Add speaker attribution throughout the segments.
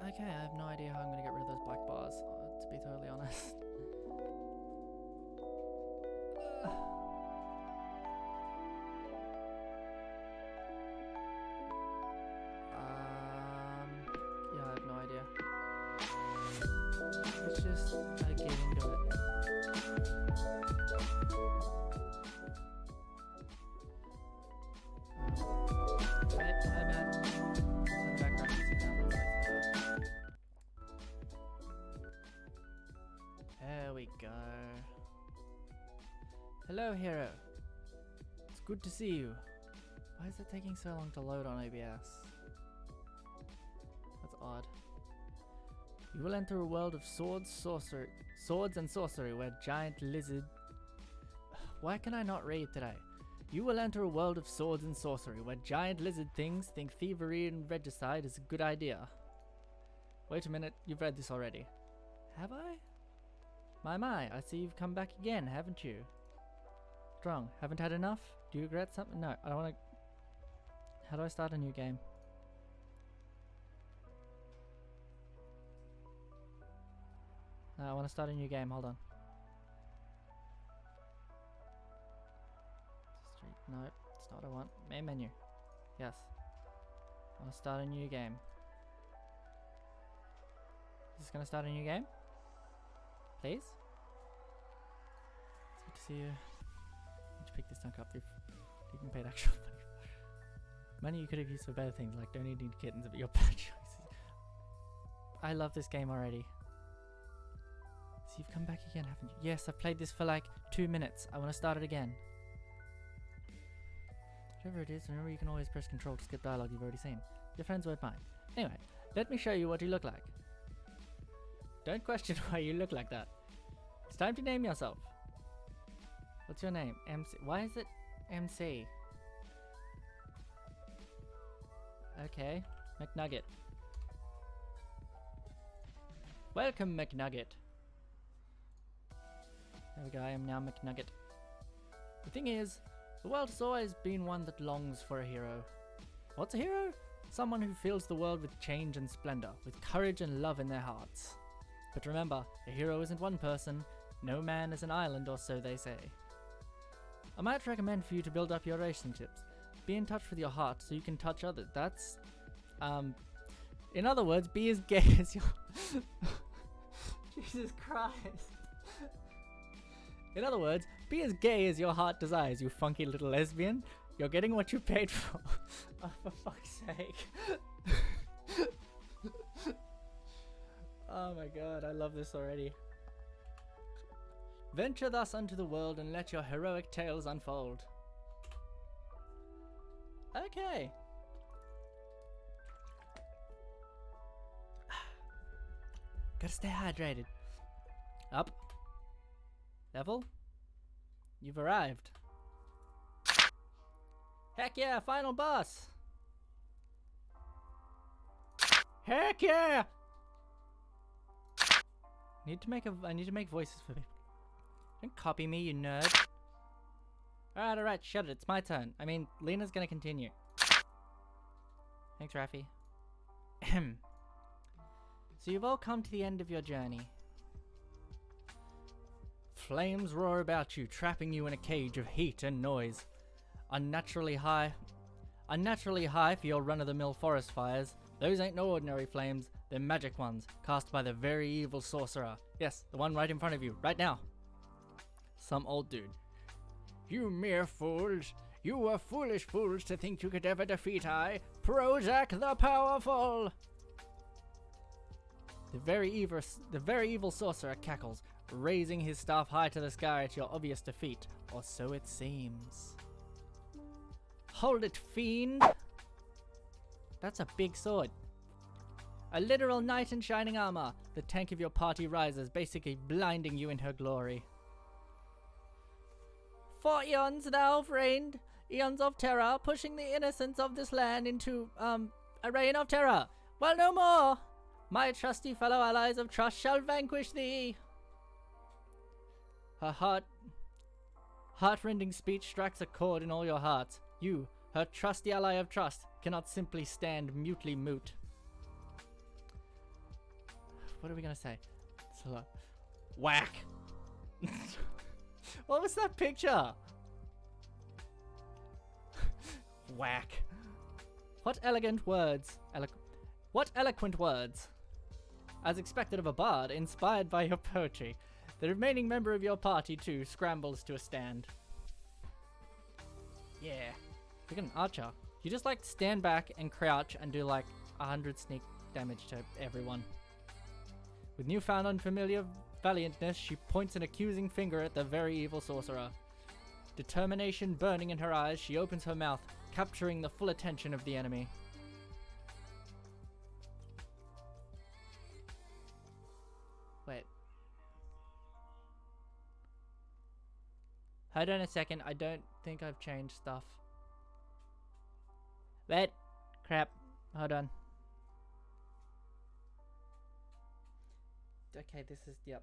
Speaker 1: Okay, I have no idea how I'm gonna get rid of those black bars, to be totally honest. Yeah, I have no idea. Let's just get into it. Right, hi man. Some background music now. There we go. Hello, hero. It's good to see you. Why is it taking so long to load on OBS? That's odd. You will enter a world of swords and sorcery where giant lizard... Why can I not read today? You will enter a world of swords and sorcery where giant lizard things think thievery and regicide is a good idea. Wait a minute, you've read this already. Have I? My, I see you've come back again, haven't you? Strong, haven't had enough? Do you regret something? No, I don't want to... How do I start a new game? No, I want to start a new game, hold on. Street, no, it's not what I want. Main menu. Yes. I want to start a new game. Is this going to start a new game? Please? It's good to see you. Need to pick this junk up. You've even paid actual money. Money you could have used for better things, like donating to kittens, but your bad choices. I love this game already. So you've come back again, haven't you? Yes, I've played this for like 2 minutes. I want to start it again. Whatever it is, remember you can always press control to skip dialogue you've already seen. Your friends won't mind. Anyway, let me show you what you look like. Don't question why you look like that. It's time to name yourself. What's your name? MC. Why is it MC? Okay, McNugget. Welcome, McNugget. There we go, I am now McNugget. The thing is, the world has always been one that longs for a hero. What's a hero? Someone who fills the world with change and splendor, with courage and love in their hearts. But remember, a hero isn't one person, no man is an island, or so they say. I might recommend for you to build up your relationships. Be in touch with your heart so you can touch others. That's, in other words, be as gay as your... Jesus Christ. In other words, be as gay as your heart desires, you funky little lesbian. You're getting what you paid for. Oh, for fuck's sake. Oh my god, I love this already. Venture thus unto the world and let your heroic tales unfold. Okay. Gotta stay hydrated. Up. Level. You've arrived. Heck yeah, final boss. Heck yeah. I need to make voices for people. Don't copy me, you nerd. Alright, shut it. It's my turn. I mean, Lena's gonna continue. Thanks, Raffi. So you've all come to the end of your journey. Flames roar about you, trapping you in a cage of heat and noise. Unnaturally high for your run-of-the-mill forest fires. Those ain't no ordinary flames, they're magic ones, cast by the very evil sorcerer. Yes, the one right in front of you, right now. Some old dude. You mere fools! You were foolish fools to think you could ever defeat I, Prozac the Powerful! The very evil sorcerer cackles, raising his staff high to the sky at your obvious defeat, or so it seems. Hold it, fiend! That's a big sword. A literal knight in shining armor. The tank of your party rises, basically blinding you in her glory. For eons thou have reigned, eons of terror, pushing the innocence of this land into, a reign of terror. Well, no more! My trusty fellow allies of trust shall vanquish thee. Her heart-rending speech strikes a chord in all your hearts. You, Her trusty ally of trust cannot simply stand mutely moot. What are we gonna say? So, whack. What was that picture? Whack. What elegant words. What eloquent words. As expected of a bard, inspired by your poetry. The remaining member of your party, too, scrambles to a stand. Yeah. Look at an archer. You just like stand back and crouch and do like 100 sneak damage to everyone. With newfound unfamiliar valiantness, she points an accusing finger at the very evil sorcerer. Determination burning in her eyes, she opens her mouth, capturing the full attention of the enemy. Wait. Hold on a second, I don't think I've changed stuff. Wait. Crap. Hold on. Okay, this is, yep.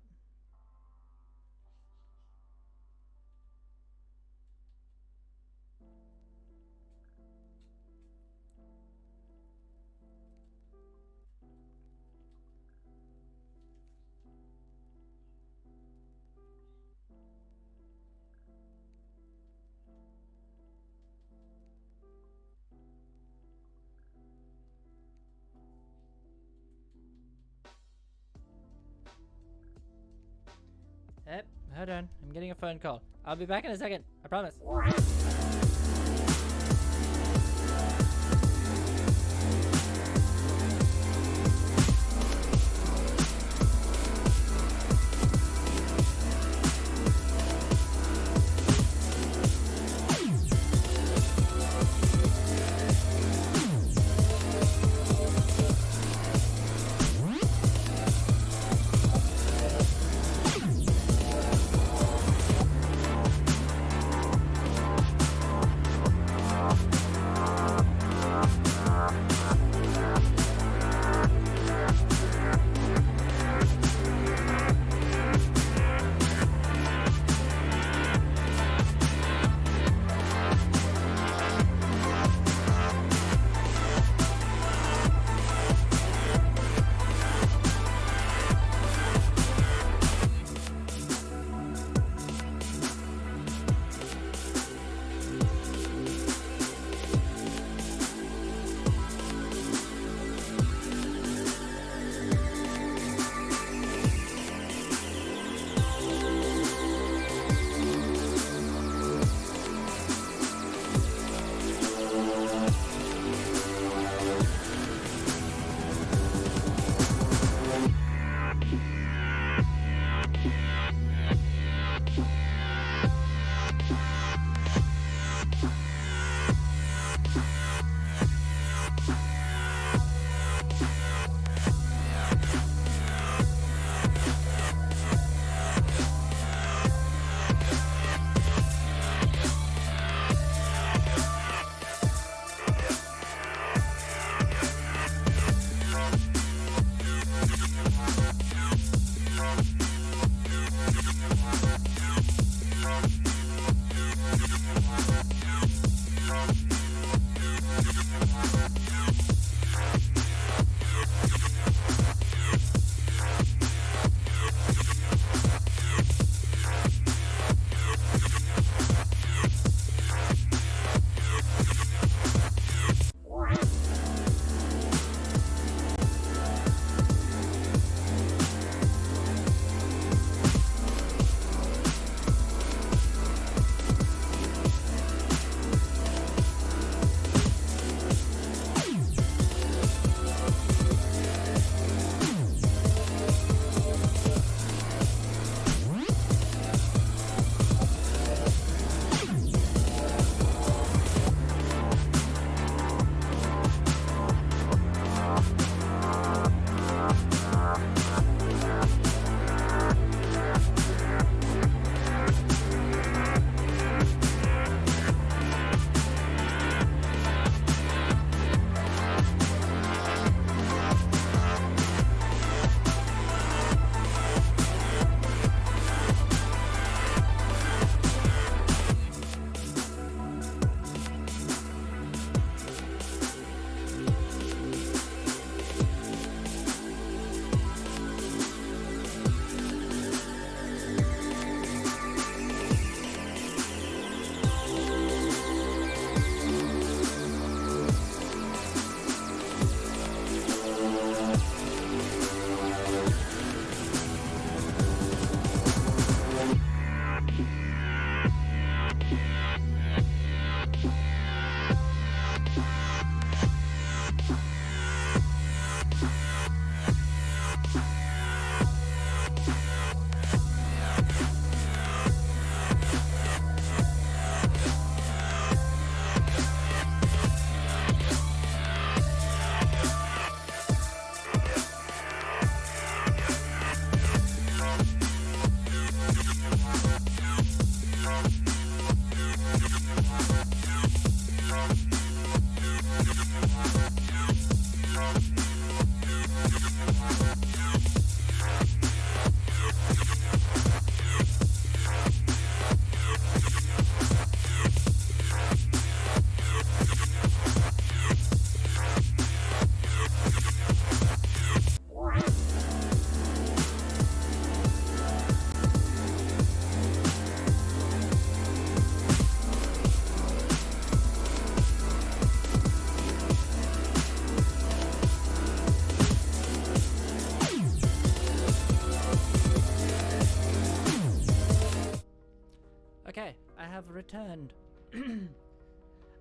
Speaker 1: Yep, hold on. I'm getting a phone call. I'll be back in a second. I promise.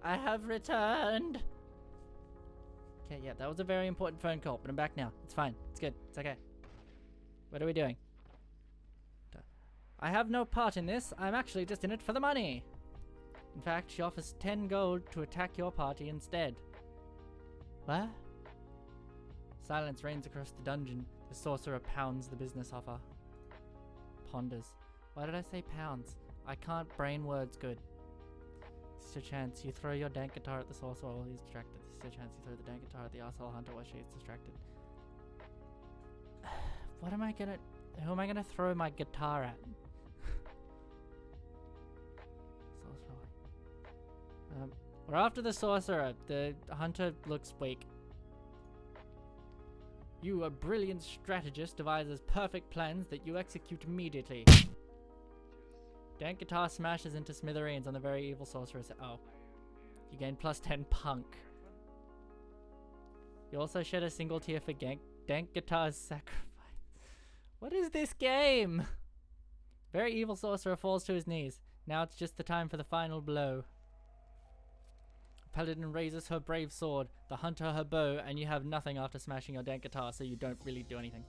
Speaker 1: I have returned. Okay, yeah, that was a very important phone call, but I'm back now. It's fine. It's good. It's okay. What are we doing? I have no part in this. I'm actually just in it for the money. In fact, she offers 10 gold to attack your party instead. What? Silence reigns across the dungeon. The sorcerer pounds the business offer. Ponders. Why did I say pounds? I can't brain words good. This is your chance. You throw your dank guitar at the sorcerer while he's distracted. This is your chance. You throw the dank guitar at the arsehole hunter while she is distracted. What am I gonna... Who am I gonna throw my guitar at? We're after the sorcerer. The hunter looks weak. You, a brilliant strategist, devises perfect plans that you execute immediately. Dank guitar smashes into smithereens on the very evil sorceress. Oh. You gain plus 10 punk. You also shed a single tear for dank guitar's sacrifice. What is this game? Very evil sorcerer falls to his knees. Now it's just the time for the final blow. Paladin raises her brave sword, the hunter her bow, and you have nothing after smashing your dank guitar, so you don't really do anything.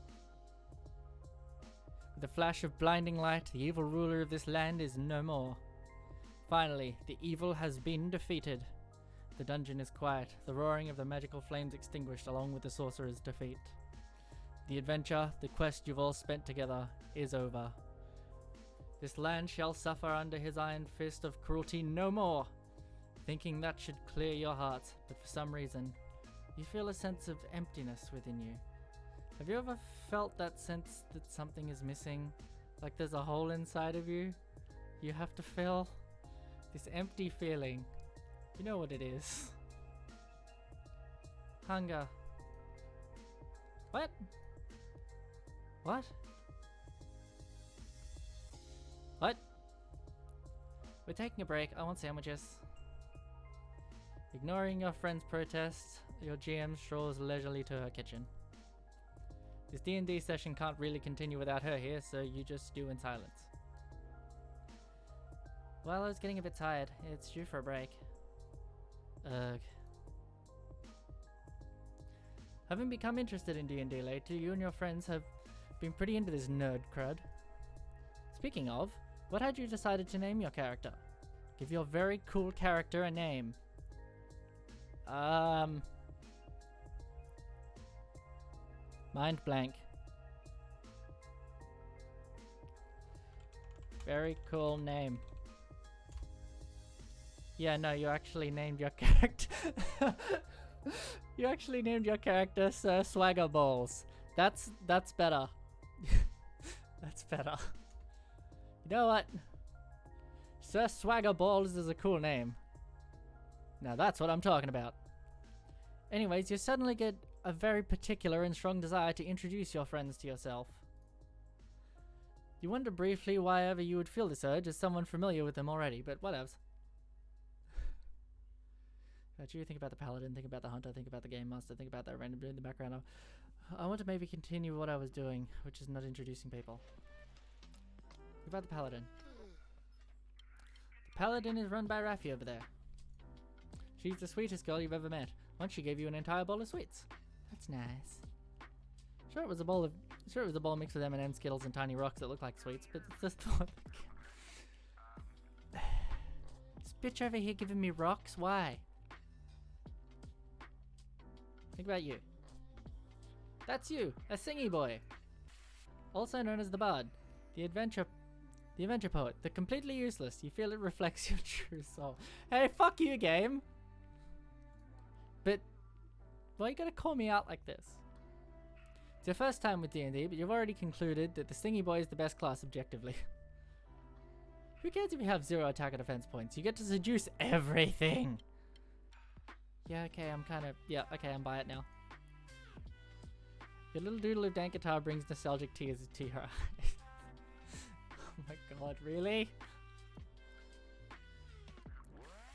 Speaker 1: With a flash of blinding light, the evil ruler of this land is no more. Finally, the evil has been defeated. The dungeon is quiet, the roaring of the magical flames extinguished along with the sorcerer's defeat. The adventure, the quest you've all spent together, is over. This land shall suffer under his iron fist of cruelty no more. Thinking that should clear your heart, but for some reason, you feel a sense of emptiness within you. Have you ever felt that sense that something is missing? Like there's a hole inside of you? You have to fill? This empty feeling. You know what it is. Hunger. What? What? What? We're taking a break. I want sandwiches. Ignoring your friend's protest, your GM strolls leisurely to her kitchen. This D&D session can't really continue without her here, so you just stew in silence. Well, I was getting a bit tired. It's due for a break. Ugh. Having become interested in D&D lately, you and your friends have been pretty into this nerd crud. Speaking of, what had you decided to name your character? Give your very cool character a name. Mind blank. Very cool name. Yeah, no, you actually named your character. You actually named your character Sir Swagger Balls. That's better. That's better. You know what? Sir Swagger Balls is a cool name. Now that's what I'm talking about. Anyways, you suddenly get a very particular and strong desire to introduce your friends to yourself. You wonder briefly why ever you would feel this urge as someone familiar with them already, but whatevs. About you, think about the paladin, think about the hunter, think about the game master, think about that random dude in the background. I want to maybe continue what I was doing, which is not introducing people. Think about the paladin. The paladin is run by Raffi over there. She's the sweetest girl you've ever met. Once she gave you an entire bowl of sweets. That's nice. Sure, it was a bowl mixed with M&M, Skittles, and tiny rocks that look like sweets, but it's just what. This bitch over here giving me rocks. Why? Think about you. That's you, a singy boy. Also known as the Bard, the adventure poet, the completely useless. You feel it reflects your true soul. Hey, fuck you, game. But why you gotta call me out like this? It's your first time with D&D, but you've already concluded that the Stingy Boy is the best class objectively. Who cares if you have 0 attack or defense points? You get to seduce everything. Yeah, okay, I'm by it now. Your little doodle of dank guitar brings nostalgic tears to your eyes. Oh my god, really?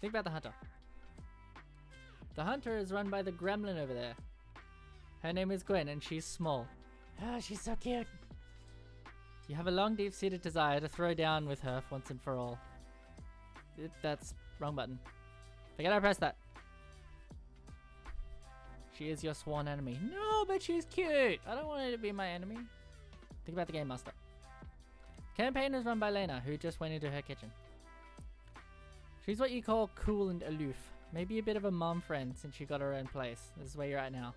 Speaker 1: Think about the hunter. The hunter is run by the gremlin over there. Her name is Gwen and she's small. Oh, she's so cute. You have a long, deep-seated desire to throw down with her once and for all. That's wrong button. Forget I pressed that. She is your sworn enemy. No, but she's cute. I don't want her to be my enemy. Think about the game master. Campaign is run by Lena, who just went into her kitchen. She's what you call cool and aloof. Maybe a bit of a mom friend since she got her own place. This is where you're at now.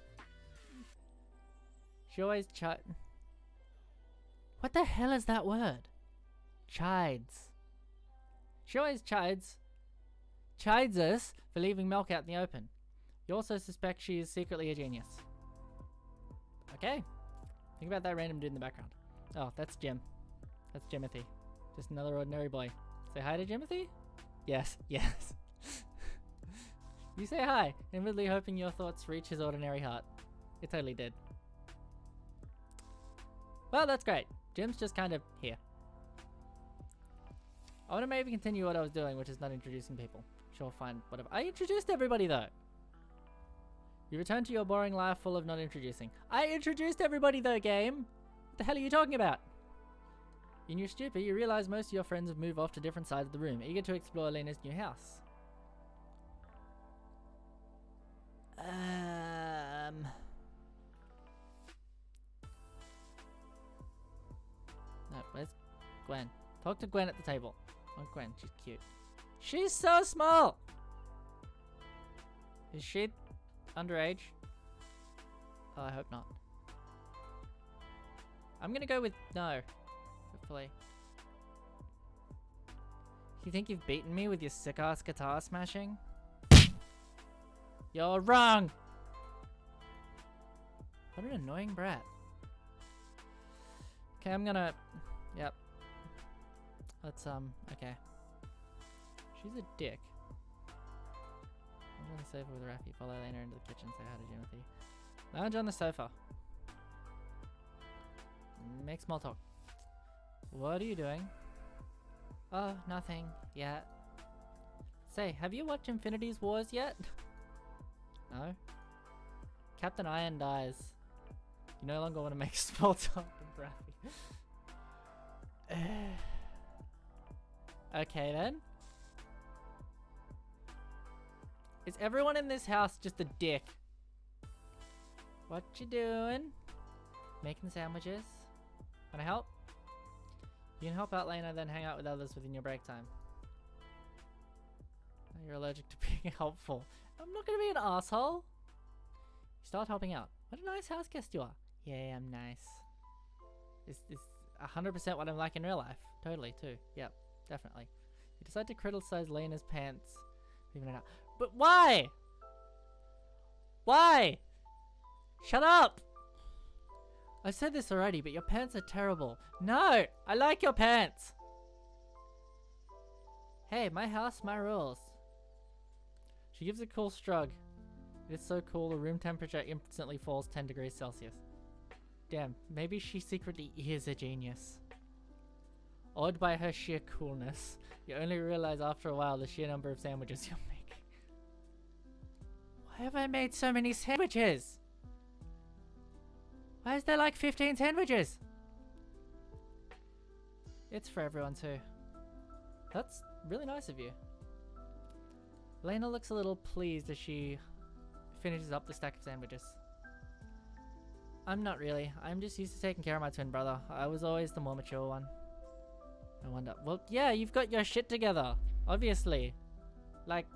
Speaker 1: She always What the hell is that word? Chides. She always chides us for leaving milk out in the open. You also suspect she is secretly a genius. Okay. Think about that random dude in the background. Oh, that's Jim. That's Jimothy. Just another ordinary boy. Say hi to Jimothy? Yes, yes. You say hi, inwardly hoping your thoughts reach his ordinary heart. It totally did. Well, that's great. Jim's just kind of here. I want to maybe continue what I was doing, which is not introducing people. Sure, fine, whatever. I introduced everybody, though. You return to your boring life full of not introducing. I introduced everybody, though, game! What the hell are you talking about? In your stupor, you realize most of your friends have moved off to different sides of the room, eager to explore Lena's new house. No, where's Gwen? Talk to Gwen at the table. Oh, Gwen, she's cute. She's so small! Is she underage? Oh, I hope not. I'm gonna go with no. Hopefully. You think you've beaten me with your sick-ass guitar smashing? You're wrong! What an annoying brat. Okay, I'm gonna... Yep. Let's, okay. She's a dick. Lounge on the sofa with Rafi. Follow Lena into the kitchen. Say hi to Timothy. Lounge on the sofa. Make small talk. What are you doing? Oh, nothing. Yet. Say, have you watched Infinity's Wars yet? No? Captain Iron dies. You no longer want to make small talk with Rafi. Okay then. Is everyone in this house just a dick? What you doing? Making sandwiches? Wanna help? You can help out Lena, then hang out with others within your break time. Oh, you're allergic to being helpful. I'm not gonna be an asshole. You start helping out. What a nice house guest you are. Yeah, I'm nice. It's 100% what I'm like in real life. Totally, too. Yep, definitely. You decide to criticize Lena's pants. Leaving it out. But why? Why? Shut up! I've said this already, but your pants are terrible. No! I like your pants! Hey, my house, my rules. She gives a cool shrug. It is so cool, the room temperature instantly falls 10 degrees Celsius. Damn, maybe she secretly is a genius. Awed by her sheer coolness, you only realize after a while the sheer number of sandwiches you're making. Why have I made so many sandwiches? Why is there like 15 sandwiches? It's for everyone too. That's really nice of you. Lena looks a little pleased as she finishes up the stack of sandwiches. I'm not really. I'm just used to taking care of my twin brother. I was always the more mature one. I wonder. Well, yeah, you've got your shit together. Obviously. Like,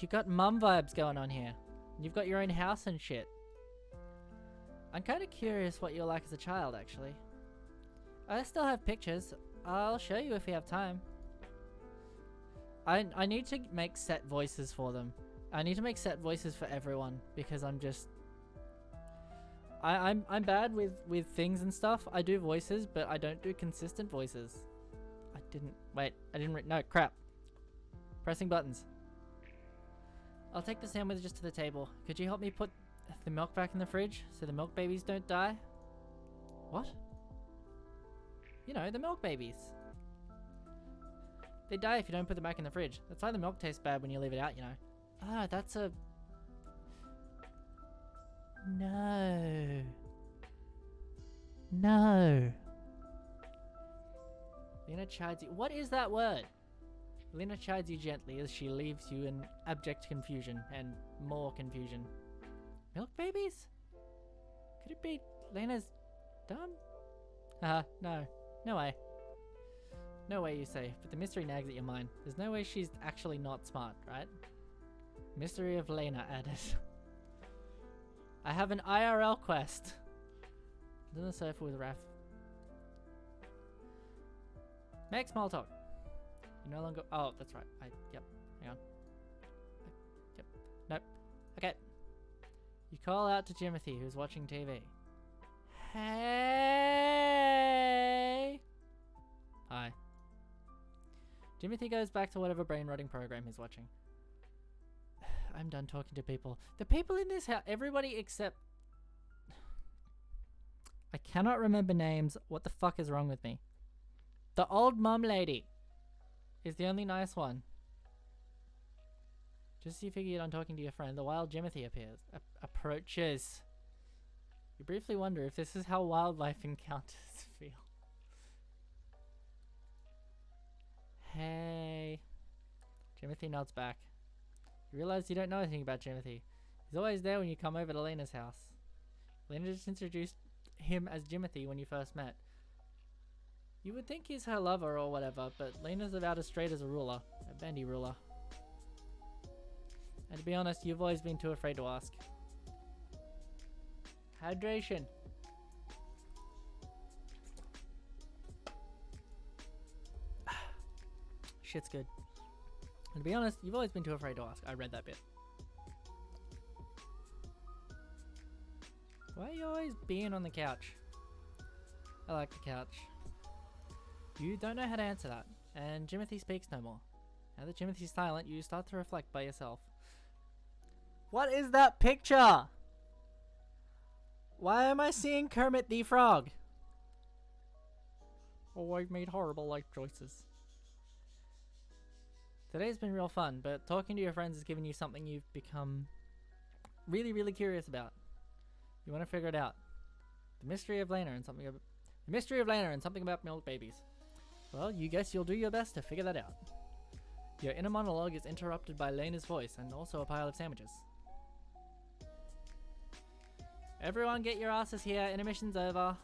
Speaker 1: you got mum vibes going on here. You've got your own house and shit. I'm kind of curious what you're like as a child, actually. I still have pictures. I'll show you if we have time. I need to make set voices for them. I need to make set voices for everyone because I'm just... I'm bad with things and stuff. I do voices, but I don't do consistent voices. No, crap. Pressing buttons. I'll take the sandwiches to the table. Could you help me put the milk back in the fridge so the milk babies don't die? What? You know, the milk babies. They die if you don't put them back in the fridge. That's why the milk tastes bad when you leave it out, you know. Ah, that's a... No. No. Lena chides you. What is that word? Lena chides you gently as she leaves you in abject confusion and more confusion. Milk babies? Could it be Lena's dumb? Haha, no. No way. No way, you say, but the mystery nags at your mind. There's no way she's actually not smart, right? Mystery of Lena added. I have an IRL quest. On the sofa with Raph. Make small talk. You no longer. Oh, that's right. Yep. Hang on. Yep. Nope. Okay. You call out to Timothy, who's watching TV. Hey. Hi. Timothy goes back to whatever brain-rotting program he's watching. I'm done talking to people. The people in this house, everybody except... I cannot remember names. What the fuck is wrong with me? The old mum lady is the only nice one. Just as you figured on talking to your friend, the wild Jimothy appears. Approaches. You briefly wonder if this is how wildlife encounters feel. Hey. Jimothy nods back. You realize you don't know anything about Jimothy. He's always there when you come over to Lena's house. Lena just introduced him as Jimothy when you first met. You would think he's her lover or whatever, but Lena's about as straight as a ruler. A bendy ruler. And to be honest, you've always been too afraid to ask. Hydration. Shit's good. And to be honest, you've always been too afraid to ask. I read that bit. Why are you always being on the couch? I like the couch. You don't know how to answer that, and Jimothy speaks no more. Now that Jimothy's silent, you start to reflect by yourself. What is that picture? Why am I seeing Kermit the Frog? Oh, I've made horrible life choices. Today's been real fun, but talking to your friends has given you something you've become really, really curious about. You want to figure it out. The mystery of Lena and something about milk babies. Well, you guess you'll do your best to figure that out. Your inner monologue is interrupted by Lena's voice and also a pile of sandwiches. Everyone get your asses here, intermission's over.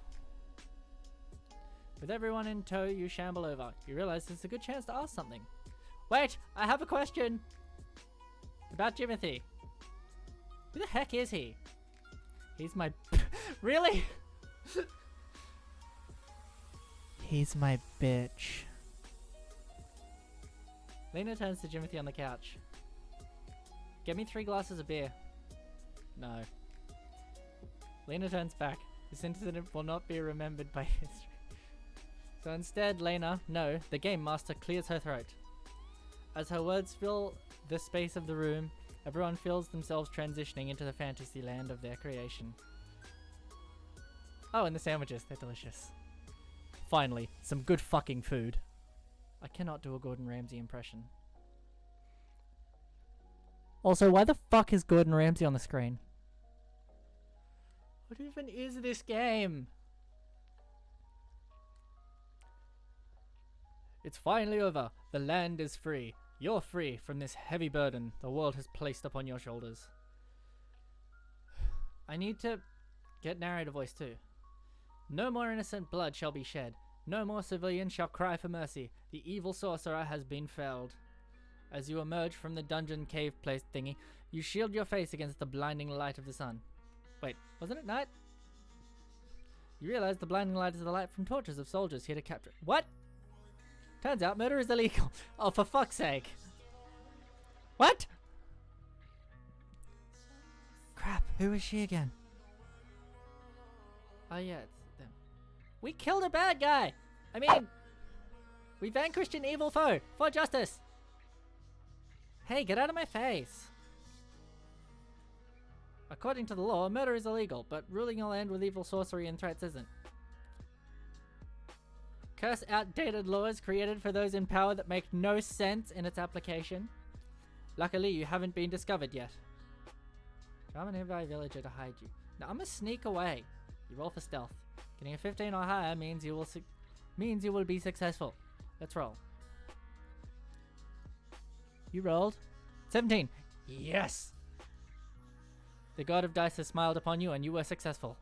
Speaker 1: With everyone in tow, you shamble over. You realize there's a good chance to ask something. Wait, I have a question! About Jimothy. Who the heck is he? He's my... Really? He's my bitch. Lena turns to Jimothy on the couch. Get me 3 glasses of beer. No. Lena turns back. This incident will not be remembered by history. So instead, Lena, no, the game master clears her throat. As her words fill the space of the room, everyone feels themselves transitioning into the fantasy land of their creation. Oh, and the sandwiches, they're delicious. Finally, some good fucking food. I cannot do a Gordon Ramsay impression. Also, why the fuck is Gordon Ramsay on the screen? What even is this game? It's finally over. The land is free. You're free from this heavy burden the world has placed upon your shoulders. I need to get narrator voice too. No more innocent blood shall be shed. No more civilians shall cry for mercy. The evil sorcerer has been felled. As you emerge from the dungeon cave place thingy, you shield your face against the blinding light of the sun. Wait, wasn't it night? You realize the blinding light is the light from torches of soldiers here to capture... What? Turns out murder is illegal. Oh, for fuck's sake. What? Crap, who is she again? Oh yeah, it's them. We killed a bad guy! I mean, we vanquished an evil foe for justice! Hey, get out of my face! According to the law, murder is illegal, but ruling a land with evil sorcery and threats isn't. Curse outdated laws created for those in power that make no sense in its application. Luckily, you haven't been discovered yet. Charm a nearby villager to hide you. Now, I'm gonna sneak away. You roll for stealth. Getting a 15 or higher means you will be successful. Let's roll. You rolled 17. Yes! The god of dice has smiled upon you and you were successful.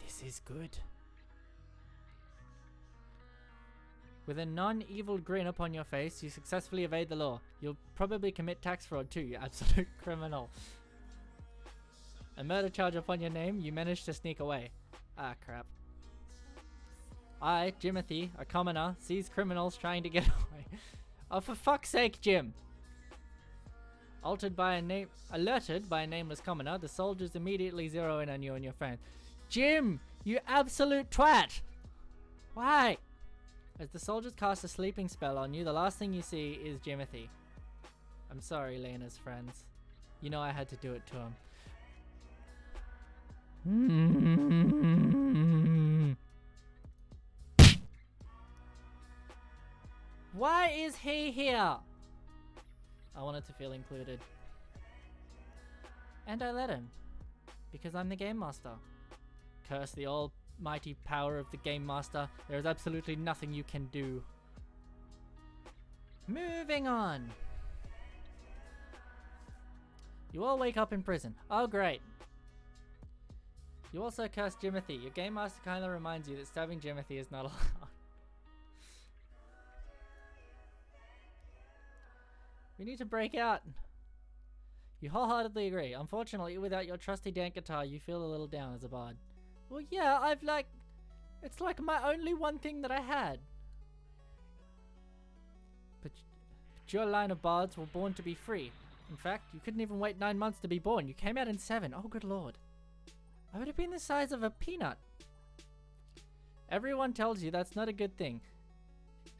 Speaker 1: This is good. With a non-evil grin upon your face, you successfully evade the law. You'll probably commit tax fraud too, you absolute criminal. A murder charge upon your name, you managed to sneak away. Ah, crap. I, Jimothy, a commoner, sees criminals trying to get away. Oh, for fuck's sake, Jim! Alerted by a nameless commoner, the soldiers immediately zero in on you and your friend. Jim! You absolute twat! Why? As the soldiers cast a sleeping spell on you, the last thing you see is Jimothy. I'm sorry, Lena's friends. You know I had to do it to him. Why is he here? I wanted to feel included. And I let him. Because I'm the game master. Curse the almighty power of the game master. There is absolutely nothing you can do. Moving on. You all wake up in prison. Oh, great. You also curse Jimothy. Your game master kind of reminds you that stabbing Jimothy is not allowed. We need to break out. You wholeheartedly agree. Unfortunately, without your trusty dance guitar, you feel a little down as a bard. Well, yeah, it's like my only one thing that I had. But your line of bards were born to be free. In fact, you couldn't even wait 9 months to be born. You came out in 7. Oh, good lord. I would have been the size of a peanut. Everyone tells you that's not a good thing.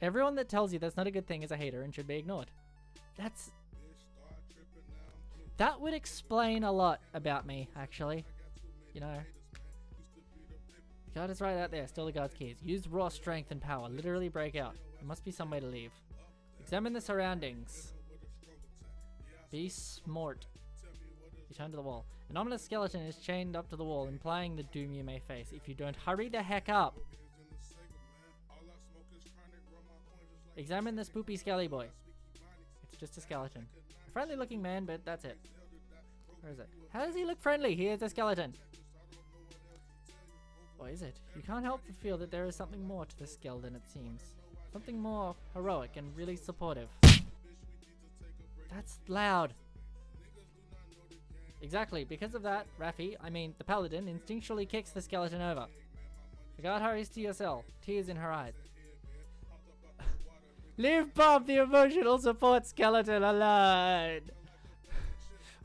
Speaker 1: Everyone that tells you that's not a good thing is a hater and should be ignored. That would explain a lot about me, actually. You know. The guard is right out there, still the guard's keys. Use raw strength and power, literally break out. There must be some way to leave. Examine the surroundings. Be smart. You turn to the wall. An ominous skeleton is chained up to the wall, implying the doom you may face if you don't hurry the heck up. Examine the spoopy skelly boy. It's just a skeleton. A friendly looking man, but that's it. Where is it? How does he look friendly? He is a skeleton. Or is it? You can't help but feel that there is something more to this skill than it seems. Something more heroic and really supportive. That's loud. Exactly. Because of that, the paladin, instinctually kicks the skeleton over. The guard hurries to your cell, tears in her eyes. Leave Bob, the emotional support skeleton, alone!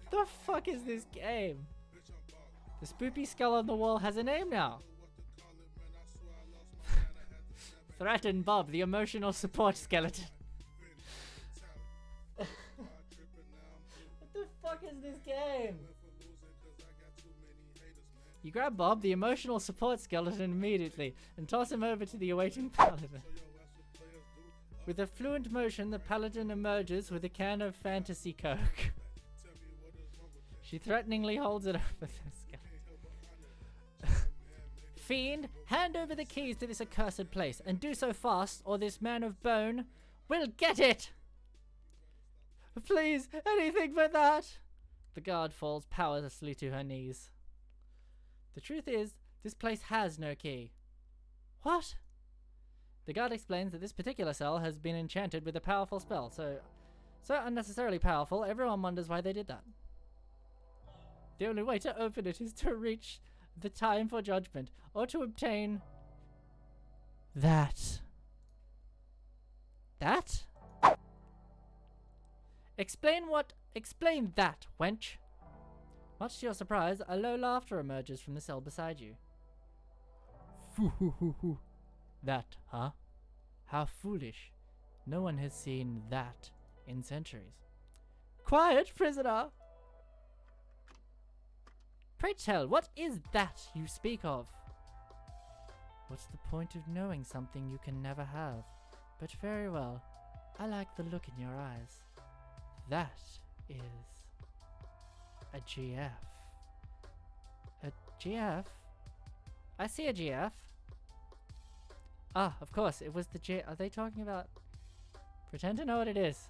Speaker 1: What the fuck is this game? The spoopy skull on the wall has a name now. Threaten Bob, the emotional support skeleton. What the fuck is this game? You grab Bob, the emotional support skeleton, immediately and toss him over to the awaiting paladin. With a fluent motion, the paladin emerges with a can of fantasy coke. She threateningly holds it over the skeleton. Fiend, hand over the keys to this accursed place, and do so fast, or this man of bone will get it! Please, anything but that! The guard falls powerlessly to her knees. The truth is, this place has no key. What? The guard explains that this particular cell has been enchanted with a powerful spell, so unnecessarily powerful, everyone wonders why they did that. The only way to open it is to reach the time for judgment, or to obtain that. That? Explain that, wench. Much to your surprise, a low laughter emerges from the cell beside you. Foo-hoo-hoo-hoo. That, huh? How foolish. No one has seen that in centuries. Quiet, prisoner! Pray tell, what is that you speak of? What's the point of knowing something you can never have? But very well. I like the look in your eyes. That is a GF. A GF? I see a GF. Ah, of course, it was the J. Are they talking about? Pretend to know what it is.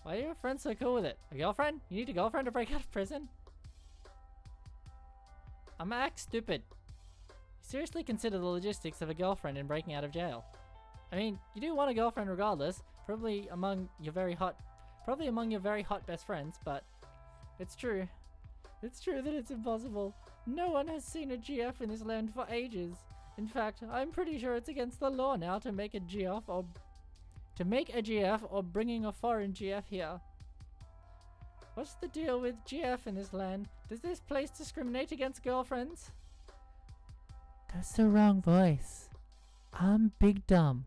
Speaker 1: Why are your friends so cool with it? A girlfriend? You need a girlfriend to break out of prison? I'm act stupid. Seriously consider the logistics of a girlfriend in breaking out of jail. I mean, you do want a girlfriend regardless, probably among your very hot best friends, but it's true. It's true that it's impossible. No one has seen a GF in this land for ages. In fact, I'm pretty sure it's against the law now to make a GF or bringing a foreign GF here. What's the deal with GF in this land? Does this place discriminate against girlfriends? That's the wrong voice. I'm big dumb.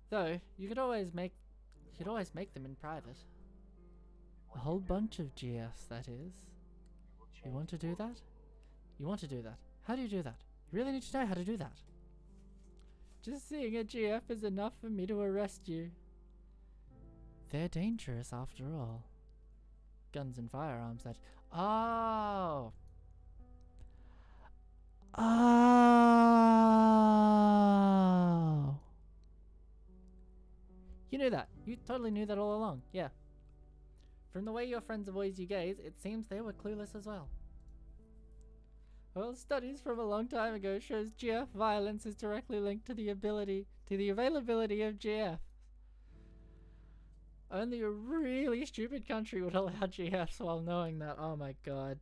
Speaker 1: Though, you could always make them in private. A whole bunch of GFs, that is. You want to do that? You want to do that? How do you do that? You really need to know how to do that. Just seeing a GF is enough for me to arrest you. They're dangerous after all. Guns and firearms, that... Oh! Oh! You knew that. You totally knew that all along. Yeah. From the way your friends avoid you gaze, it seems they were clueless as well. Well, studies from a long time ago shows GF violence is directly linked to the availability of GF. Only a really stupid country would allow GFs while knowing that. Oh my god.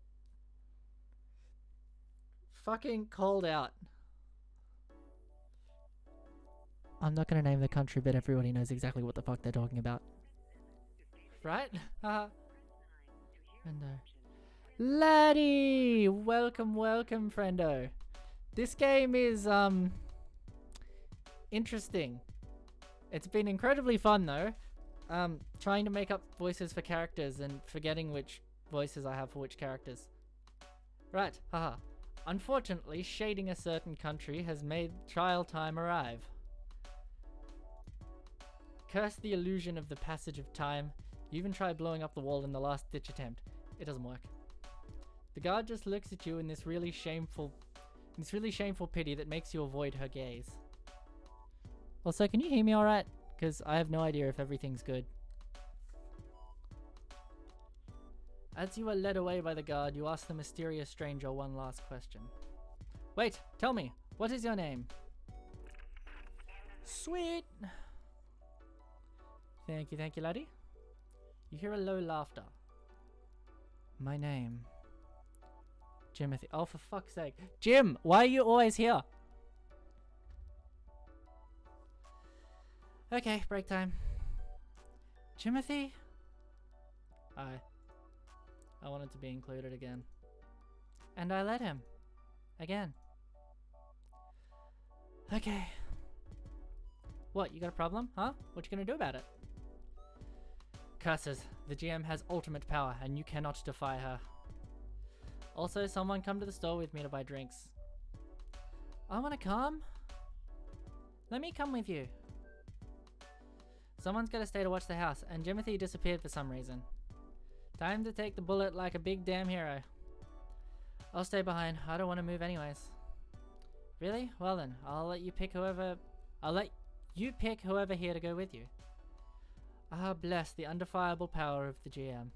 Speaker 1: Fucking called out. I'm not gonna name the country, but everybody knows exactly what the fuck they're talking about. Right? Haha. Friendo. Laddie! Welcome, welcome, friendo. This game is, interesting. It's been incredibly fun, though. Trying to make up voices for characters and forgetting which voices I have for which characters. Right, haha. Unfortunately, shading a certain country has made trial time arrive. Curse the illusion of the passage of time. You even tried blowing up the wall in the last ditch attempt. It doesn't work. The guard just looks at you in this really shameful pity that makes you avoid her gaze. Also, can you hear me alright? Because I have no idea if everything's good. As you are led away by the guard, you ask the mysterious stranger one last question. Wait, tell me, what is your name? Sweet! Thank you, laddie. You hear a low laughter. My name... Jimothy. Oh, for fuck's sake. Jim, why are you always here? Okay, break time. Jimothy? I wanted to be included again. And I let him. Again. Okay. What, you got a problem, huh? What you gonna do about it? Curses. The GM has ultimate power, and you cannot defy her. Also, someone come to the store with me to buy drinks. I wanna come? Let me come with you. Someone's gotta stay to watch the house, and Jimothy disappeared for some reason. Time to take the bullet like a big damn hero. I'll stay behind. I don't want to move anyways. Really? Well then, I'll let you pick whoever here to go with you. Ah, bless the undefiable power of the GM.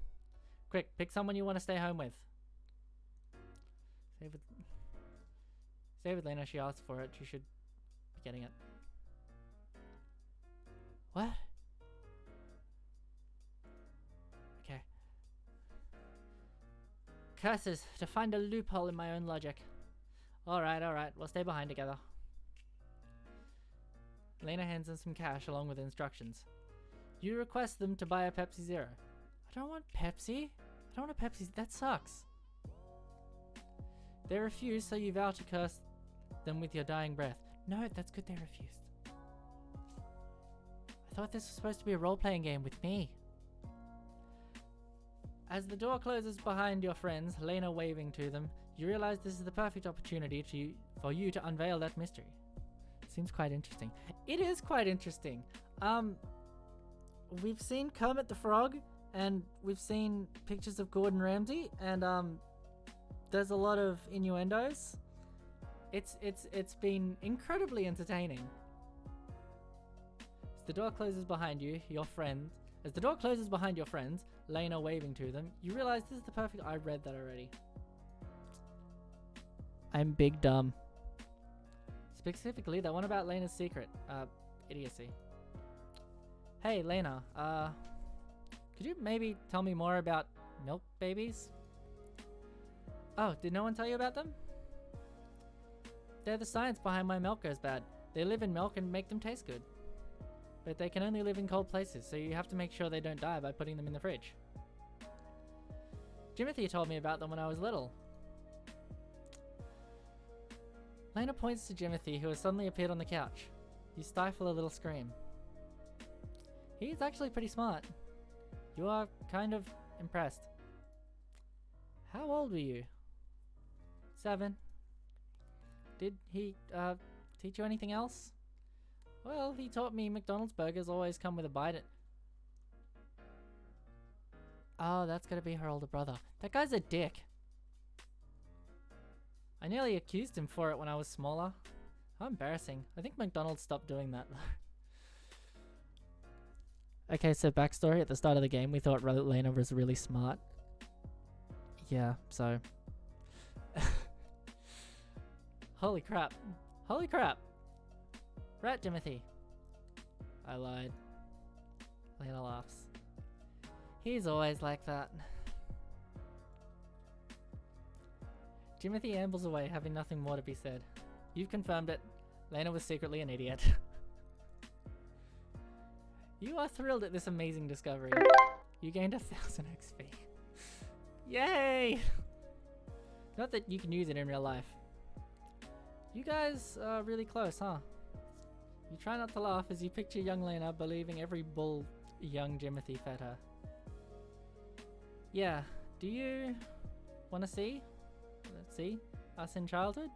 Speaker 1: Quick, pick someone you want to stay home with. Stay with Lena. She asked for it. She should be getting it. What? Okay. Curses, to find a loophole in my own logic. Alright, we'll stay behind together. Lena hands in some cash along with instructions. You request them to buy a Pepsi Zero. I don't want Pepsi. I don't want a Pepsi. That sucks. They refuse, so you vow to curse them with your dying breath. No, that's good they refused. I thought this was supposed to be a role-playing game with me. As the door closes behind your friends, Lena waving to them, you realize this is the perfect opportunity for you to unveil that mystery. Seems quite interesting. It is quite interesting. We've seen Kermit the Frog, and we've seen pictures of Gordon Ramsay, and there's a lot of innuendos. It's been incredibly entertaining. the door closes behind you, as the door closes behind your friends, Lena waving to them, you realize this is the perfect. I read that already. I'm big dumb. Specifically, that one about Lena's secret. Idiocy. Hey, Lena, could you maybe tell me more about milk babies? Oh, did no one tell you about them? They're the science behind why milk goes bad. They live in milk and make them taste good. But they can only live in cold places, so you have to make sure they don't die by putting them in the fridge. Jimothy told me about them when I was little. Lena points to Jimothy, who has suddenly appeared on the couch. You stifle a little scream. He's actually pretty smart. You are kind of impressed. How old were you? 7. Did he, teach you anything else? Well, he taught me McDonald's burgers always come with a bite. Oh, that's gotta be her older brother. That guy's a dick. I nearly accused him for it when I was smaller. How embarrassing. I think McDonald's stopped doing that. Okay, so backstory. At the start of the game, we thought Lena was really smart. Yeah, so... Holy crap. Holy crap. Rat Jimothy. I lied. Lena laughs. He's always like that. Jimothy ambles away, having nothing more to be said. You've confirmed it. Lena was secretly an idiot. You are thrilled at this amazing discovery. You gained 1000 XP. Yay! Not that you can use it in real life. You guys are really close, huh? You try not to laugh as you picture young Lena believing every bull young Jimothy fed her. Yeah, do you want to see? Let's see, us in childhood?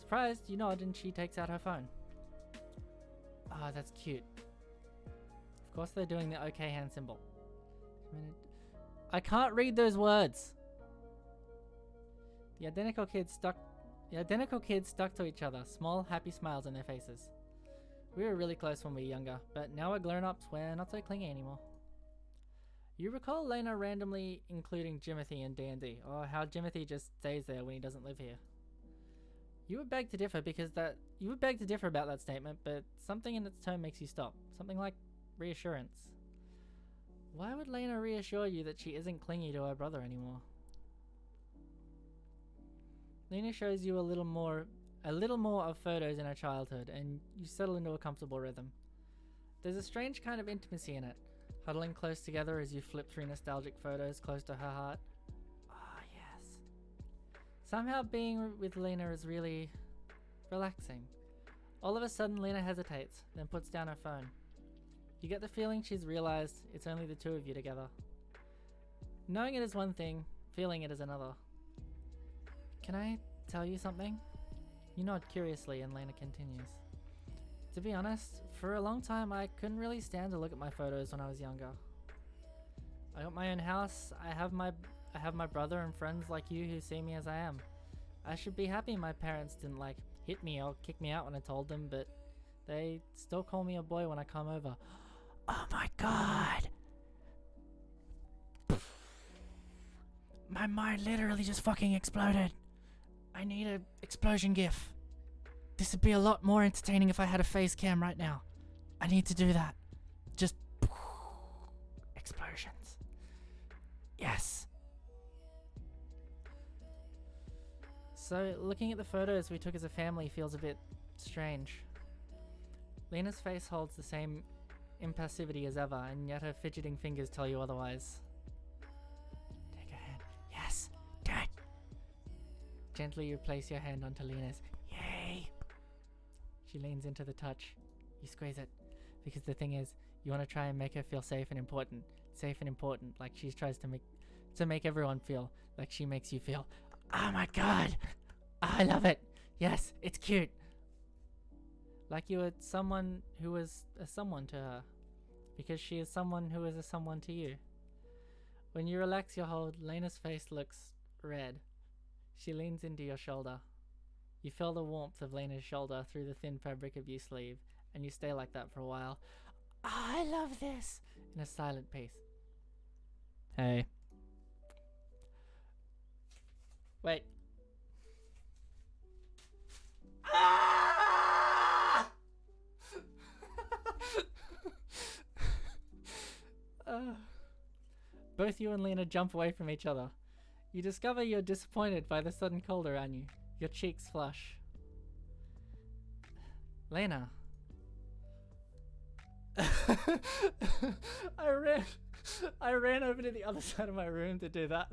Speaker 1: Surprised, you nod and she takes out her phone. Ah, that's cute. Of course they're doing the OK hand symbol. I can't read those words. The identical kids stuck to each other, small, happy smiles on their faces. We were really close when we were younger, but now we're grown-ups, we're not so clingy anymore. You recall Lena randomly including Jimothy in D&D, or how Jimothy just stays there when he doesn't live here. You would beg to differ about that statement, but something in its tone makes you stop. Something like reassurance. Why would Lena reassure you that she isn't clingy to her brother anymore? Lena shows you a little more of photos in her childhood, and you settle into a comfortable rhythm. There's a strange kind of intimacy in it, huddling close together as you flip through nostalgic photos close to her heart. Ah, yes. Somehow being with Lena is really relaxing. All of a sudden, Lena hesitates, then puts down her phone. You get the feeling she's realized it's only the two of you together. Knowing it is one thing, feeling it is another. Can I tell you something? You nod curiously and Lena continues. To be honest, for a long time I couldn't really stand to look at my photos when I was younger. I got my own house, I have my brother and friends like you who see me as I am. I should be happy my parents didn't hit me or kick me out when I told them, but they still call me a boy when I come over. Oh my god! My mind literally just fucking exploded. I need an explosion gif. This would be a lot more entertaining if I had a face cam right now. I need to do that. Just explosions. Yes. So looking at the photos we took as a family feels a bit strange. Lena's face holds the same impassivity as ever, and yet her fidgeting fingers tell you otherwise. Take a hand. Yes, do it. Gently you place your hand onto Lena's. Yay! She leans into the touch. You squeeze it, because the thing is, you want to try and make her feel safe and important. Safe and important, like she tries to make everyone feel, like she makes you feel. Oh my god! I love it! Yes, it's cute! Like you were someone who was a someone to her, because she is someone who is a someone to you. When you relax your hold, Lena's face looks red. She leans into your shoulder. You feel the warmth of Lena's shoulder through the thin fabric of your sleeve, And you stay like that for a while. I love this! In a silent pace. Hey. Wait. Ah! Both you and Lena jump away from each other. You discover you're disappointed by the sudden cold around you. Your cheeks flush. Lena. I ran over to the other side of my room to do that.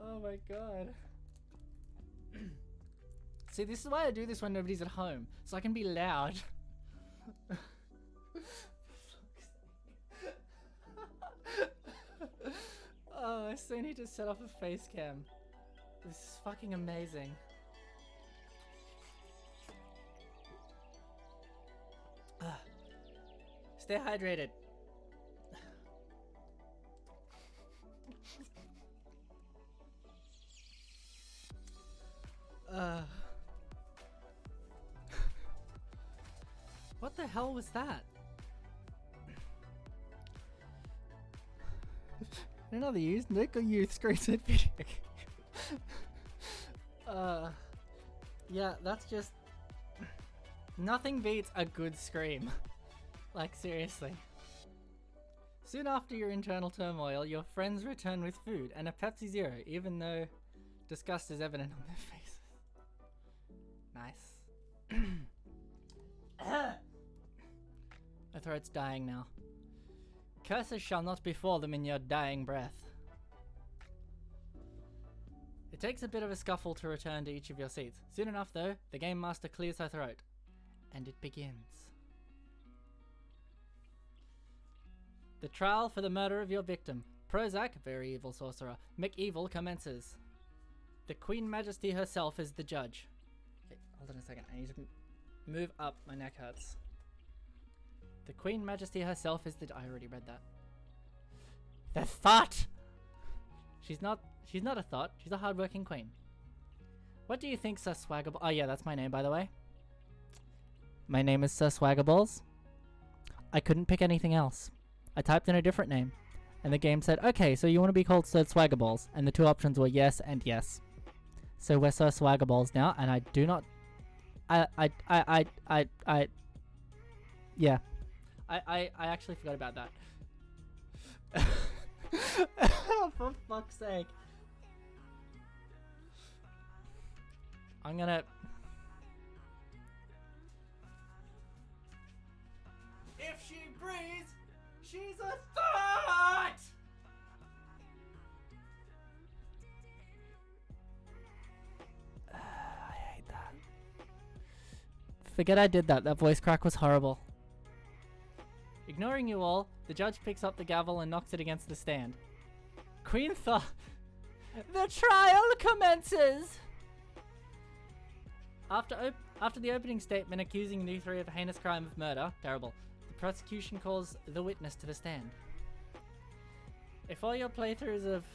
Speaker 1: Oh my god. See, this is why I do this when nobody's at home, so I can be loud. Oh, I so need to set up a face cam. This is fucking amazing. Stay hydrated. What the hell was that? Another use Nick or youth screenshot video. Yeah, that's just nothing beats a good scream. Like, seriously. Soon after your internal turmoil, your friends return with food and a Pepsi Zero, even though disgust is evident on their faces. Nice. My throat's dying now. Curses shall not befall them in your dying breath. It takes a bit of a scuffle to return to each of your seats. Soon enough, though, the game master clears her throat. And it begins. The trial for the murder of your victim, Prozac, very evil sorcerer, McEvil, commences. The Queen Majesty herself is the judge. Okay, hold on a second. I need to move up. My neck hurts. The Queen Majesty herself is the... I already read that. The thought! She's not a thought. She's a hardworking queen. What do you think, Sir Swaggerballs? Oh yeah, that's my name, by the way. My name is Sir Swaggerballs. I couldn't pick anything else. I typed in a different name, and the game said, okay, so you want to be called Sir Swaggerballs, and the two options were yes and yes. So we're Sir Swaggerballs now, and I do not... Yeah. I actually forgot about that. For fuck's sake. I'm gonna... If she breathes, she's a thought! I hate that. Forget I did that. That voice crack was horrible. Ignoring you all, the judge picks up the gavel and knocks it against the stand. Queen Thought... The trial commences! After the opening statement accusing you three of a heinous crime of murder, terrible, the prosecution calls the witness to the stand. If all your playthroughs of...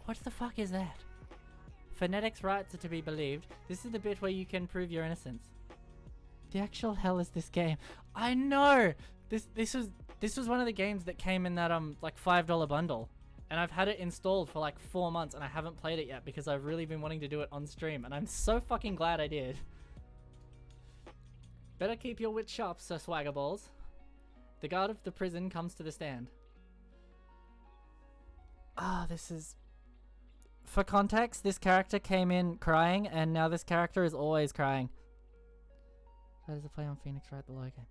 Speaker 1: What the fuck is that? Phonetics rights are to be believed, this is the bit where you can prove your innocence. The actual hell is this game? I know! This was one of the games that came in that like $5 bundle. And I've had it installed for like 4 months and I haven't played it yet because I've really been wanting to do it on stream, and I'm so fucking glad I did. Better keep your wits sharp, Sir Swaggerballs. The guard of the prison comes to the stand. This is... For context, this character came in crying, and now this character is always crying. That is a play on Phoenix right below again.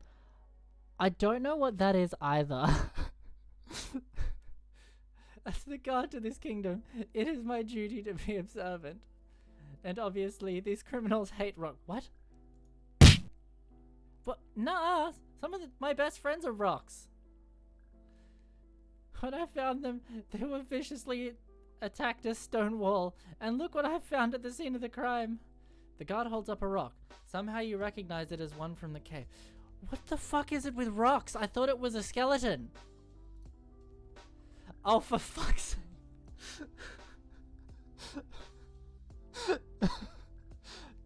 Speaker 1: I don't know what that is either. As the guard to this kingdom, it is my duty to be observant. And obviously, these criminals hate rock. What? What? Nah, some of my best friends are rocks. When I found them, they were viciously attacked a stone wall. And look what I found at the scene of the crime. The guard holds up a rock. Somehow you recognize it as one from the cave. What the fuck is it with rocks? I thought it was a skeleton. Oh, for fuck's sake.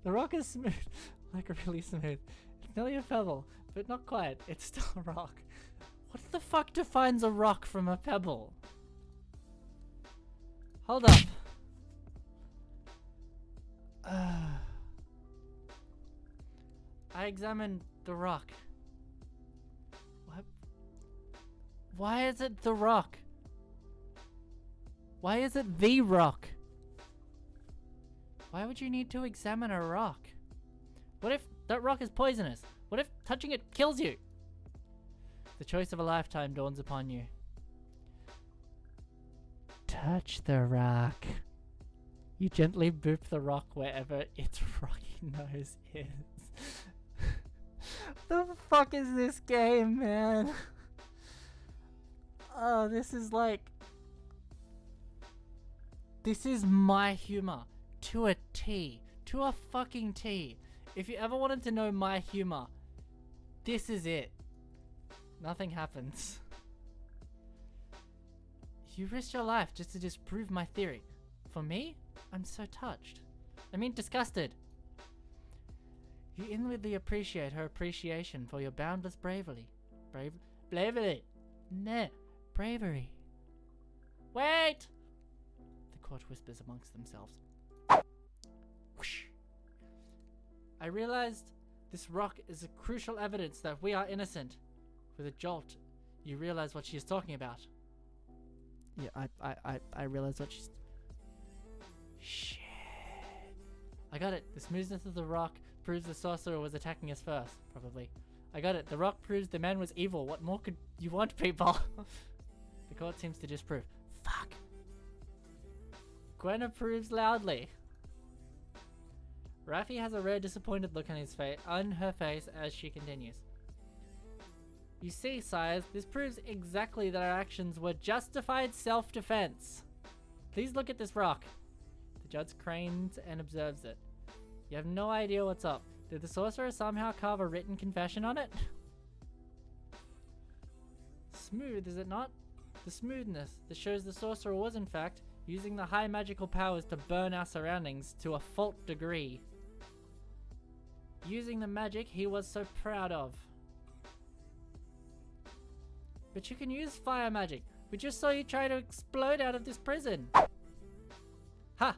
Speaker 1: The rock is smooth, like really smooth. It's nearly a pebble, but not quite. It's still a rock. What the fuck defines a rock from a pebble? Hold up. I examined the rock. What? Why is it the rock? Why is it the rock? Why would you need to examine a rock? What if that rock is poisonous? What if touching it kills you? The choice of a lifetime dawns upon you. Touch the rock. You gently boop the rock wherever its rocky nose is. The fuck is this game, man? Oh, this is like... This is my humor. To a T. To a fucking T. If you ever wanted to know my humor, this is it. Nothing happens. You risked your life just to disprove my theory. For me, I'm so touched. I mean disgusted. You inwardly appreciate her appreciation for your boundless bravery. Bravery. Nah, bravery. Wait! The court whispers amongst themselves. Whoosh. I realized this rock is a crucial evidence that we are innocent. With a jolt, you realize what she is talking about. Yeah, I realize what she's... Shit. I got it. The smoothness of the rock proves the sorcerer was attacking us first, probably. I got it. The rock proves the man was evil. What more could you want, people? The court seems to disprove. Fuck. Gwen approves loudly. Raffi has a rare disappointed look on her face as she continues. You see, sires, this proves exactly that our actions were justified self-defense. Please look at this rock. The judge cranes and observes it. You have no idea what's up. Did the sorcerer somehow carve a written confession on it? Smooth, is it not? The smoothness that shows the sorcerer was, in fact, using the high magical powers to burn our surroundings to a fault degree. Using the magic he was so proud of. But you can use fire magic. We just saw you try to explode out of this prison. Ha!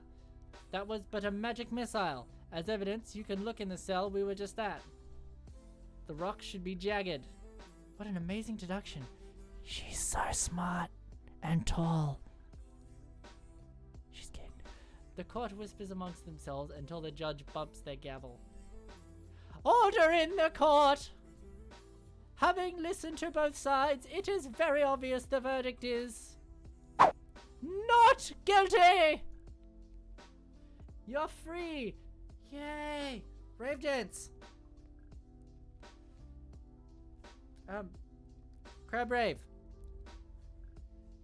Speaker 1: That was but a magic missile. As evidence, you can look in the cell we were just at. The rock should be jagged. What an amazing deduction. She's so smart and tall. She's good. The court whispers amongst themselves until the judge bumps their gavel. Order in the court! Having listened to both sides, it is very obvious the verdict is... not guilty! You're free! Yay! Brave dance! Crab Rave.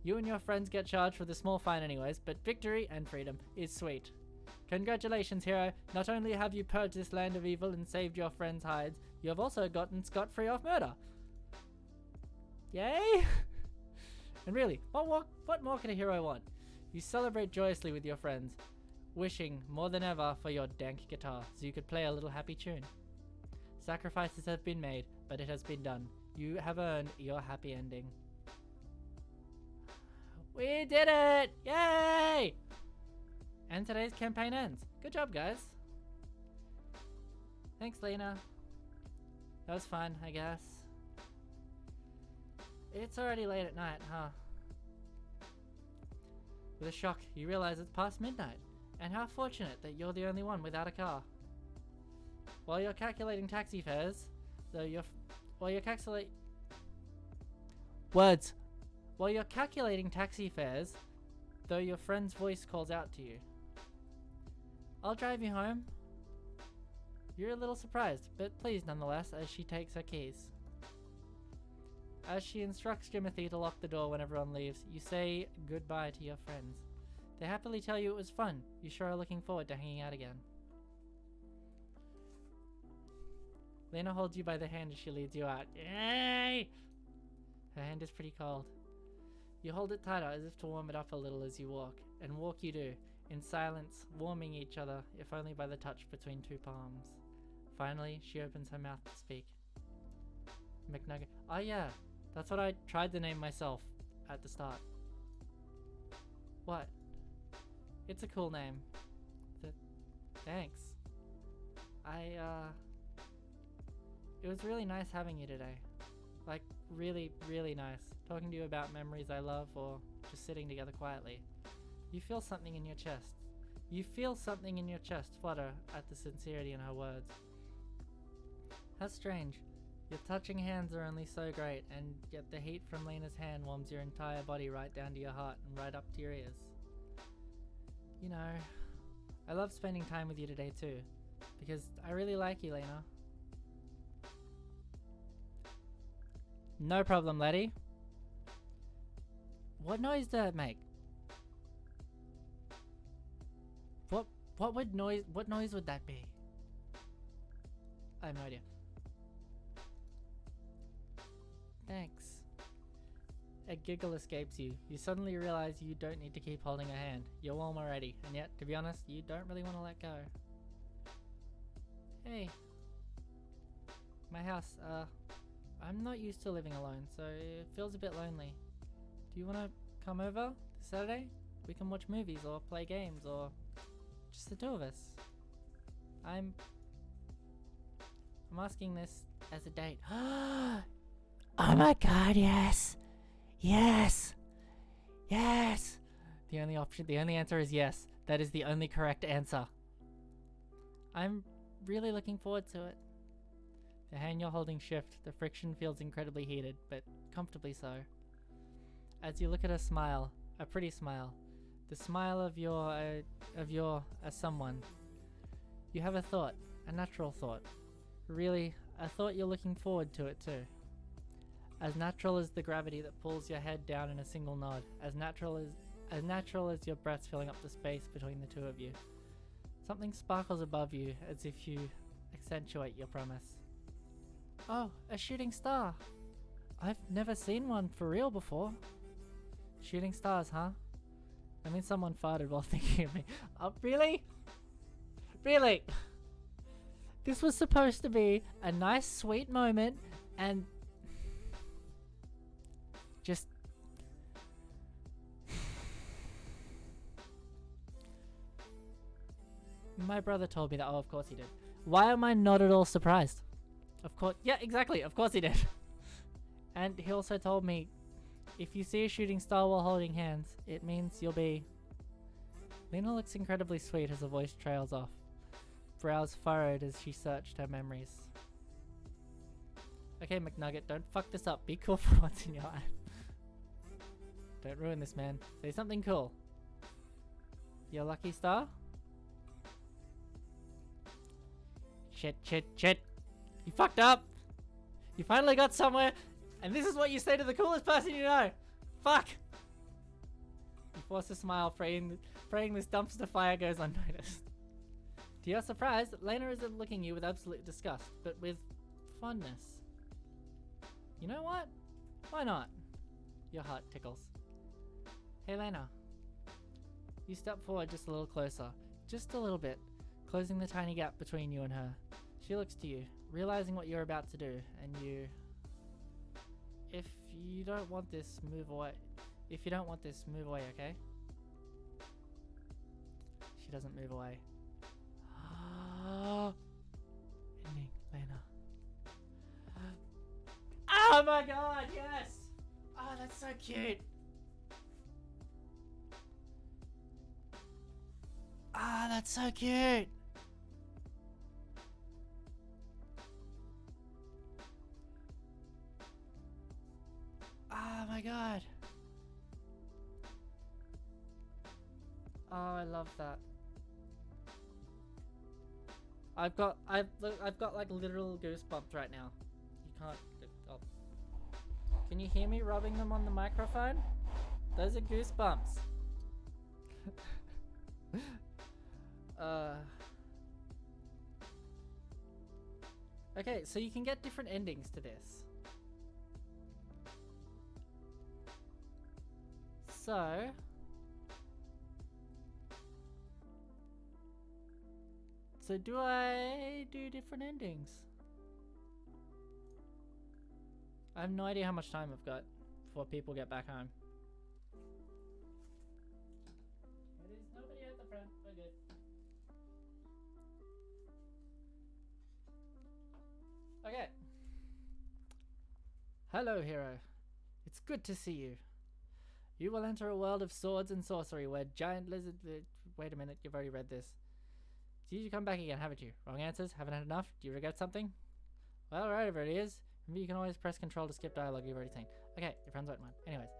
Speaker 1: You and your friends get charged with a small fine anyways, but victory and freedom is sweet. Congratulations, hero. Not only have you purged this land of evil and saved your friends' hides, you have also gotten scot-free off murder. Yay! And really, what more can a hero want? You celebrate joyously with your friends, wishing more than ever for your dank guitar so you could play a little happy tune. Sacrifices have been made, but it has been done. You have earned your happy ending. We did it! Yay! And today's campaign ends. Good job, guys. Thanks, Lena. That was fun, I guess. It's already late at night, huh? With a shock, you realize it's past midnight. And how fortunate that you're the only one without a car. While you're calculating taxi fares, While you're calculating taxi fares, though your friend's voice calls out to you. I'll drive you home. You're a little surprised, but pleased nonetheless as she takes her keys. As she instructs Jimothy to lock the door when everyone leaves, you say goodbye to your friends. They happily tell you it was fun. You sure are looking forward to hanging out again. Lena holds you by the hand as she leads you out. Yay! Her hand is pretty cold. You hold it tighter as if to warm it up a little as you walk, and walk you do. in silence, warming each other, if only by the touch between two palms. Finally, she opens her mouth to speak. McNugget. Oh yeah, that's what I tried to name myself at the start. What? It's a cool name. Thanks. It was really nice having you today. Like, really, really nice. Talking to you about memories I love, or just sitting together quietly. You feel something in your chest. You feel something in your chest flutter at the sincerity in her words. How strange. Your touching hands are only so great, and yet the heat from Lena's hand warms your entire body right down to your heart and right up to your ears. You know, I love spending time with you today too, because I really like you, Lena. No problem, Letty. What noise did it make? What noise would that be? I have no idea. Thanks. A giggle escapes you. You suddenly realize you don't need to keep holding her hand. You're warm already, and yet, to be honest, you don't really want to let go. Hey. My house, I'm not used to living alone, so it feels a bit lonely. Do you want to come over this Saturday? We can watch movies or play games or just the two of us. I'm asking this as a date. Oh my god, yes! Yes! Yes! The only answer is yes. That is the only correct answer. I'm really looking forward to it. The hand you're holding shift, the friction feels incredibly heated, but comfortably so. As you look at her smile, a pretty smile, the smile of your someone, you have a thought, a natural thought. Really, a thought you're looking forward to it too. As natural as the gravity that pulls your head down in a single nod, as natural as your breath filling up the space between the two of you. Something sparkles above you as if you accentuate your promise. Oh, a shooting star! I've never seen one for real before. Shooting stars, huh? I mean, someone farted while thinking of me. Oh, really? Really? This was supposed to be a nice, sweet moment, and just... My brother told me that. Oh, of course he did. Why am I not at all surprised? Of course. Yeah, exactly. Of course he did. And he also told me, if you see a shooting star while holding hands, it means you'll be... Lena looks incredibly sweet as her voice trails off. Brows furrowed as she searched her memories. Okay, McNugget, don't fuck this up. Be cool for once in your life. Don't ruin this, man. Say something cool. Your lucky star? Shit, shit, shit. You fucked up. You finally got somewhere, and this is what you say to the coolest person you know. Fuck. You force a smile, praying this dumpster fire goes unnoticed. To your surprise, Lena isn't looking at you with absolute disgust, but with fondness. You know what? Why not? Your heart tickles. Hey Lena. You step forward just a little closer. Just a little bit, closing the tiny gap between you and her. She looks to you, realizing what you're about to do, and you... If you don't want this, move away. If you don't want this, move away, okay? She doesn't move away. Ending, Lena. Oh my god, yes! Oh, that's so cute! Ah, that's so cute! Oh my god! Oh, I love that. I've got like literal goosebumps right now. You can't. Oh. Can you hear me rubbing them on the microphone? Those are goosebumps. Okay, so you can get different endings to this. So So do I do different endings? I have no idea how much time I've got before people get back home. There's nobody at the front. We're good. Okay. Hello, hero. It's good to see you. You will enter a world of swords and sorcery where giant lizard... Wait a minute, you've already read this. See, you come back again, haven't you? Wrong answers? Haven't had enough? Do you regret something? Well, whatever it is. Remember, you can always press control to skip dialogue you've already seen. Okay, your friends won't mind. Anyways,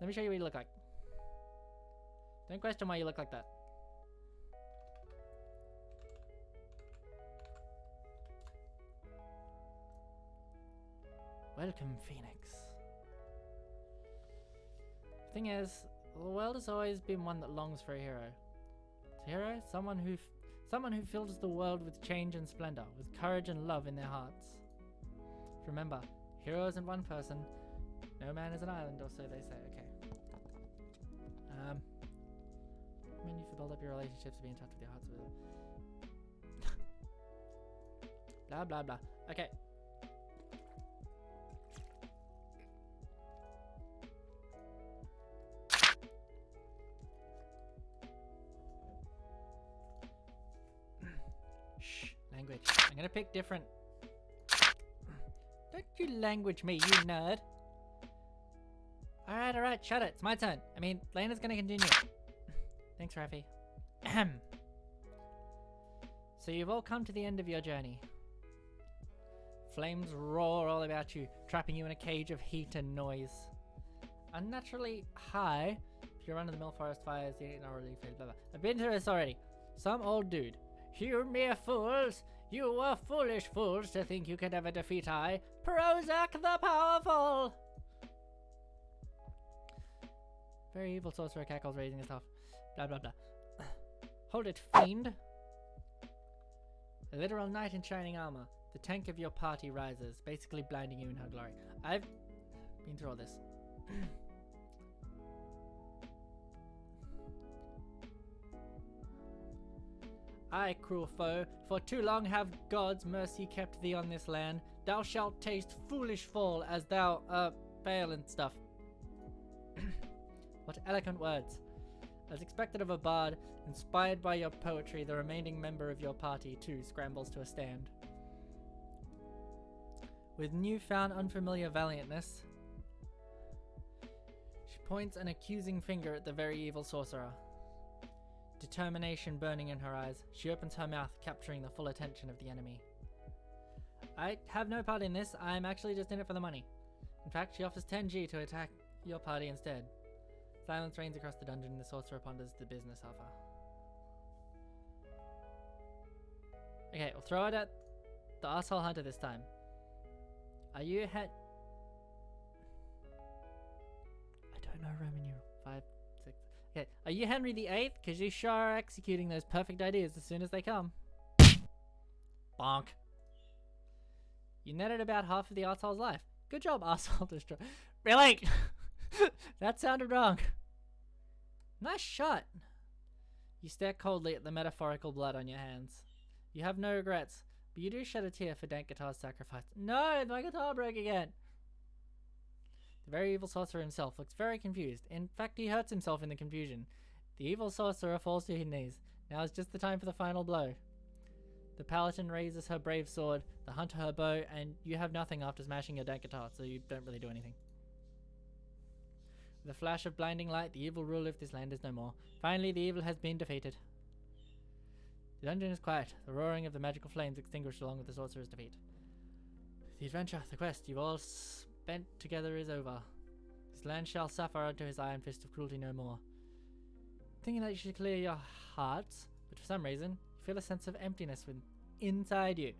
Speaker 1: let me show you what you look like. Don't question why you look like that. Welcome, Phoenix. Thing is, the world has always been one that longs for a hero. A hero, someone who fills the world with change and splendor, with courage and love in their hearts. Remember, hero isn't one person. No man is an island, or so they say. Okay. Menu for build up your relationships, be in touch with your hearts. Blah blah blah. Okay. Shh, language. I'm gonna pick different. Don't you language me, you nerd. Alright, shut it. It's my turn. I mean, Lena's gonna continue. Thanks, Rafi. Ahem. So you've all come to the end of your journey. Flames roar all about you, trapping you in a cage of heat and noise. Unnaturally high, if you run the mill forest fires, you ain't already blah blah. I've been through this already. Some old dude. You mere fools! You were foolish fools to think you could ever defeat I, Prozac the Powerful! Very evil sorcerer cackles, raising his huff. Blah blah blah. Hold it, fiend! A literal knight in shining armor. The tank of your party rises, basically blinding you in her glory. I've been through all this. Aye, cruel foe, for too long have God's mercy kept thee on this land. Thou shalt taste foolish fall as thou, fail and stuff. What eloquent words. As expected of a bard, inspired by your poetry, the remaining member of your party, too, scrambles to a stand. With newfound unfamiliar valiantness, she points an accusing finger at the very evil sorcerer. Determination burning in her eyes, she opens her mouth, capturing the full attention of the enemy. I have no part in this, I'm actually just in it for the money. In fact, she offers 10G to attack your party instead. Silence reigns across the dungeon and the sorcerer ponders the business offer. Okay, we'll throw it at the asshole hunter this time. Are you I don't know Roman numeral. 5, 6. Okay, are you Henry VIII? Because you sure are executing those perfect ideas as soon as they come. Bonk. You netted about half of the asshole's life. Good job, asshole destroyer. Really? That sounded wrong. Nice shot. You stare coldly at the metaphorical blood on your hands. You have no regrets, but you do shed a tear for Dank Guitar's sacrifice. No, my guitar broke again. The very evil sorcerer himself looks very confused. In fact, he hurts himself in the confusion. The evil sorcerer falls to his knees. Now is just the time for the final blow. The paladin raises her brave sword, the hunter her bow, and you have nothing after smashing your Dank Guitar, so you don't really do anything. With a flash of blinding light, the evil ruler of this land is no more. Finally, the evil has been defeated. The dungeon is quiet, the roaring of the magical flames extinguished along with the sorcerer's defeat. The adventure, the quest you've all spent together is over. This land shall suffer unto his iron fist of cruelty no more. Thinking that you should clear your hearts, but for some reason, you feel a sense of emptiness inside you.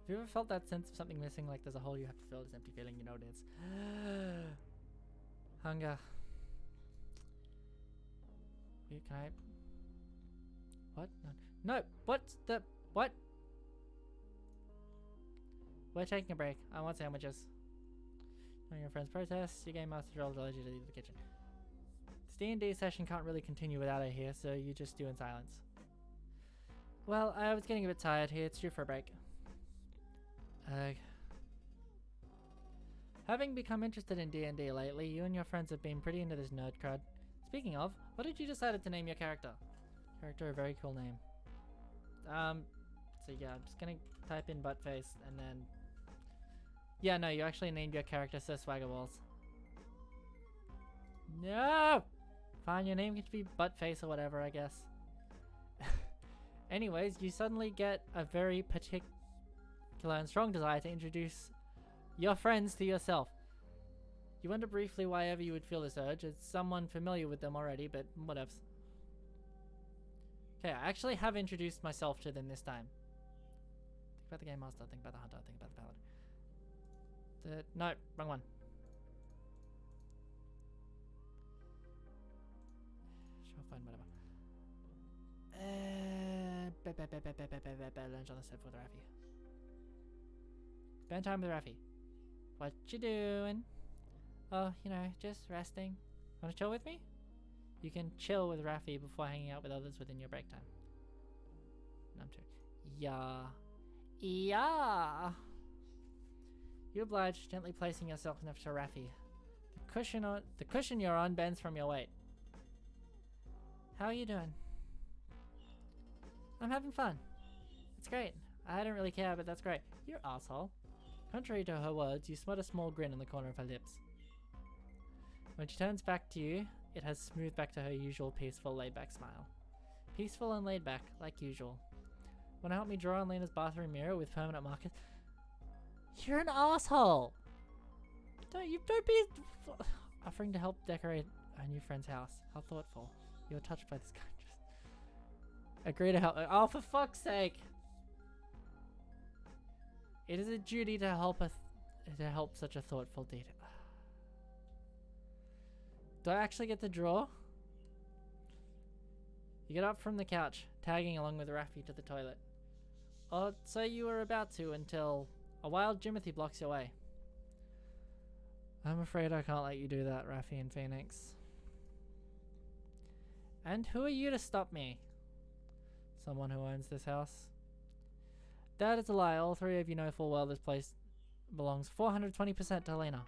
Speaker 1: Have you ever felt that sense of something missing, like there's a hole you have to fill, this empty feeling, you know it is? Hunger. Can I... What? No! What's the... What? We're taking a break. I want sandwiches. When your friends protest, your game master allows you to leave the kitchen. This D&D session can't really continue without her here, so you just do in silence. Well, I was getting a bit tired here. It's due for a break. Having become interested in D&D lately, you and your friends have been pretty into this nerd crowd. Speaking of, what did you decide to name your character? Character, a very cool name. So yeah, I'm just gonna type in buttface and then... Yeah, no, you actually named your character Sir Swaggerballs. No! Fine, your name can be buttface or whatever, I guess. Anyways, you suddenly get a very particular and strong desire to introduce your friends to yourself. You wonder briefly why ever you would feel this urge. It's someone familiar with them already, but whatevs. Okay, I actually have introduced myself to them this time. Think about the Game Master, think about the Hunter, think about the Paladin. No, wrong one. Sure, fine, whatever. Lunch on the set with Rafi. Spend time with Rafi. What you doing? Oh, you know, just resting. Wanna chill with me? You can chill with Rafi before hanging out with others within your break time. Num 2. Yeah. Yeah. You oblige, gently placing yourself next to Rafi. The cushion you're on bends from your weight. How are you doing? I'm having fun. It's great. I didn't really care, but that's great. You're asshole. Contrary to her words, you smut a small grin on the corner of her lips. When she turns back to you, it has smoothed back to her usual peaceful, laid-back smile. Peaceful and laid back, like usual. Wanna help me draw on Lena's bathroom mirror with permanent markers? You're an asshole! Don't be offering to help decorate our new friend's house. How thoughtful. You're touched by this kindness. Agree to help. Oh, for fuck's sake! It is a duty to help such a thoughtful deed. Do I actually get to draw? You get up from the couch, tagging along with Rafi to the toilet. Or so you were about to until a wild Jimothy blocks your way. I'm afraid I can't let you do that, Rafi and Phoenix. And who are you to stop me? Someone who owns this house. That is a lie. All three of you know full well this place belongs 420% to Lena.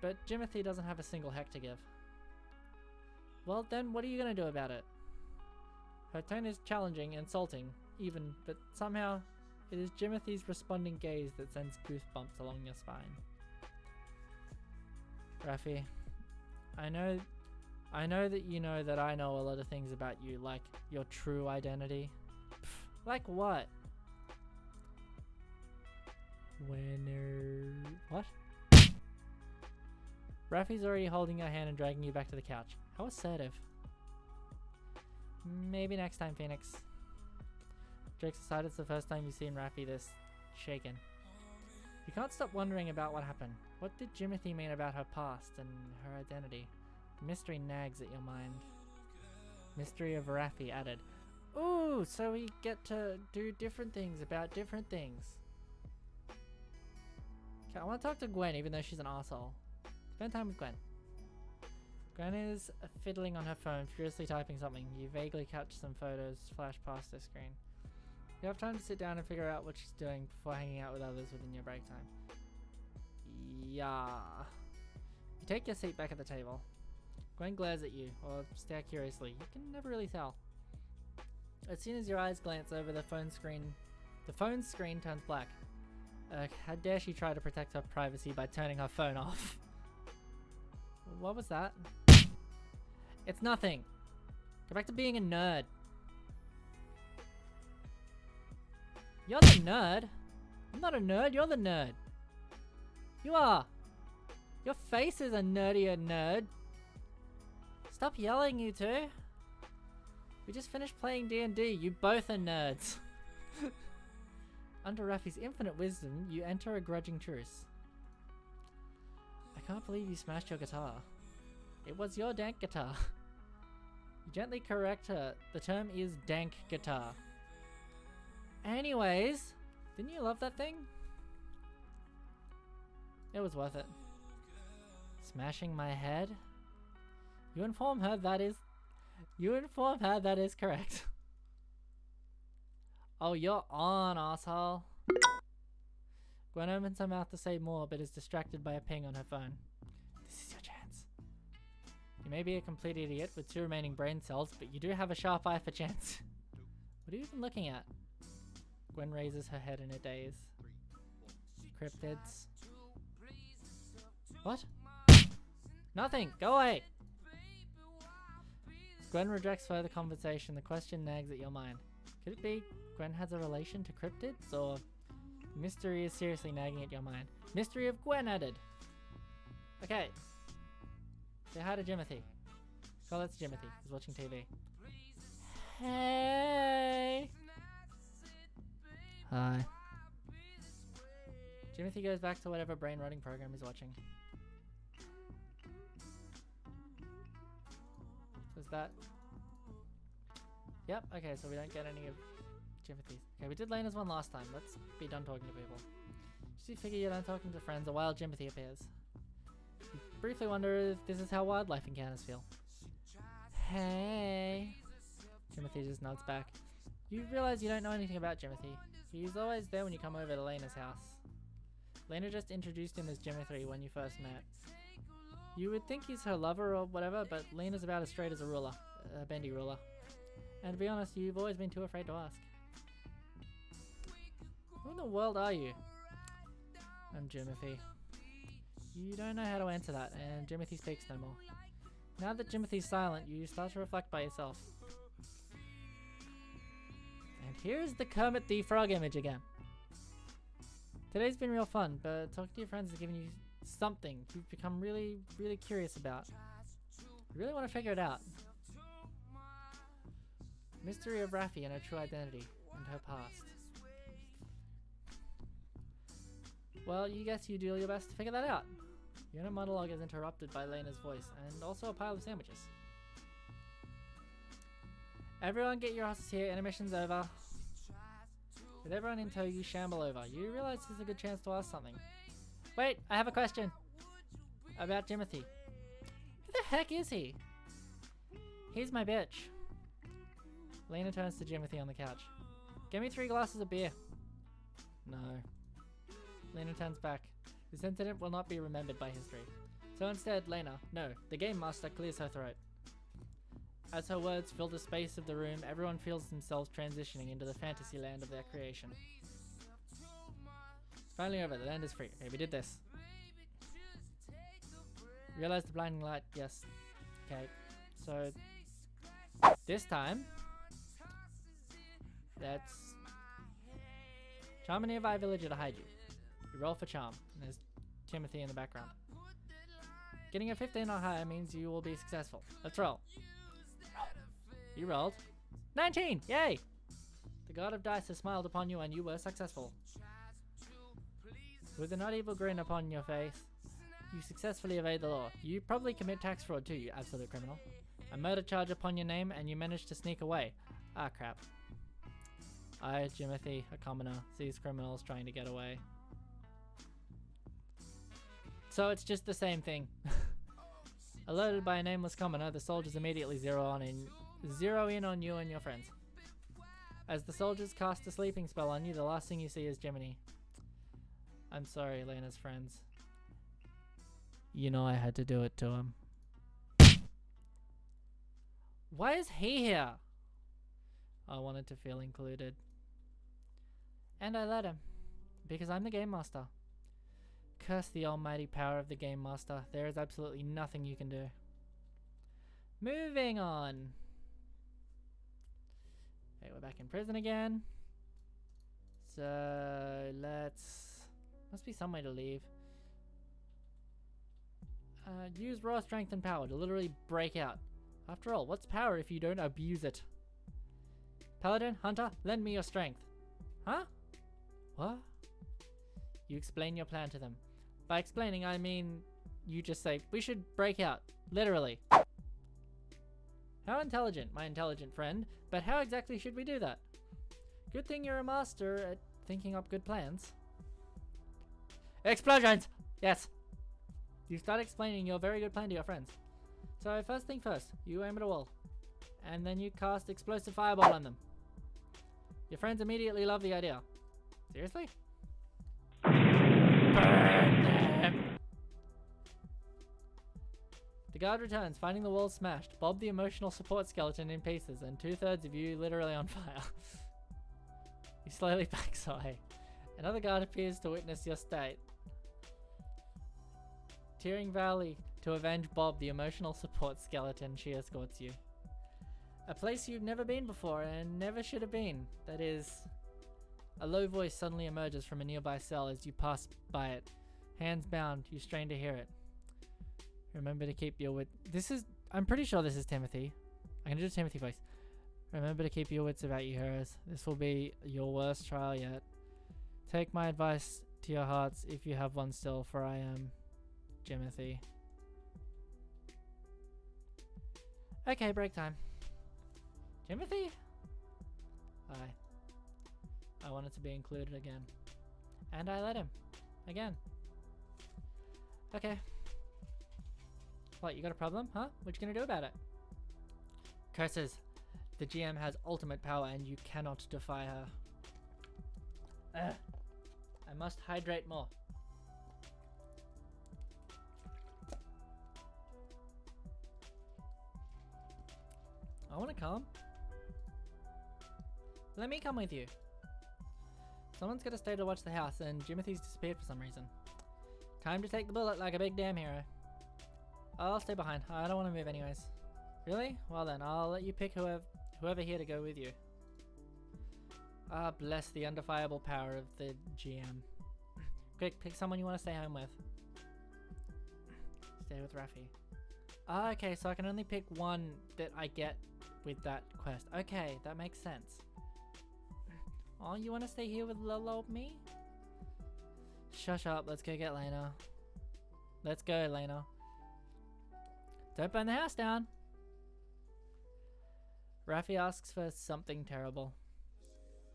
Speaker 1: But Jimothy doesn't have a single heck to give. Well then, what are you gonna do about it? Her tone is challenging, insulting, even, but somehow it is Jimothy's responding gaze that sends goosebumps along your spine. Rafi, I know that you know that I know a lot of things about you, like your true identity. Pfft, like what? What? Rafi's already holding your hand and dragging you back to the couch. How assertive. Maybe next time, Phoenix. Jokes aside, it's the first time you've seen Rafi this shaken. You can't stop wondering about what happened. What did Jimothy mean about her past and her identity? The mystery nags at your mind. Mystery of Rafi added. Ooh, so we get to do different things about different things. Okay, I want to talk to Gwen even though she's an asshole. Spend time with Gwen. Gwen is fiddling on her phone, furiously typing something. You vaguely catch some photos flash past her screen. You have time to sit down and figure out what she's doing before hanging out with others within your break time. Yeah. You take your seat back at the table. Gwen glares at you, or stare curiously. You can never really tell. As soon as your eyes glance over the phone screen turns black. How dare she try to protect her privacy by turning her phone off? What was that? It's nothing. Go back to being a nerd. You're the nerd. I'm not a nerd, you're the nerd. You are. Your face is a nerdier nerd. Stop yelling, you two. We just finished playing D&D. You both are nerds. Under Rafi's infinite wisdom, you enter a grudging truce. I can't believe you smashed your guitar. It was your dank guitar. You gently correct her. The term is dank guitar. Anyways, didn't you love that thing? It was worth it. Smashing my head? You inform her that is correct. Oh, you're on, asshole. Gwen opens her mouth to say more, but is distracted by a ping on her phone. This is your chance. You may be a complete idiot with 2 remaining brain cells, but you do have a sharp eye for chance. What are you even looking at? Gwen raises her head in a daze. Cryptids. What? Nothing! Go away! Gwen rejects further conversation. The question nags at your mind. Could it be Gwen has a relation to cryptids, or mystery is seriously nagging at your mind? Mystery of Gwen added. Okay. Say hi to Jimothy. Call that's Jimothy. He's watching TV. Hey! Hi. Jimothy goes back to whatever brain-rotting program he's watching. So is that... Yep, okay, so we don't get any of Jimothy's. Okay, we did Lena's one last time. Let's be done talking to people. Just you figure you're done talking to friends, a wild Jimothy appears. You briefly wonder if this is how wildlife encounters feel. Hey! Jimothy just nods back. You realize you don't know anything about Jimothy. He's always there when you come over to Lena's house. Lena just introduced him as Jimothy when you first met. You would think he's her lover or whatever, but Lena's about as straight as a ruler. A bendy ruler. And to be honest, you've always been too afraid to ask. Who in the world are you? I'm Jimothy. You don't know how to answer that, and Jimothy speaks no more. Now that Jimothy's silent, you start to reflect by yourself. And here's the Kermit the Frog image again. Today's been real fun, but talking to your friends has given you something you've become really, really curious about. You really want to figure it out. Mystery of Raffi and her true identity, and her past. Well, you guess you do your best to figure that out. Your inner monologue is interrupted by Lena's voice, and also a pile of sandwiches. Everyone get your asses here, intermission's over. With everyone in tow, you shamble over. You realize this is a good chance to ask something. Wait, I have a question. About Jimothy. Who the heck is he? He's my bitch. Lena turns to Jimothy on the couch. Get me 3 glasses of beer. No. Lena turns back. This incident will not be remembered by history. So instead, Lena, no, the Game Master clears her throat. As her words fill the space of the room, everyone feels themselves transitioning into the fantasy land of their creation. Finally over, the land is free. Okay, we did this. Realize the blinding light, yes. Okay, so this time, let's charm a nearby villager to hide you. You roll for charm, and there's Timothy in the background. Getting a 15 or higher means you will be successful. Let's roll. You rolled 19! Yay! The god of dice has smiled upon you and you were successful. With a not evil grin upon your face, you successfully evade the law. You probably commit tax fraud too, you absolute criminal. A murder charge upon your name and you manage to sneak away. Ah, crap. I, Jimothy, a commoner, sees criminals trying to get away. So it's just the same thing. Alerted by a nameless commoner, the soldiers immediately zero in on you and your friends. As the soldiers cast a sleeping spell on you, the last thing you see is Jiminy. I'm sorry, Lena's friends. You know I had to do it to him. Why is he here? I wanted to feel included. And I let him. Because I'm the Game Master. Curse the almighty power of the Game Master. There is absolutely nothing you can do. Moving on. Okay, we're back in prison again. So let's... Must be some way to leave. Use raw strength and power to literally break out. After all, what's power if you don't abuse it? Paladin, Hunter, lend me your strength. Huh? What? You explain your plan to them. By explaining, I mean you just say, we should break out. Literally. How intelligent, my intelligent friend, but how exactly should we do that? Good thing you're a master at thinking up good plans. Explosions! Yes. You start explaining your very good plan to your friends. So first thing first, you aim at a wall. And then you cast explosive fireball on them. Your friends immediately love the idea. Seriously? Burn them! The guard returns, finding the wall smashed, Bob the emotional support skeleton in pieces, and 2/3 of you literally on fire. You slowly backs away. Another guard appears to witness your state. Tearing Valley to avenge Bob the emotional support skeleton, she escorts you. A place you've never been before and never should have been. That is... A low voice suddenly emerges from a nearby cell as you pass by it. Hands bound, you strain to hear it. Remember to keep your wit... This is... I'm pretty sure this is Timothy. I'm gonna do Timothy voice. Remember to keep your wits about you, heroes. This will be your worst trial yet. Take my advice to your hearts if you have one still, for I am... Jimothy. Okay, break time. Timothy? Hi. I wanted to be included again. And I let him. Again. Okay. What, you got a problem, huh? What you gonna do about it? Curses. The GM has ultimate power and you cannot defy her. Ugh. I must hydrate more. I wanna come. Let me come with you. Someone's gotta stay to watch the house and Jimothy's disappeared for some reason. Time to take the bullet like a big damn hero. I'll stay behind. I don't want to move anyways. Really? Well then, I'll let you pick whoever here to go with you. Ah, bless the undefiable power of the GM. Quick, pick someone you want to stay home with. Stay with Rafi. Ah, okay, so I can only pick one that I get with that quest. Okay, that makes sense. Oh, you want to stay here with little old me? Shush up, let's go get Lena. Let's go, Lena. Don't burn the house down. Rafi asks for something terrible.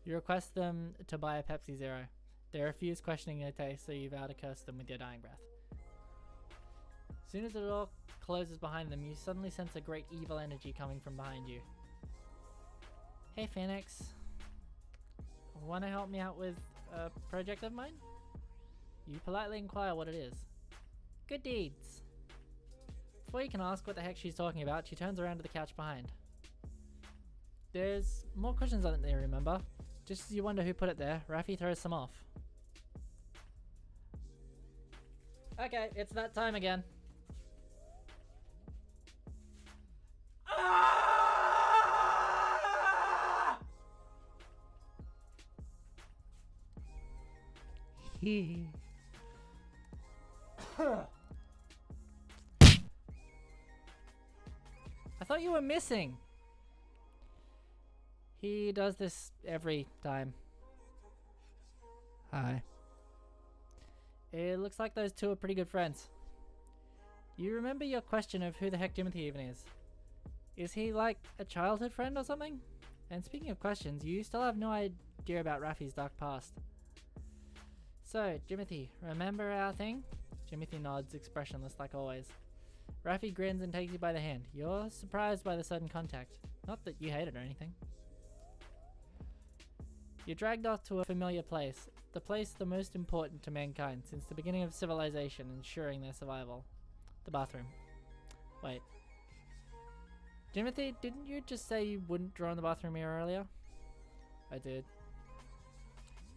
Speaker 1: You request them to buy a Pepsi Zero. They refuse, questioning their taste, so you vow to curse them with your dying breath. As soon as the door closes behind them, you suddenly sense a great evil energy coming from behind you. Hey Phoenix. Want to help me out with a project of mine? You politely inquire what it is. Good deeds. Before you can ask what the heck she's talking about, she turns around to the couch behind. There's more cushions on it than you remember. Just as you wonder who put it there, Rafi throws some off. Okay, it's that time again. I thought you were missing. He does this every time. Hi. It looks like those two are pretty good friends. You remember your question of who the heck Jimothy even is? Is he like a childhood friend or something? And speaking of questions, you still have no idea about Rafi's dark past. So, Jimothy, remember our thing? Jimothy nods, expressionless like always. Rafi grins and takes you by the hand. You're surprised by the sudden contact. Not that you hate it or anything. You're dragged off to a familiar place. The place the most important to mankind since the beginning of civilization, ensuring their survival. The bathroom. Wait. Jimothy, didn't you just say you wouldn't draw in the bathroom mirror earlier? I did.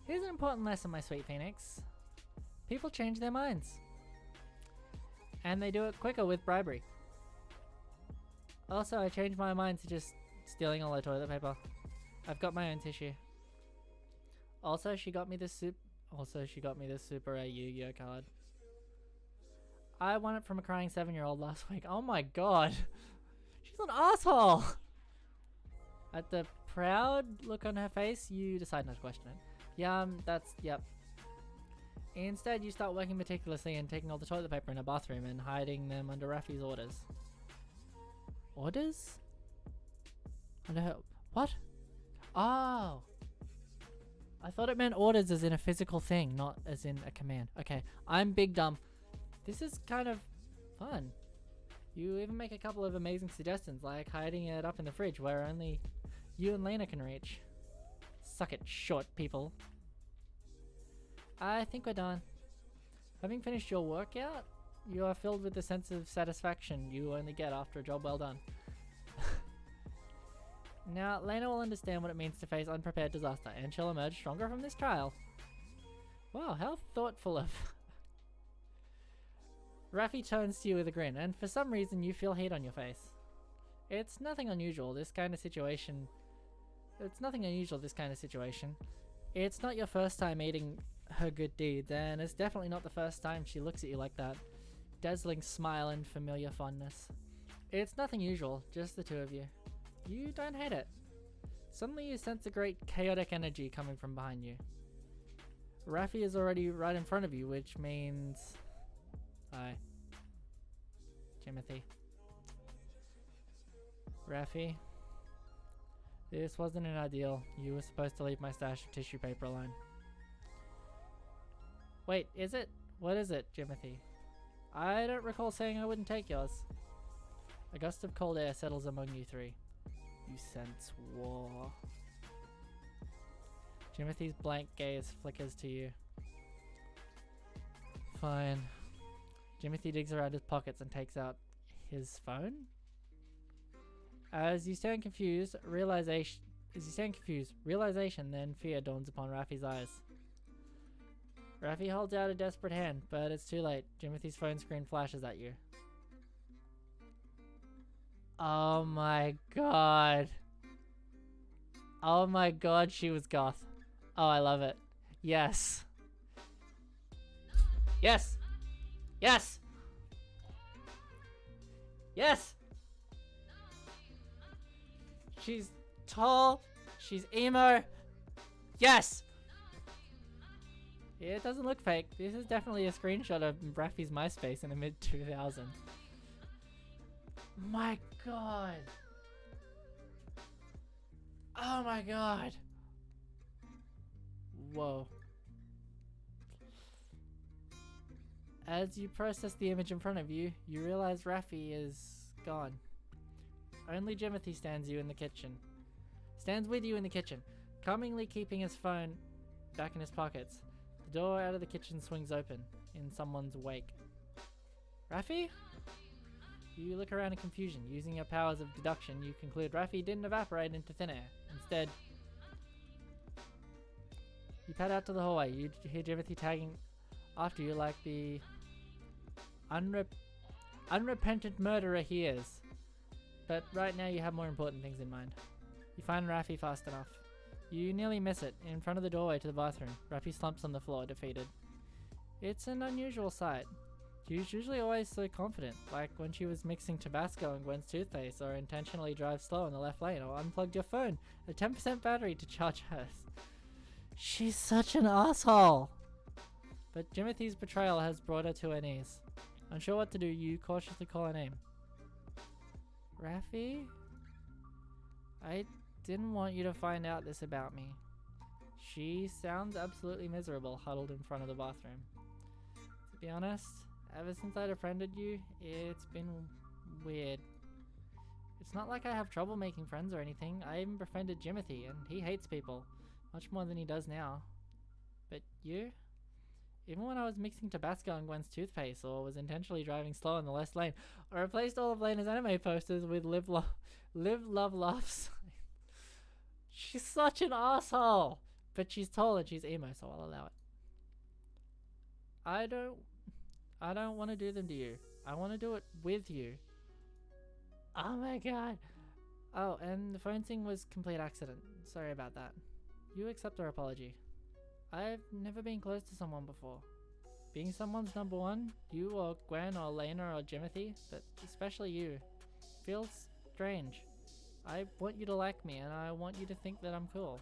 Speaker 1: Here's an important lesson, my sweet Phoenix. People change their minds. And they do it quicker with bribery. Also, I changed my mind to just stealing all the toilet paper. I've got my own tissue. Also, she got me this Super Rare Yu-Gi-Oh card. I won it from a crying 7-year-old last week. Oh my god. She's an asshole. At the proud look on her face, you decide not to question it. Yeah, yep. Instead, you start working meticulously and taking all the toilet paper in her bathroom and hiding them under Rafi's orders. Orders? What? Oh. I thought it meant orders as in a physical thing, not as in a command. Okay, I'm big dumb. This is kind of fun. You even make a couple of amazing suggestions, like hiding it up in the fridge where only you and Lena can reach. Suck it, short people. I think we're done. Having finished your workout, you are filled with the sense of satisfaction you only get after a job well done. Now, Lena will understand what it means to face unprepared disaster, and she'll emerge stronger from this trial. Wow, how thoughtful of... Raffi turns to you with a grin, and for some reason you feel heat on your face. It's nothing unusual, this kind of situation. It's not your first time eating her good deeds, and it's definitely not the first time she looks at you like that. Dazzling smile and familiar fondness. It's nothing usual, just the two of you. You don't hate it. Suddenly you sense a great chaotic energy coming from behind you. Raffi is already right in front of you, which means... Hi. Timothy. Raffi. This wasn't an ideal. You were supposed to leave my stash of tissue paper alone. Wait, is it? What is it, Timothy? I don't recall saying I wouldn't take yours. A gust of cold air settles among you three. You sense war. Timothy's blank gaze flickers to you. Fine. Timothy digs around his pockets and takes out his phone. As you stand confused, realization then fear dawns upon Raffi's eyes. Raffi holds out a desperate hand, but it's too late. Timothy's phone screen flashes at you. Oh my god. Oh my god, she was goth. Oh, I love it. Yes. Yes! Yes! Yes! She's tall. She's emo. Yes! Yeah, it doesn't look fake. This is definitely a screenshot of Raffi's MySpace in the mid-2000s. My god. Oh my god. Whoa. As you process the image in front of you, you realize Raffi is gone. Only Timothy stands with you in the kitchen, calmly keeping his phone back in his pockets. The door out of the kitchen swings open in someone's wake. Raffi? You look around in confusion. Using your powers of deduction, you conclude Raffi didn't evaporate into thin air. Instead, you pad out to the hallway. You hear Timothy tagging after you like the unrepentant murderer he is. But right now you have more important things in mind. You find Raffi fast enough. You nearly miss it. In front of the doorway to the bathroom, Raffi slumps on the floor, defeated. It's an unusual sight. She's usually always so confident, like when she was mixing Tabasco in Gwen's toothpaste, or intentionally drive slow in the left lane, or unplugged your phone, a 10% battery to charge hers. She's such an asshole! But Timothy's betrayal has brought her to her knees. Unsure what to do, you cautiously call her name. Raffi? I didn't want you to find out this about me. She sounds absolutely miserable, huddled in front of the bathroom. To be honest, ever since I befriended you, it's been weird. It's not like I have trouble making friends or anything. I even befriended Timothy, and he hates people. Much more than he does now. But you? Even when I was mixing Tabasco in Gwen's toothpaste, or was intentionally driving slow in the left lane, or replaced all of Lena's anime posters with live, love, love signs. She's such an asshole! But she's tall and she's emo, so I'll allow it. I don't want to do them to you. I want to do it with you. Oh my god. Oh, and the phone thing was complete accident. Sorry about that. You accept our apology. I've never been close to someone before. Being someone's number one, you or Gwen or Lena or Timothy, but especially you, feels strange. I want you to like me, and I want you to think that I'm cool.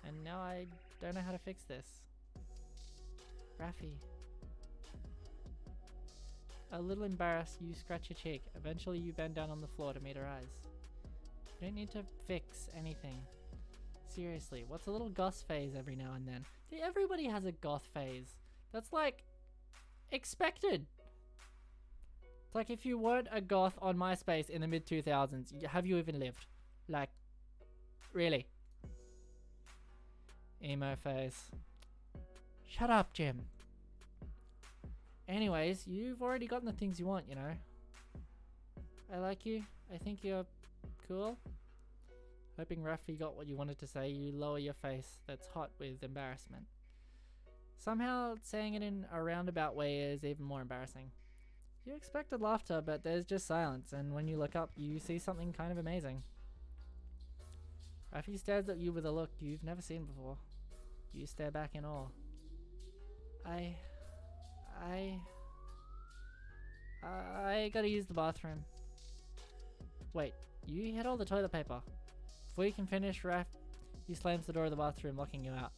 Speaker 1: And now I don't know how to fix this. Raffi. A little embarrassed, you scratch your cheek. Eventually you bend down on the floor to meet her eyes. You don't need to fix anything. Seriously, what's a little goth phase every now and then? Everybody has a goth phase. That's like expected. It's like if you weren't a goth on MySpace in the mid-2000s, have you even lived? Like, really? Emo face. Shut up, Jim. Anyways, you've already gotten the things you want, you know. I like you. I think you're cool. Hoping Rafi got what you wanted to say, you lower your face that's hot with embarrassment. Somehow, saying it in a roundabout way is even more embarrassing. You expected laughter, but there's just silence, and when you look up, you see something kind of amazing. Rafi stares at you with a look you've never seen before. You stare back in awe. I gotta use the bathroom. Wait, you hit all the toilet paper. Before you can finish, Raf, he slams the door of the bathroom, locking you out.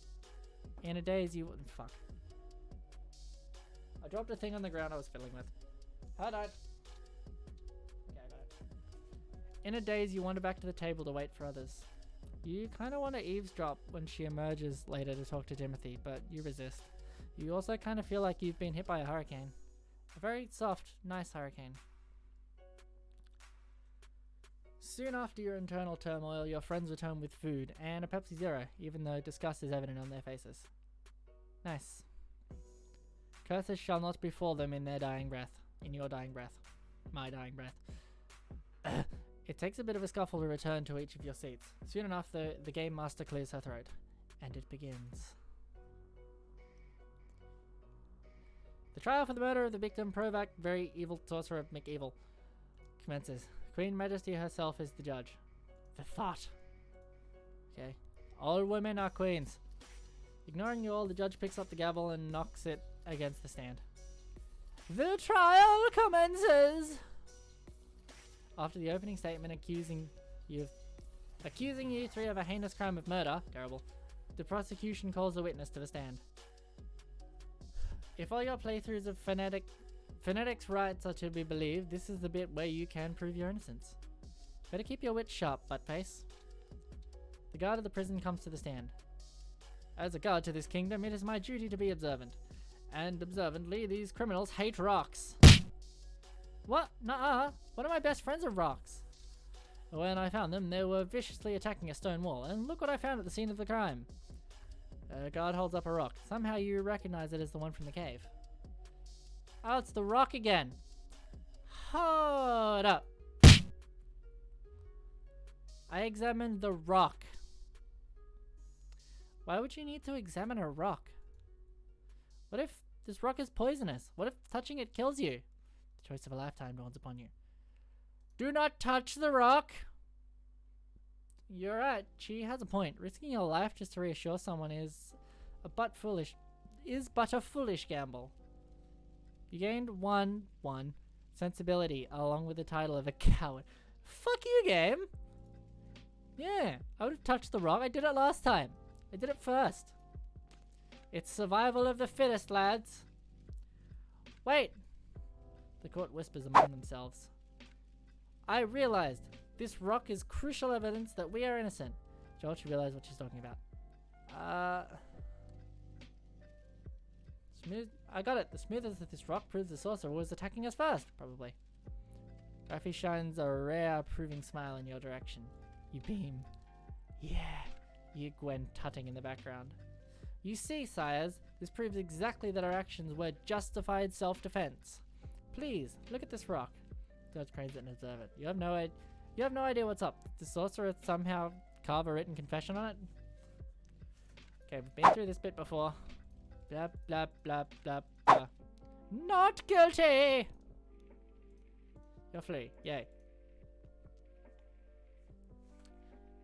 Speaker 1: In a daze, you wouldn't fuck. I dropped a thing on the ground I was fiddling with. Hold on. Okay, I got it. In a daze, you wander back to the table to wait for others. You kind of want to eavesdrop when she emerges later to talk to Timothy, but you resist. You also kind of feel like you've been hit by a hurricane. A very soft, nice hurricane. Soon after your internal turmoil, your friends return with food and a Pepsi Zero, even though disgust is evident on their faces. Nice. Curses shall not befall them in their dying breath. In your dying breath. My dying breath. It takes a bit of a scuffle to return to each of your seats. Soon enough, the game master clears her throat. And it begins. The trial for the murder of the victim, Provac, very evil sorcerer McEvil, commences. Queen Majesty herself is the judge. The thought. Okay. All women are queens. Ignoring you all, the judge picks up the gavel and knocks it against the stand. The trial commences! After the opening statement accusing you three of a heinous crime of murder, terrible, the prosecution calls the witness to the stand. If all your playthroughs of Phonetics' rights are to be believed, this is the bit where you can prove your innocence. Better keep your wits sharp, buttface. The guard of the prison comes to the stand. As a guard to this kingdom, it is my duty to be observant. And observantly, these criminals hate rocks. What? Nuh-uh. One of my best friends are rocks. When I found them, they were viciously attacking a stone wall, and look what I found at the scene of the crime. A guard holds up a rock. Somehow you recognize it as the one from the cave. Oh, it's the rock again. Hold up. I examined the rock. Why would you need to examine a rock? What if this rock is poisonous? What if touching it kills you? The choice of a lifetime dawns upon you. Do not touch the rock. You're right. She has a point. Risking your life just to reassure someone is but a foolish gamble. You gained one sensibility along with the title of a coward. Fuck you, game. Yeah, I would have touched the rock. I did it last time. I did it first. It's survival of the fittest, lads. Wait. The court whispers among themselves. I realized this rock is crucial evidence that we are innocent. George, you realize what she's talking about. Smooth. I got it. The smoothness of this rock proves the sorcerer was attacking us first, probably. Rafi shines a rare, approving smile in your direction. You beam. Yeah, you Gwen tutting in the background. You see, sires, this proves exactly that our actions were justified self-defense. Please, look at this rock. Judge cranes it and observe it. You have no idea what's up. Did the sorcerer somehow carve a written confession on it? Okay, we've been through this bit before. Blah, blah, blah, blah, blah. Not guilty! You're free. Yay.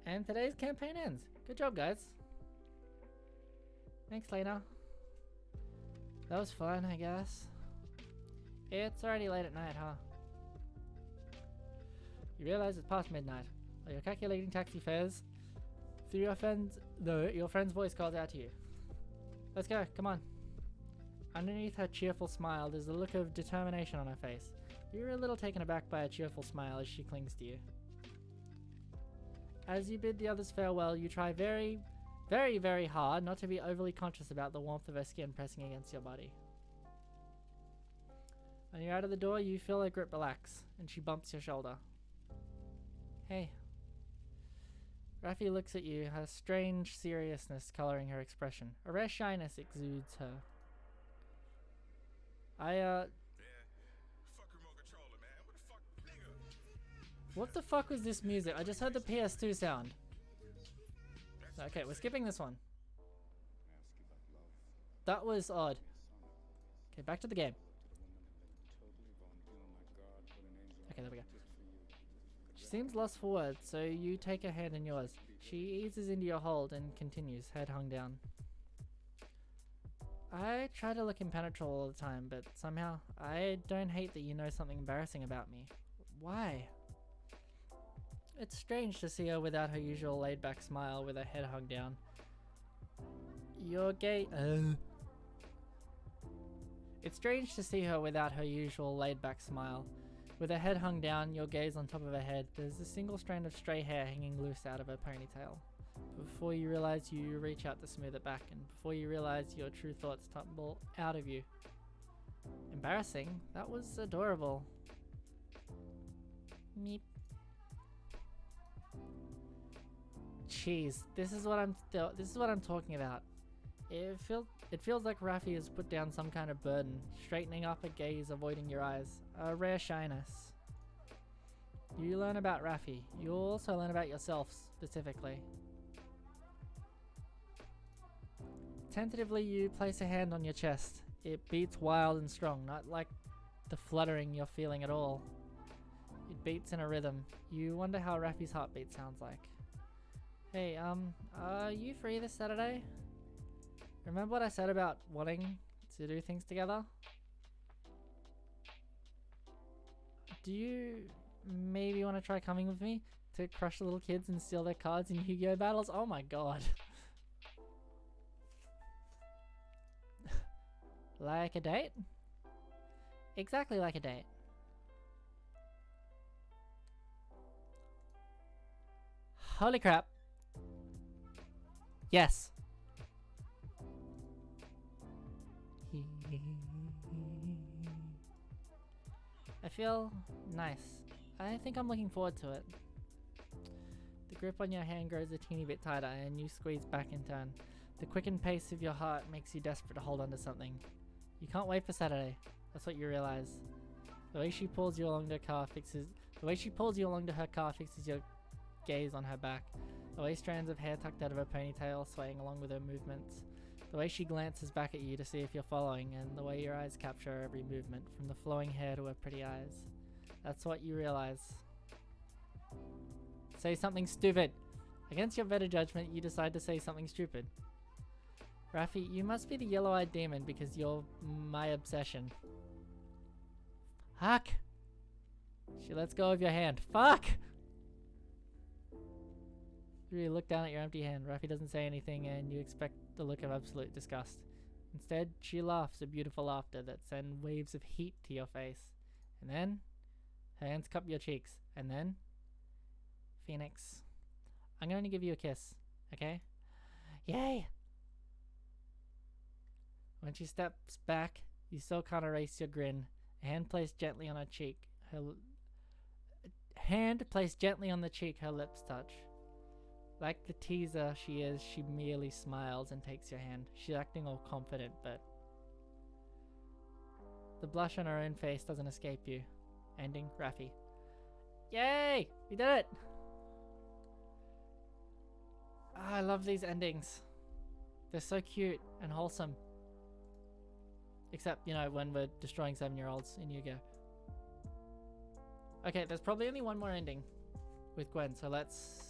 Speaker 1: And today's campaign ends. Good job, guys. Thanks, Lena. That was fun, I guess. It's already late at night, huh? You realize it's past midnight. While you're calculating taxi fares, through your friend's voice calls out to you. Let's go, come on. Underneath her cheerful smile, there's a look of determination on her face. You're a little taken aback by a cheerful smile as she clings to you. As you bid the others farewell, you try very, very, very hard not to be overly conscious about the warmth of her skin pressing against your body. When you're out of the door, you feel her grip relax, and she bumps your shoulder. Hey. Raffi looks at you, her strange seriousness coloring her expression. A rare shyness exudes her. What the fuck was this music? I just heard the PS2 sound. Okay, we're skipping this one. That was odd. Okay, back to the game. Okay, there we go. She seems lost for words, so you take her hand in yours. She eases into your hold and continues, head hung down. I try to look impenetrable all the time, but somehow I don't hate that you know something embarrassing about me. Why? It's strange to see her without her usual laid-back smile with her head hung down. You're gay. It's strange to see her without her usual laid-back smile. With her head hung down, your gaze on top of her head, there's a single strand of stray hair hanging loose out of her ponytail. Before you realize, you reach out to smooth it back, and before you realize, your true thoughts tumble out of you. Embarrassing? That was adorable. Meep. Jeez, this is what I'm talking about. It feels like Raffi has put down some kind of burden, straightening up a gaze, avoiding your eyes. A rare shyness. You learn about Raffi. You'll also learn about yourself, specifically. Tentatively, you place a hand on your chest. It beats wild and strong, not like the fluttering you're feeling at all. It beats in a rhythm. You wonder how Raffi's heartbeat sounds like. Hey, are you free this Saturday? Remember what I said about wanting to do things together? Do you maybe want to try coming with me to crush the little kids and steal their cards in Yu-Gi-Oh battles? Oh my god. Like a date? Exactly like a date. Holy crap. Yes. I feel nice. I think I'm looking forward to it. The grip on your hand grows a teeny bit tighter and you squeeze back in turn. The quickened pace of your heart makes you desperate to hold on to something. You can't wait for Saturday. That's what you realize. The way she pulls you along to her car fixes your gaze on her back. The way strands of hair tucked out of her ponytail swaying along with her movements. The way she glances back at you to see if you're following, and the way your eyes capture her every movement, from the flowing hair to her pretty eyes. That's what you realize. Say something stupid. Against your better judgment, you decide to say something stupid. Raffi, you must be the yellow-eyed demon because you're my obsession. Fuck! She lets go of your hand. Fuck! You look down at your empty hand. Raffi doesn't say anything and you expect the look of absolute disgust. Instead, she laughs a beautiful laughter that sends waves of heat to your face. And then, her hands cup your cheeks. And then, Phoenix, I'm going to give you a kiss, okay? Yay! When she steps back, you still can't erase your grin. A hand placed gently on her cheek. Hand placed gently on the cheek, her lips touch. Like the teaser she is, she merely smiles and takes your hand. She's acting all confident, but the blush on her own face doesn't escape you. Ending, Raffi. Yay! We did it! I love these endings. They're so cute and wholesome. Except, you know, when we're destroying 7-year-olds in Yu-Gi-Oh. Okay, there's probably only one more ending with Gwen, so let's...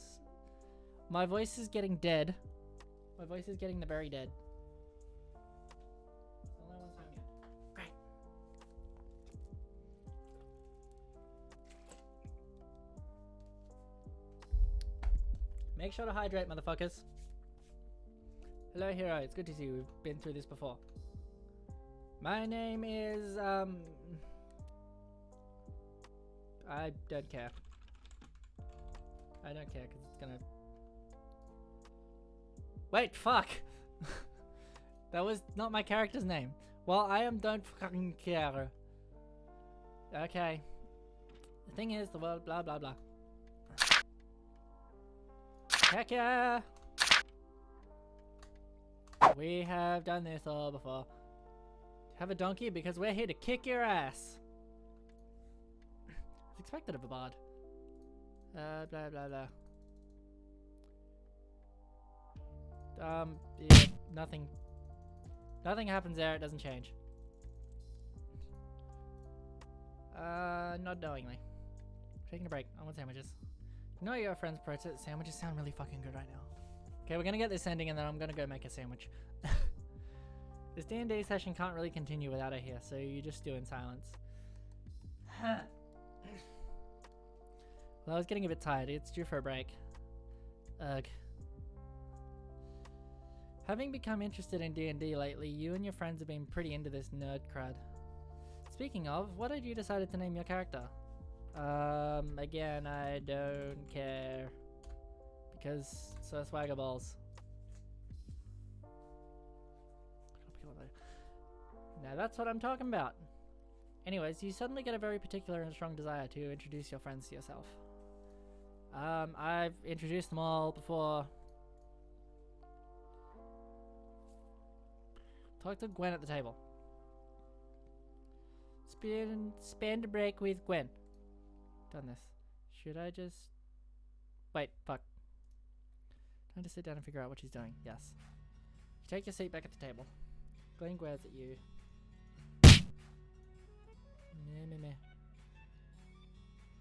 Speaker 1: My voice is getting dead. My voice is getting the very dead. So no one's home yet. Great. Make sure to hydrate, motherfuckers. Hello, hero. It's good to see you. We've been through this before. My name is, I don't care. I don't care because it's gonna... Wait, fuck! That was not my character's name. Well, I am don't fucking care. Okay. The thing is, the world, blah blah blah. Heck yeah! We have done this all before. Have a donkey because we're here to kick your ass. It's expected of a bard. Blah blah blah. Yeah, nothing. Nothing happens there. It doesn't change. Not knowingly. Taking a break. I want sandwiches. You know your friend's protest sandwiches sound really fucking good right now. Okay, we're gonna get this ending and then I'm gonna go make a sandwich. This D&D session can't really continue without her here, so you just do in silence. Well, I was getting a bit tired. It's due for a break. Ugh. Having become interested in D&D lately, you and your friends have been pretty into this nerd crud. Speaking of, what had you decided to name your character? Again, I don't care. Because, so swagger balls. Now that's what I'm talking about. Anyways, you suddenly get a very particular and strong desire to introduce your friends to yourself. I've introduced them all before. Talk to Gwen at the table. Spend a break with Gwen. Done this. Should I just... Wait, fuck. Time to sit down and figure out what she's doing. Yes. You take your seat back at the table. Gwen glares at you. Meh.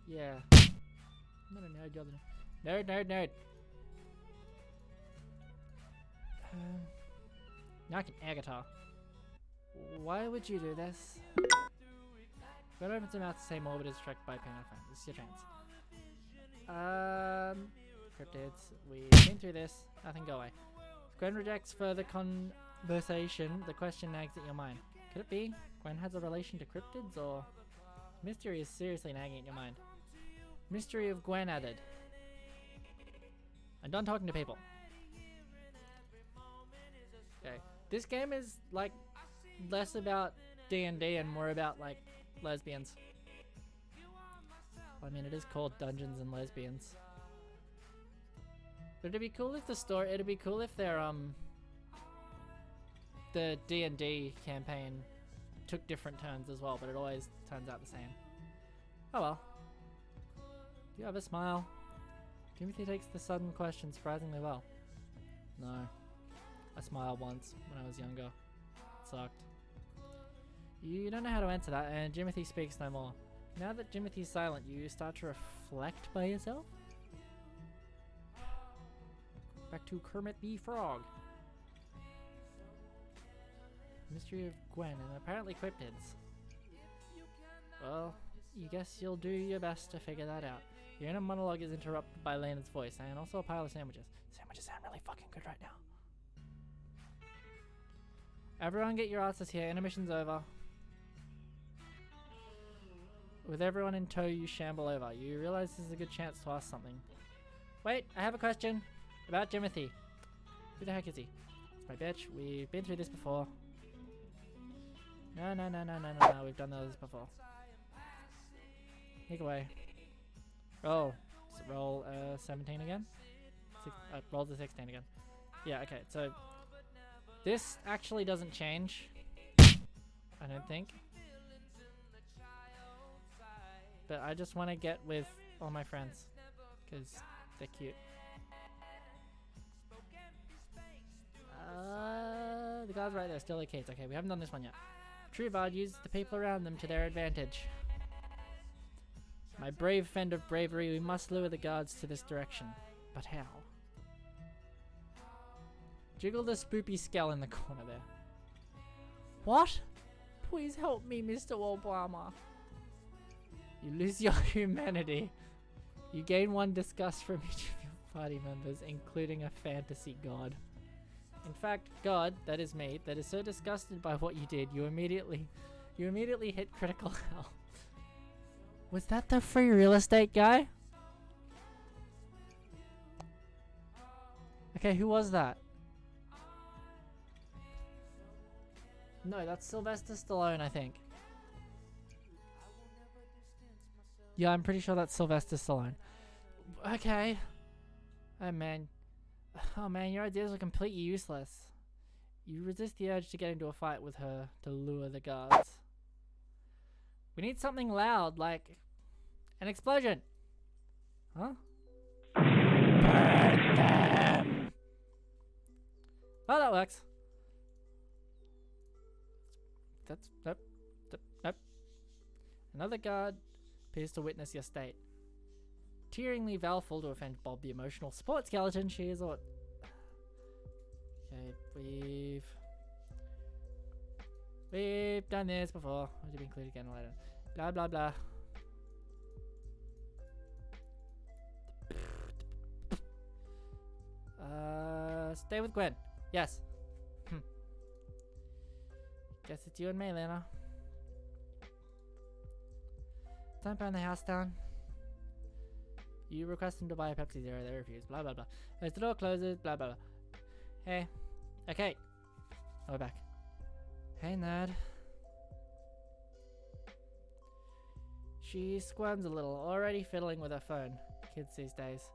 Speaker 1: Yeah. I'm not a nerd, you're the nerd. Now I can air guitar. Why would you do this? Gwen opens her mouth to say more, but is distracted by pain and friends. This is your chance. Cryptids. We've been through this. Nothing, go away. Gwen rejects further conversation. The question nags at your mind. Could it be Gwen has a relation to cryptids, or... Mystery is seriously nagging at your mind. Mystery of Gwen added. I'm done talking to people. Okay. This game is, like, less about D&D and more about, like, lesbians. I mean, it is called Dungeons and Lesbians. But it'd be cool if it'd be cool if their, the D&D campaign took different turns as well, but it always turns out the same. Oh well. Do you have a smile? Timothy takes the sudden question surprisingly well. No. I smiled once when I was younger. It sucked. You don't know how to answer that, and Jimothy speaks no more. Now that Jimothy's silent, you start to reflect by yourself? Back to Kermit the Frog. Mystery of Gwen and apparently cryptids. Well, you guess you'll do your best to figure that out. Your inner monologue is interrupted by Leonard's voice and also a pile of sandwiches. Sandwiches sound really fucking good right now. Everyone get your asses here, intermission's over. With everyone in tow, you shamble over. You realize this is a good chance to ask something. Wait, I have a question about Jimothy. Who the heck is he? It's my bitch. We've been through this before. No, we've done those before. Take away. Roll. Roll 17 again? Roll the 16 again. Yeah, okay, so this actually doesn't change. I don't think. But I just want to get with all my friends because they're cute. The guys right there, still the kids. Okay, we haven't done this one yet. True Vard uses the people around them to their advantage. My brave friend of bravery, we must lure the guards to this direction. But how? Jiggle the spoopy skull in the corner there. What? Please help me, Mr. Obama. You lose your humanity. You gain one disgust from each of your party members, including a fantasy god. In fact, God, that is me, that is so disgusted by what you did, you immediately hit critical health. Was that the free real estate guy? Okay, who was that? No, that's Sylvester Stallone, I think. Yeah, I'm pretty sure that's Sylvester Stallone. Okay. Oh man. Oh man, your ideas are completely useless. You resist the urge to get into a fight with her to lure the guards. We need something loud, like an explosion. Huh? Burn them! Oh, that works. Nope. Another guard appears to witness your state. Tearingly valful to offend Bob, the emotional support skeleton, she is what? Okay, we've done this before. Would you be included again later? Blah blah blah. Stay with Gwen. Yes. Guess it's you and me, Lena. Don't burn the house down. You request them to buy a Pepsi Zero, they refuse. Blah blah blah. As the door closes, blah blah blah. Hey. Okay. We're back. Hey, nerd. She squirms a little, already fiddling with her phone. Kids these days.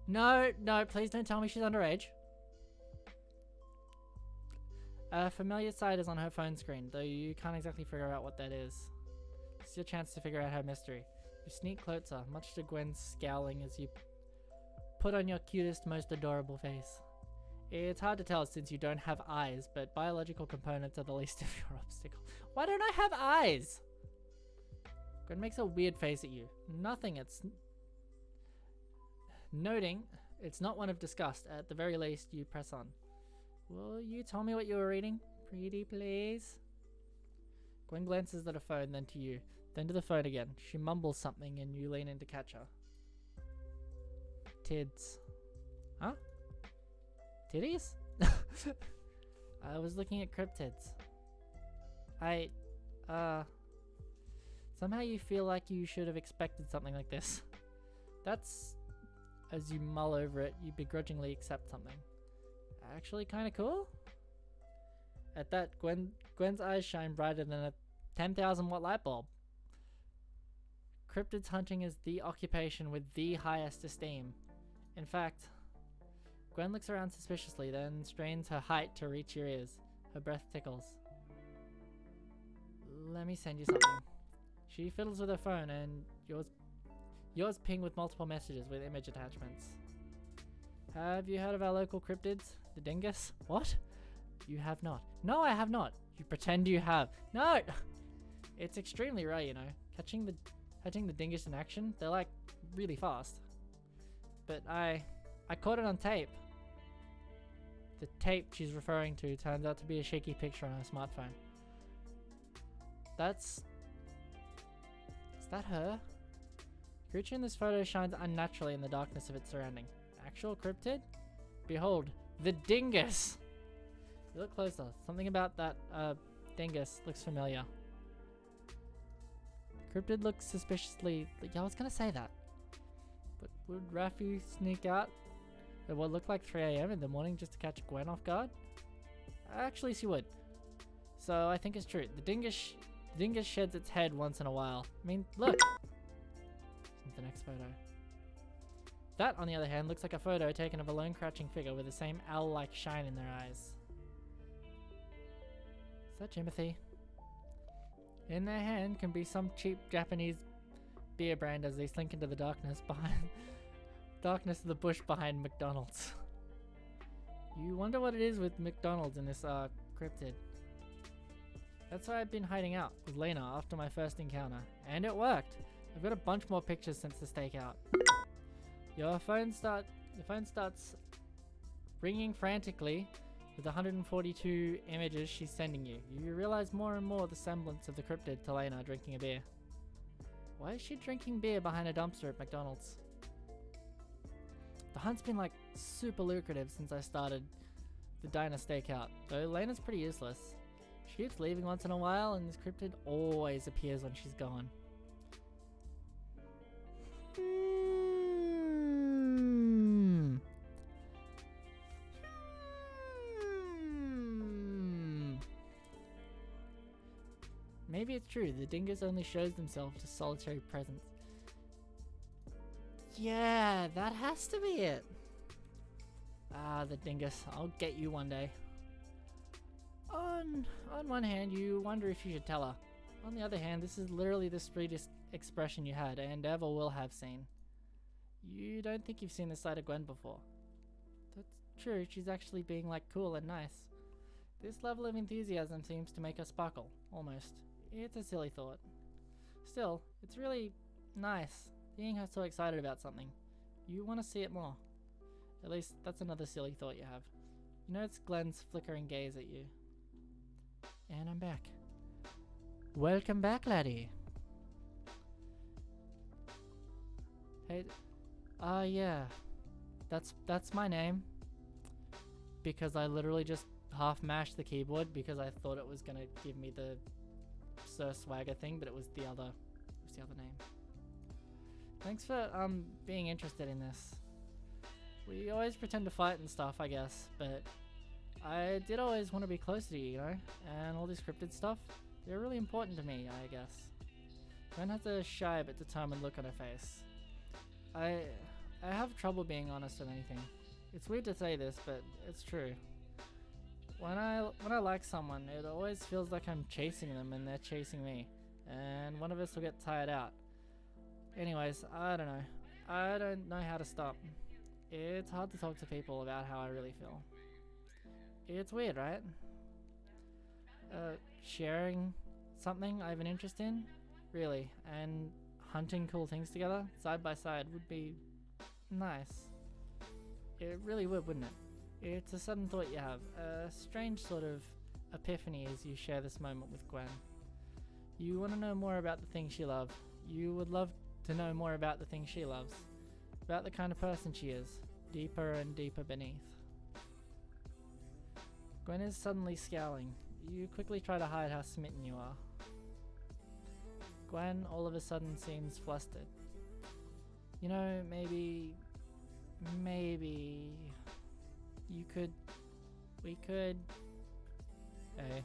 Speaker 1: No, please don't tell me she's underage. A familiar sight is on her phone screen, though you can't exactly figure out what that is. It's your chance to figure out her mystery. You sneak closer, much to Gwen's scowling as you put on your cutest, most adorable face. It's hard to tell since you don't have eyes, but biological components are the least of your obstacle. Why don't I have eyes? Gwen makes a weird face at you. Nothing, it's... Noting, it's not one of disgust. At the very least, you press on. Will you tell me what you were reading? Pretty please? Gwen glances at her phone, then to you. Then to the phone again. She mumbles something and you lean in to catch her. Tids. Huh? Titties? I was looking at cryptids. Somehow you feel like you should have expected something like this. That's... As you mull over it, you begrudgingly accept something. Actually kinda cool? At that, Gwen's eyes shine brighter than a 10,000 watt light bulb. Cryptids hunting is the occupation with the highest esteem. In fact, Gwen looks around suspiciously, then strains her height to reach your ears. Her breath tickles. Let me send you something. She fiddles with her phone and yours ping with multiple messages with image attachments. Have you heard of our local cryptids? The dingus? What? You have not. No, I have not. You pretend you have. No! It's extremely rare, you know. Catching the dingus in action, they're like really fast. But I caught it on tape. The tape she's referring to turns out to be a shaky picture on her smartphone. Is that her? The creature in this photo shines unnaturally in the darkness of its surrounding. Actual cryptid? Behold, the dingus! You look closer. Something about that dingus looks familiar. Cryptid looks suspiciously... Yeah, I was gonna say that. But would Raffi sneak out at what looked like 3 AM in the morning just to catch Gwen off guard? Actually, she would. So I think it's true. The dingus sheds its head once in a while. I mean, look! The next photo. That, on the other hand, looks like a photo taken of a lone crouching figure with the same owl-like shine in their eyes. Is that Jimothy? In their hand can be some cheap Japanese beer brand as they slink into the darkness of the bush behind McDonald's. You wonder what it is with McDonald's in this cryptid. That's why I've been hiding out with Lena after my first encounter, and it worked. I've got a bunch more pictures since the stakeout. Your phone starts ringing frantically with 142 images she's sending you. You realize more and more the semblance of the cryptid to Lena drinking a beer. Why is she drinking beer behind a dumpster at McDonald's? The hunt's been like super lucrative since I started the diner stakeout, though Lena's pretty useless. She keeps leaving once in a while and this cryptid always appears when she's gone. Maybe it's true, the dingus only shows themselves to solitary presence. yeah, that has to be it. Ah, the dingus. I'll get you one day. On one hand, you wonder if you should tell her. On the other hand, this is literally the sweetest expression you had and ever will have seen. You don't think you've seen this side of Gwen before. That's true, she's actually being like cool and nice. This level of enthusiasm seems to make her sparkle, almost. It's a silly thought. Still, it's really nice, seeing her so excited about something. You want to see it more. At least, that's another silly thought you have. You know it's Glenn's flickering gaze at you. And I'm back. Welcome back, laddie. Hey, yeah. That's my name. Because I literally just half mashed the keyboard because I thought it was gonna give me the Sir Swagger thing, but it was the other name. Thanks for being interested in this. We always pretend to fight and stuff, I guess, but I did always want to be closer to you, you know? And all this cryptid stuff, they're really important to me, I guess. Gwen has a shy but determined look on her face. I have trouble being honest with anything. It's weird to say this, but it's true. When I like someone, it always feels like I'm chasing them and they're chasing me. And one of us will get tired out. Anyways, I don't know. I don't know how to stop. It's hard to talk to people about how I really feel. It's weird, right? Sharing something I have an interest in, really, and hunting cool things together, side by side, would be nice. It really would, wouldn't it? It's a sudden thought you have, a strange sort of epiphany as you share this moment with Gwen. You want to know more about the things she loves. You would love to know more about the things she loves. About the kind of person she is, deeper and deeper beneath. Gwen is suddenly scowling. You quickly try to hide how smitten you are. Gwen all of a sudden seems flustered. You know, maybe we could, hey.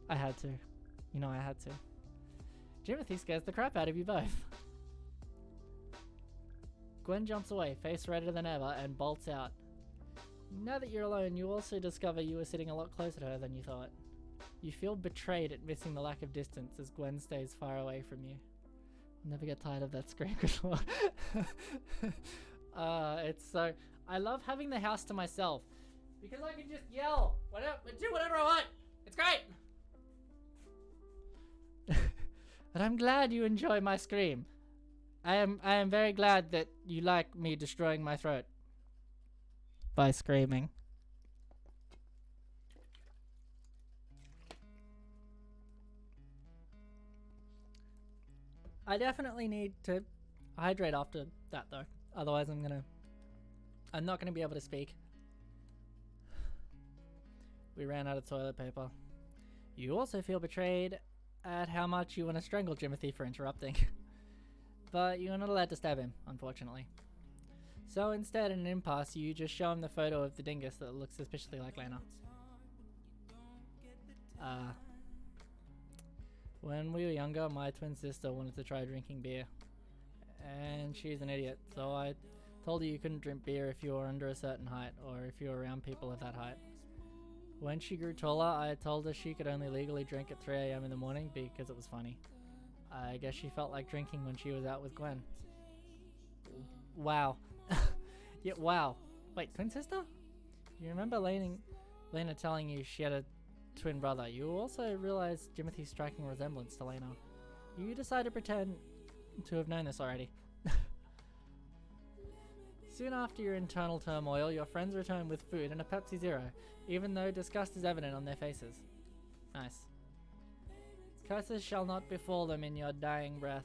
Speaker 1: I had to. You know I had to. Jimothy scares the crap out of you both. Gwen jumps away, face redder than ever, and bolts out. Now that you're alone, you also discover you were sitting a lot closer to her than you thought. You feel betrayed at missing the lack of distance as Gwen stays far away from you. I'll never get tired of that scream. It's so... I love having the house to myself. Because I can just yell, do whatever I want. It's great! But I'm glad you enjoy my scream. I am very glad that you like me destroying my throat by screaming. I definitely need to hydrate after that though. Otherwise I'm not gonna be able to speak. We ran out of toilet paper. You also feel betrayed at how much you want to strangle Jimothy for interrupting. But you're not allowed to stab him, unfortunately. So instead, in an impasse, you just show him the photo of the dingus that looks suspiciously like Lena. When we were younger, my twin sister wanted to try drinking beer. And she's an idiot, so I told her you couldn't drink beer if you were under a certain height, or if you were around people of that height. When she grew taller, I told her she could only legally drink at 3 AM in the morning because it was funny. I guess she felt like drinking when she was out with Gwen. Wow. Yeah, wow. Wait, twin sister? You remember Lena telling you she had a twin brother. You also realized Jimothy's striking resemblance to Lena. You decide to pretend to have known this already. Soon after your internal turmoil, your friends return with food and a Pepsi Zero, even though disgust is evident on their faces. Nice. Curses shall not befall them in your dying breath.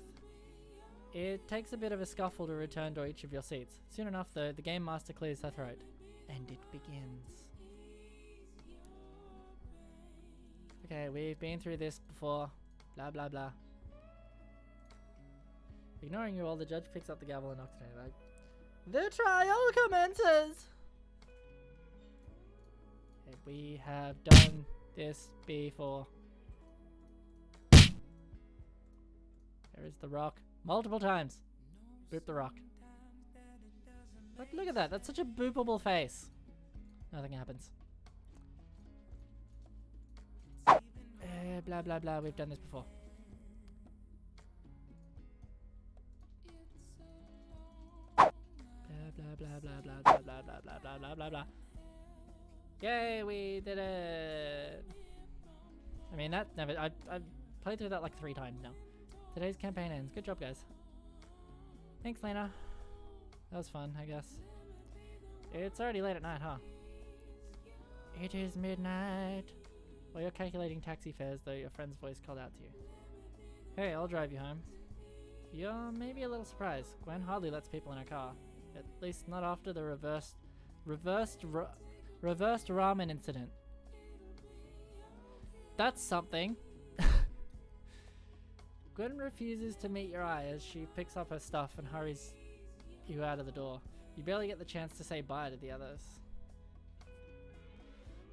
Speaker 1: It takes a bit of a scuffle to return to each of your seats. Soon enough though, the game master clears her throat. And it begins. Okay, we've been through this before. Blah blah blah. Ignoring you all, the judge picks up the gavel and knocks it over. The trial commences! We have done this before. There is the rock. Multiple times. Boop the rock. But look at that. That's such a boopable face. Nothing happens. Blah blah blah. We've done this before. Blah blah blah blah blah blah blah blah blah blah blah blah. Yay, we did it! I mean, that never. I've played through that like 3 times now. Today's campaign ends. Good job, guys. Thanks, Lena. That was fun, I guess. It's already late at night, huh? It is midnight. Well, you're calculating taxi fares, though your friend's voice called out to you. Hey, I'll drive you home. You're maybe a little surprised. Gwen hardly lets people in her car. At least not after the reversed ramen incident. That's something. Gwen refuses to meet your eye as she picks up her stuff and hurries you out of the door. You barely get the chance to say bye to the others.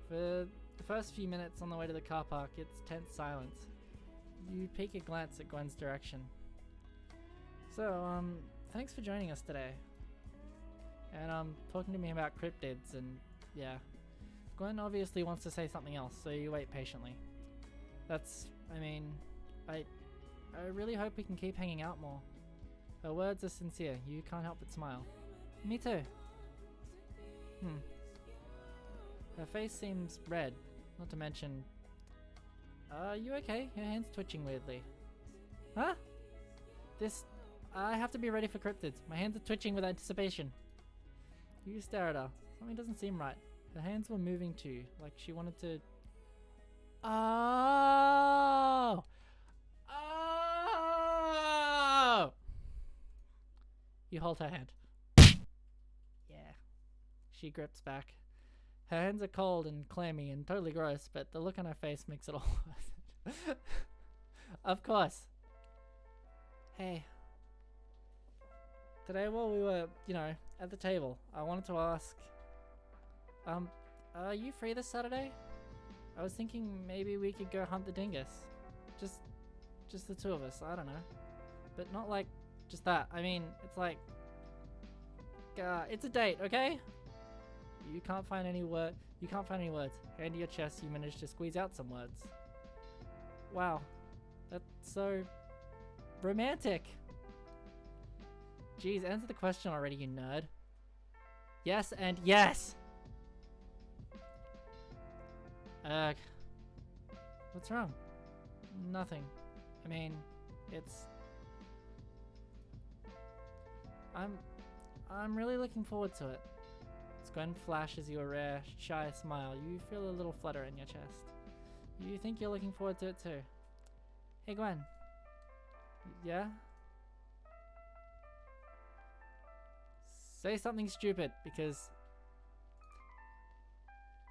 Speaker 1: For the first few minutes on the way to the car park, it's tense silence. You peek a glance at Gwen's direction. So, thanks for joining us today. And, talking to me about cryptids and, yeah. Gwen obviously wants to say something else, so you wait patiently. I mean, I really hope we can keep hanging out more. Her words are sincere, you can't help but smile. Me too. Her face seems red, not to mention... Are you okay? Your hand's twitching weirdly. Huh? I have to be ready for cryptids. My hands are twitching with anticipation. You stare at her. Something doesn't seem right. Her hands were moving too, like she wanted to... Oh! Oh! You hold her hand. Yeah. She grips back. Her hands are cold and clammy and totally gross, but the look on her face makes it all worth it. Of course. Hey. Today while we were, at the table, I wanted to ask... are you free this Saturday? I was thinking maybe we could go hunt the dingus. Just the 2 of us, I don't know. But not like just that. I mean, it's like... it's a date, okay? You can't find any words. Hand to your chest, you managed to squeeze out some words. Wow. That's so... romantic. Jeez, answer the question already, you nerd. Yes and yes! What's wrong? Nothing. I mean, it's... I'm really looking forward to it. As Gwen flashes you a rare, shy smile, you feel a little flutter in your chest. You think you're looking forward to it too. Hey Gwen. Yeah? Say something stupid, because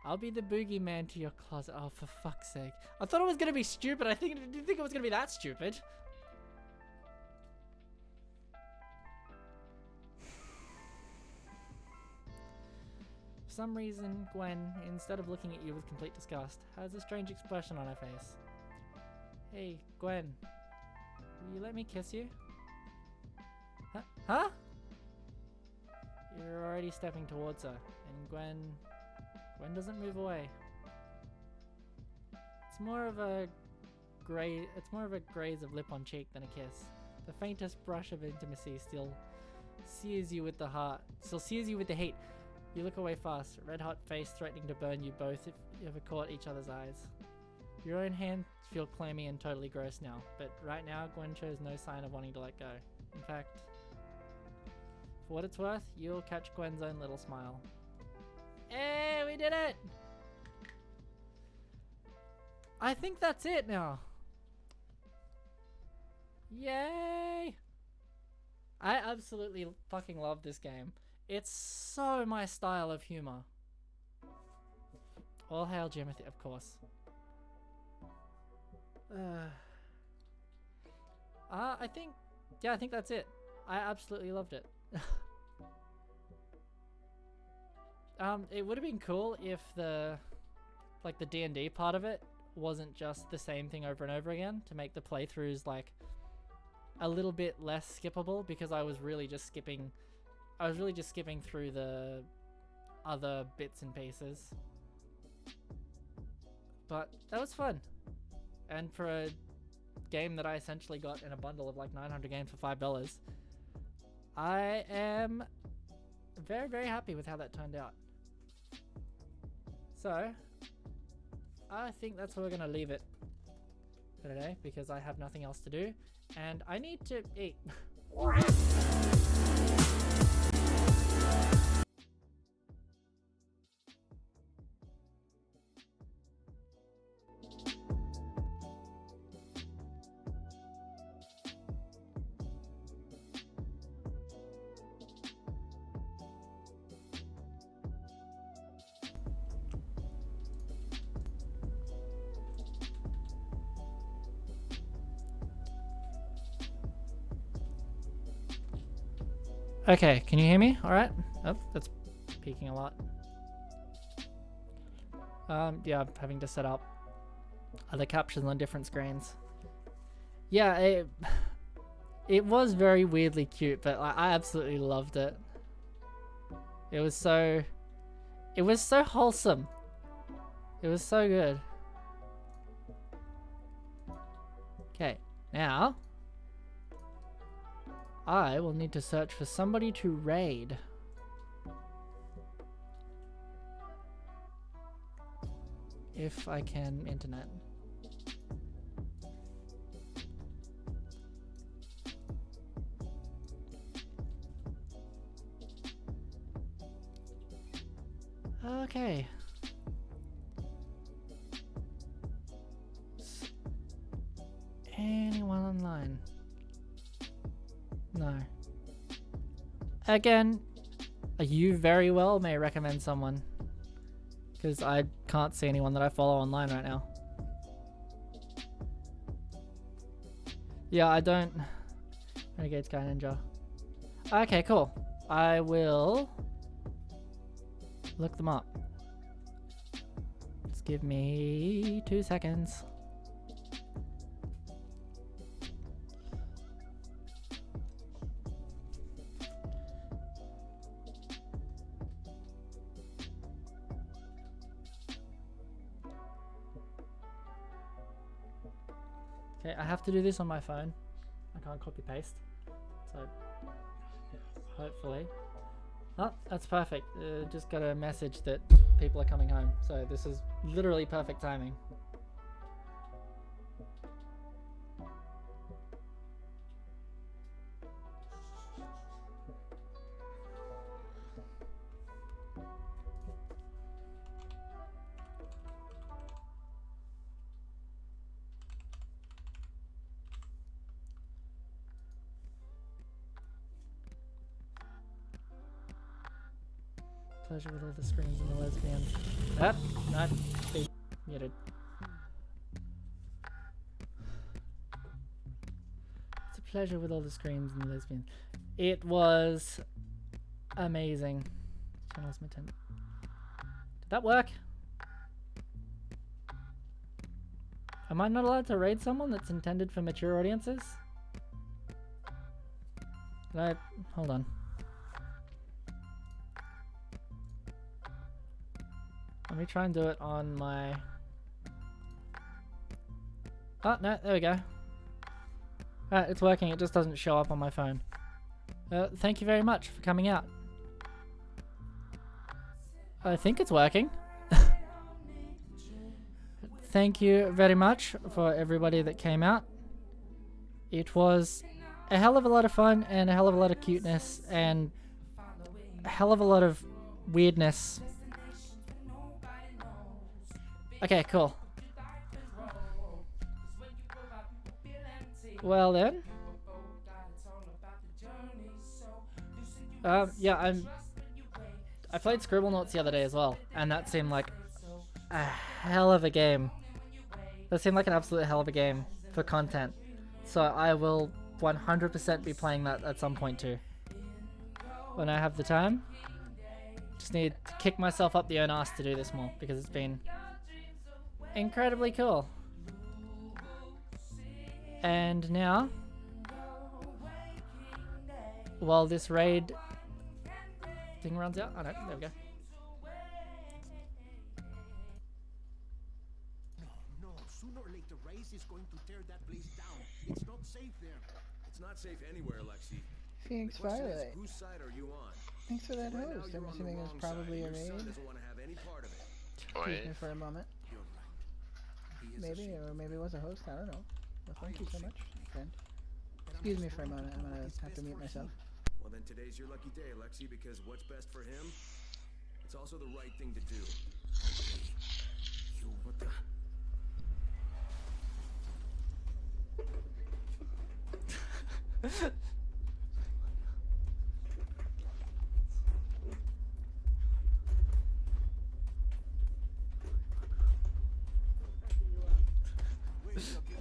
Speaker 1: I'll be the boogeyman to your closet. Oh, for fuck's sake. I thought it was gonna be stupid. I didn't think it was gonna be that stupid. For some reason, Gwen, instead of looking at you with complete disgust, has a strange expression on her face. Hey, Gwen. Will you let me kiss you? Huh? You're already stepping towards her, and Gwen doesn't move away. It's more of a graze of lip on cheek than a kiss. The faintest brush of intimacy still sears you with the heat. You look away fast, red hot face threatening to burn you both if you ever caught each other's eyes. Your own hands feel clammy and totally gross now, but right now Gwen shows no sign of wanting to let go. In fact, for what it's worth, you'll catch Gwen's own little smile. Hey, we did it! I think that's it now. Yay! I absolutely fucking love this game. It's so my style of humor. All hail Jimothy, of course. I think that's it. I absolutely loved it. It would have been cool if the D&D part of it wasn't just the same thing over and over again, to make the playthroughs like a little bit less skippable, because I was really just skipping through the other bits and pieces. But that was fun. And for a game that I essentially got in a bundle of like 900 games for $5, I am very, very happy with how that turned out. So, I think that's where we're going to leave it for today, because I have nothing else to do, and I need to eat. Okay, can you hear me? All right. Oh, that's peaking a lot. Yeah, I'm having to set up other captions on different screens. Yeah, it was very weirdly cute, but I absolutely loved it. It was so wholesome. It was so good. Okay, now I will need to search for somebody to raid. If I can internet. Okay. Anyone online? No. Again, you very well may recommend someone, because I can't see anyone that I follow online right now. Yeah, I don't. Renegade Sky Ninja. Okay, cool. I will look them up. Just give me 2 seconds. Okay, I have to do this on my phone. I can't copy paste. So, hopefully. Oh, that's perfect. Just got a message that people are coming home. So this is literally perfect timing. Pleasure with all the screams and the lesbians. That not be muted. It's a pleasure with all the screams and the lesbians. It was amazing. Channels my tent. Did that work? Am I not allowed to raid someone that's intended for mature audiences? Hold on. Let me try and do it on my... Oh, no, there we go. Alright, it's working. It just doesn't show up on my phone. Thank you very much for coming out. I think it's working. Thank you very much for everybody that came out. It was a hell of a lot of fun and a hell of a lot of cuteness and a hell of a lot of weirdness. Okay, cool. Well then. Yeah, I played Scribble Notes the other day as well, and that seemed like a hell of a game. That seemed like an absolute hell of a game for content. So I will 100% be playing that at some point too. When I have the time. Just need to kick myself up the own ass to do this more because it's been incredibly cool. And now, while this raid thing runs out, oh no, there we go.
Speaker 2: No, sooner or later, Race is going to tear that place down. It's not safe there.
Speaker 3: It's not safe anywhere, Lexi.
Speaker 4: Phoenix
Speaker 3: The question
Speaker 4: Violet.
Speaker 3: is, whose side are you on?
Speaker 4: Thanks for that
Speaker 3: Right now,
Speaker 4: host.
Speaker 3: you're
Speaker 4: I'm
Speaker 3: on the
Speaker 4: assuming it was
Speaker 3: wrong
Speaker 4: probably
Speaker 3: side.
Speaker 4: a
Speaker 3: Your son
Speaker 4: raid.
Speaker 3: doesn't want to have any part of it.
Speaker 4: Excuse me for a moment.
Speaker 2: You're right. He is a
Speaker 4: Maybe,
Speaker 2: sheep.
Speaker 4: or maybe it was a host. I don't know. Well, thank
Speaker 2: I
Speaker 4: you
Speaker 2: am
Speaker 4: so
Speaker 2: a
Speaker 4: much,
Speaker 2: sheep.
Speaker 4: friend.
Speaker 2: And I'm
Speaker 4: Excuse me
Speaker 2: just
Speaker 4: for a
Speaker 2: going to
Speaker 4: moment.
Speaker 2: do
Speaker 4: I'm
Speaker 2: what
Speaker 4: gonna
Speaker 2: is
Speaker 4: have to
Speaker 2: best
Speaker 4: mute
Speaker 2: for
Speaker 4: myself.
Speaker 2: him.
Speaker 3: Well, then today's your lucky day, Lexi, because what's best for him, it's also the right thing to do.
Speaker 2: You, what the? Wait up, you.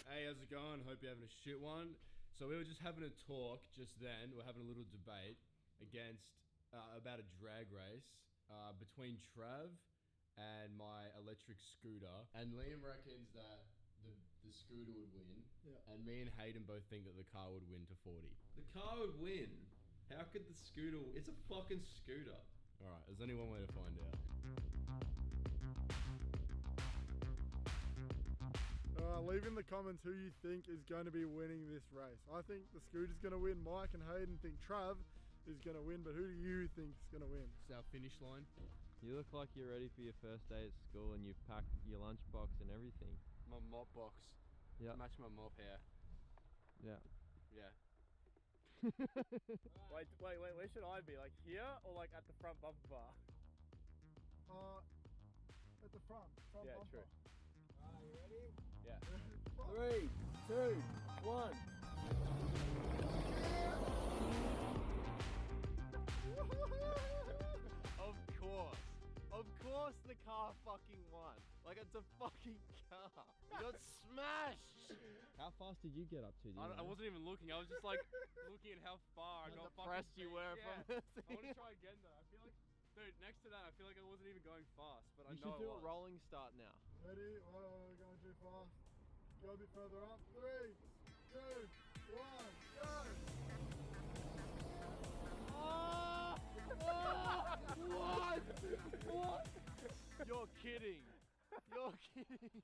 Speaker 5: Hey, how's it going? Hope you're having a shit one. So we were just having a talk just then. We're having a little debate about a drag race between Trav and my electric scooter. And Liam reckons that the scooter would win. Yeah. And me and Hayden both think that the car would win to 40.
Speaker 6: The car would win. How could the scooter... It's a fucking scooter.
Speaker 5: Alright, there's only one way to find out.
Speaker 7: Leave in the comments who you think is going to be winning this race. I think the scooter's going to win. Mike and Hayden think Trav is going to win, but who do you think is going to win?
Speaker 5: It's our finish line.
Speaker 8: You look like you're ready for your first day at school and you've packed your lunchbox and everything.
Speaker 5: My mop box.
Speaker 8: Yeah.
Speaker 5: Match my mop hair.
Speaker 8: Yeah.
Speaker 5: Yeah.
Speaker 9: Wait, where should I be? Like here or like at the front bumper bar?
Speaker 7: At the front
Speaker 9: yeah,
Speaker 7: bumper.
Speaker 9: True.
Speaker 7: Alright, you ready?
Speaker 9: Yeah.
Speaker 7: 3, 2, 1.
Speaker 9: Of course the car fucking won. Like it's a fucking car. You got smashed.
Speaker 8: How fast did you get up to?
Speaker 9: I wasn't even looking. I was just like looking at how far I got
Speaker 8: depressed you were from this.
Speaker 9: I want to try again though. I feel like, dude, next to that, I feel like I wasn't even going fast, but I know
Speaker 8: You should do
Speaker 9: I was.
Speaker 8: a rolling start now.
Speaker 7: Ready? Oh, we're going too fast. Go a bit further up. 3, 2, 1, go!
Speaker 9: What? What? You're kidding. You're kidding.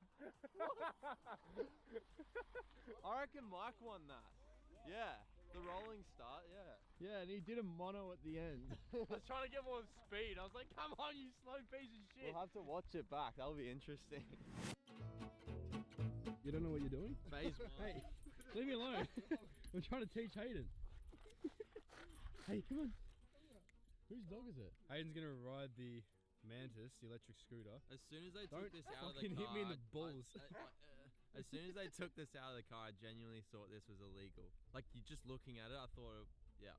Speaker 8: I reckon Mike won that. Yeah, the rolling start, yeah.
Speaker 5: Yeah, and he did a mono at the end.
Speaker 9: I was trying to get more speed. I was like, come on, you slow piece of shit.
Speaker 8: We'll have to watch it back. That'll be interesting.
Speaker 5: You don't know what you're doing?
Speaker 8: Phase 1.
Speaker 5: Hey, leave me alone. I'm trying to teach Hayden. Hey, come on. Whose dog is it? Hayden's gonna ride the Mantis, the electric scooter.
Speaker 8: As soon as they
Speaker 5: Don't
Speaker 8: took this out of the
Speaker 5: fucking
Speaker 8: car,
Speaker 5: hit me in the balls.
Speaker 8: as soon as they took this out of the car, I genuinely thought this was illegal. Like, you just looking at it, I thought, yeah.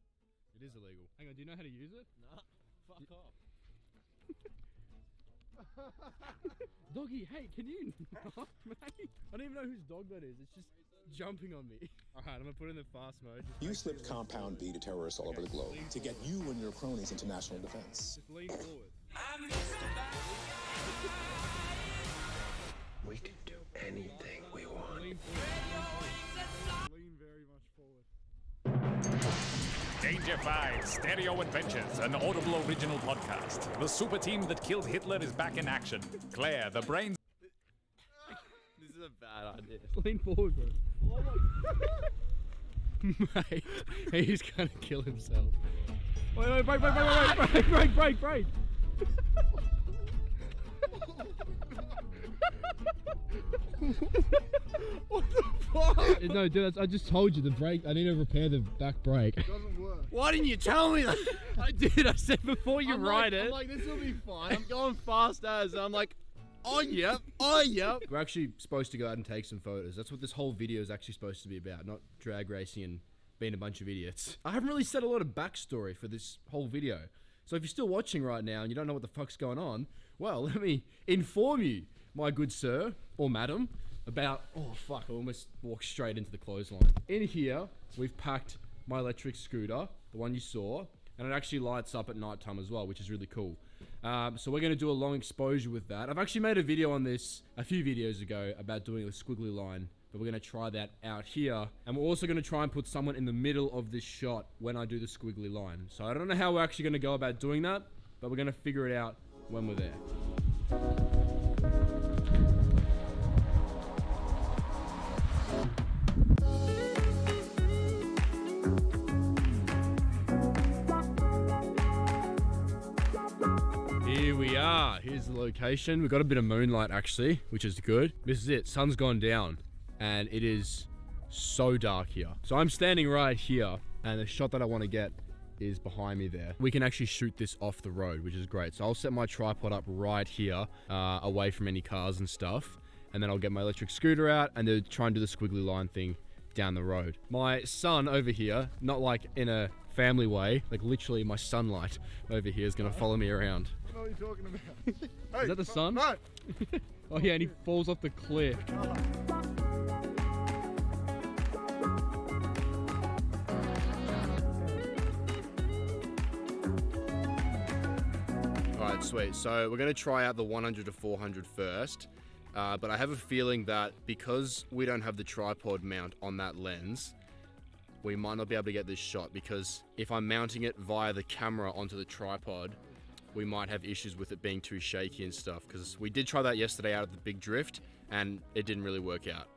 Speaker 5: It is illegal. Hang on, do you know how to use it?
Speaker 8: Nah, fuck off.
Speaker 5: Doggy, hey, can you not, mate? I don't even know whose dog that is. It's just jumping on me. Alright, I'm gonna put it in the fast mode.
Speaker 10: You slipped Compound B to terrorists all over the globe to get you and your cronies into national defense.
Speaker 5: Just lean forward.
Speaker 10: We can do anything we want.
Speaker 5: Lean forward.
Speaker 7: Lean very much forward.
Speaker 11: Danger 5 Stereo Adventures, an Audible original podcast. The super team that killed Hitler is back in action. Claire, the brains.
Speaker 8: This is a bad idea.
Speaker 5: Lean forward, bro. Mate, he's gonna kill himself. Wait, break. What the fuck? No, dude, I just told you the brake. I need to repair the back brake.
Speaker 7: It doesn't work.
Speaker 9: Why didn't you tell me that?
Speaker 5: I did. I said before you ride it.
Speaker 9: I'm like, this will be fine. I'm going fast as. I'm like, oh yep.
Speaker 5: We're actually supposed to go out and take some photos. That's what this whole video is actually supposed to be about, not drag racing and being a bunch of idiots. I haven't really said a lot of backstory for this whole video. So if you're still watching right now and you don't know what the fuck's going on, well, let me inform you, my good sir or madam, about, oh fuck, I almost walked straight into the clothesline. In here, we've packed my electric scooter, the one you saw, and it actually lights up at night time as well, which is really cool. So we're gonna do a long exposure with that. I've actually made a video on this a few videos ago about doing a squiggly line, but we're gonna try that out here. And we're also gonna try and put someone in the middle of this shot when I do the squiggly line. So I don't know how we're actually gonna go about doing that, but we're gonna figure it out when we're there. Here we are. Here's the location. We've got a bit of moonlight actually, which is good. This is it. Sun's gone down and it is so dark here. So I'm standing right here and the shot that I want to get is behind me there. We can actually shoot this off the road, which is great. So I'll set my tripod up right here, away from any cars and stuff. And then I'll get my electric scooter out and then try and do the squiggly line thing down the road. My son over here, not like in a family way, like literally my sunlight over here is gonna follow me around.
Speaker 7: I don't know what you're talking about. Hey,
Speaker 5: is that the sun?
Speaker 7: No!
Speaker 5: Oh yeah, and he falls off the cliff. Alright, sweet. So we're going to try out the 100 to 400 first. But I have a feeling that because we don't have the tripod mount on that lens, we might not be able to get this shot, because if I'm mounting it via the camera onto the tripod, we might have issues with it being too shaky and stuff, because we did try that yesterday out at the Big Drift and it didn't really work out.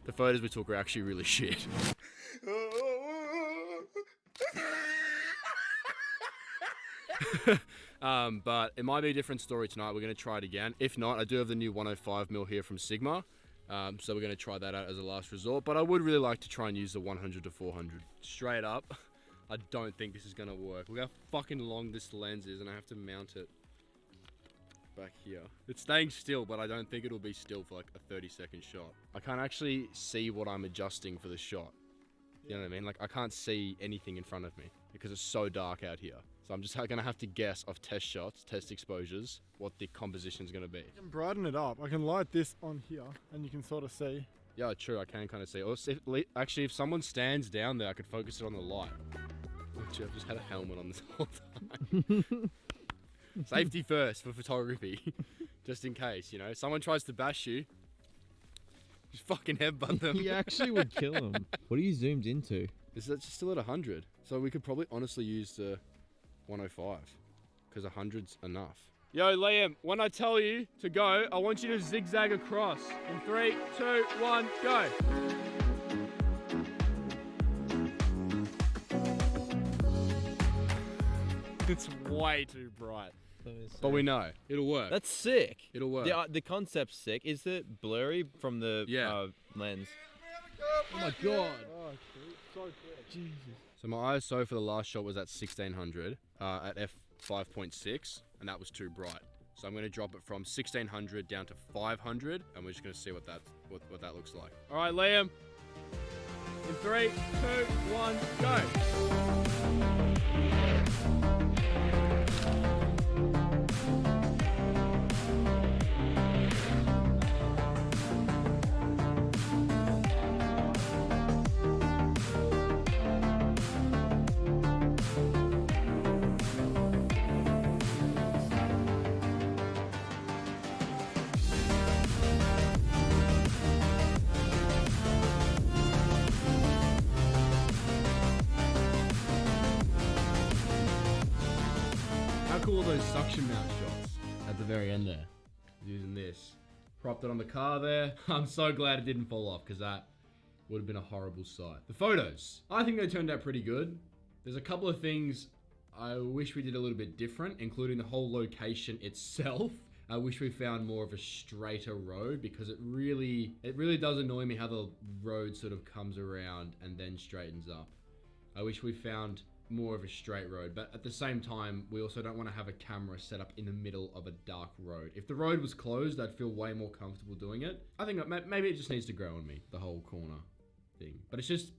Speaker 5: The photos we took were actually really shit. But it might be a different story tonight. We're going to try it again. If not, I do have the new 105mm here from Sigma. So we're going to try that out as a last resort. But I would really like to try and use the 100 to 400. Straight up, I don't think this is going to work. Look how fucking long this lens is, and I have to mount it back here. It's staying still, but I don't think it'll be still for like a 30-second shot. I can't actually see what I'm adjusting for the shot. You know what I mean? Like, I can't see anything in front of me because it's so dark out here. So I'm just gonna have to guess off test shots, test exposures, what the composition's gonna be.
Speaker 7: I can brighten it up. I can light this on here and you can sort of see.
Speaker 5: Yeah, true, I can kind of see. Or actually, if someone stands down there, I could focus it on the light. Actually, I've just had a helmet on this whole time. Safety first for photography. Just in case, you know. Someone tries to bash you, just fucking headbutt them.
Speaker 8: He actually would kill him. What are you zoomed into?
Speaker 5: Is that just still at 100? So we could probably honestly use the 105, because 100's enough. Yo, Liam, when I tell you to go, I want you to zigzag across. In 3, 2, 1, go. It's way too bright. But we know it'll work.
Speaker 8: That's sick.
Speaker 5: It'll work.
Speaker 8: The concept's sick. Is it blurry from the lens?
Speaker 5: Oh my god.
Speaker 7: Oh, so good. Jesus.
Speaker 5: So my ISO for the last shot was at 1600 at f5.6, and that was too bright. So I'm going to drop it from 1600 down to 500, and we're just going to see what that looks like. All right, Liam. In 3, 2, 1, go. How cool are those suction mount shots at the very end there? Using this. Propped it on the car there. I'm so glad it didn't fall off, because that would have been a horrible sight. The photos. I think they turned out pretty good. There's a couple of things I wish we did a little bit different, including the whole location itself. I wish we found more of a straighter road, because it really does annoy me how the road sort of comes around and then straightens up. I wish we found more of a straight road, but at the same time, we also don't want to have a camera set up in the middle of a dark road. If the road was closed, I'd feel way more comfortable doing it. I think maybe it just needs to grow on me, the whole corner thing. But it's just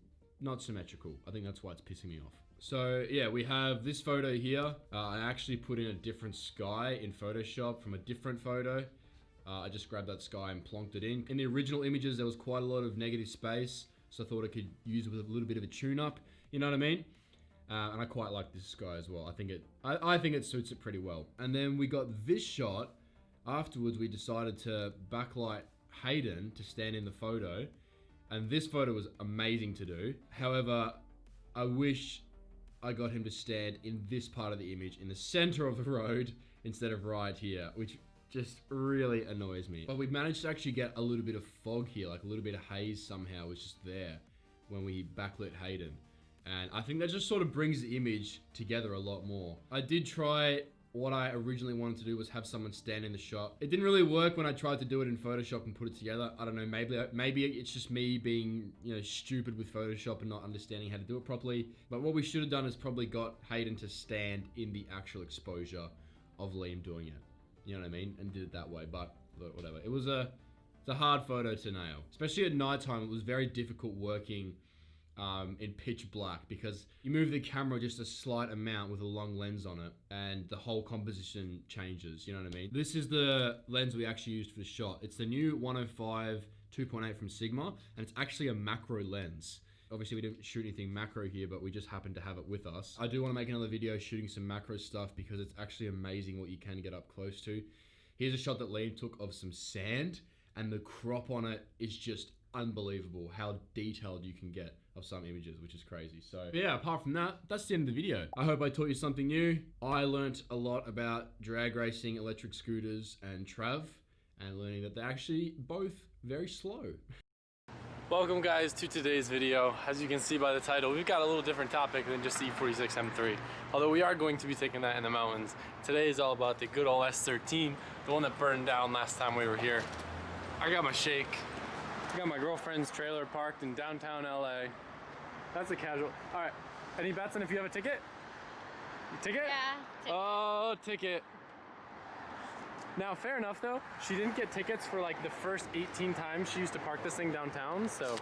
Speaker 5: not symmetrical. I think that's why it's pissing me off. So yeah, we have this photo here. I actually put in a different sky in Photoshop from a different photo. I just grabbed that sky and plonked it in. In the original images, there was quite a lot of negative space, so I thought I could use it with a little bit of a tune-up. You know what I mean? And I quite like this sky as well. I think it suits it pretty well. And then we got this shot. Afterwards, we decided to backlight Hayden to stand in the photo. And this photo was amazing to do. However, I wish I got him to stand in this part of the image, in the center of the road, instead of right here, which just really annoys me. But we managed to actually get a little bit of fog here, like a little bit of haze somehow was just there when we backlit Hayden. And I think that just sort of brings the image together a lot more. I did try, what I originally wanted to do was have someone stand in the shot. It didn't really work when I tried to do it in Photoshop and put it together. I don't know, maybe it's just me being, you know, stupid with Photoshop and not understanding how to do it properly. But what we should have done is probably got Hayden to stand in the actual exposure of Liam doing it. You know what I mean? And did it that way, but whatever. It's a hard photo to nail. Especially at nighttime, it was very difficult working in pitch black, because you move the camera just a slight amount with a long lens on it and the whole composition changes, you know what I mean? This is the lens we actually used for the shot. It's the new 105 2.8 from Sigma, and it's actually a macro lens. Obviously we didn't shoot anything macro here, but we just happened to have it with us. I do want to make another video shooting some macro stuff because it's actually amazing what you can get up close to. Here's a shot that Liam took of some sand, and the crop on it is just unbelievable how detailed you can get of some images, which is crazy. So yeah, apart from that, that's the end of the video. I hope I taught you something new. I learnt a lot about drag racing, electric scooters, and trav, and learning that they're actually both very slow.
Speaker 12: Welcome guys to today's video. As you can see by the title, we've got a little different topic than just the E46 M3. Although we are going to be taking that in the mountains. Today is all about the good old S13, the one that burned down last time we were here. I got my shake. I got my girlfriend's trailer parked in downtown LA. That's a casual. All right, any bets on if you have a ticket? Ticket?
Speaker 13: Yeah, ticket.
Speaker 12: Oh, ticket. Now, fair enough though, she didn't get tickets for like the first 18 times she used to park this thing downtown, so.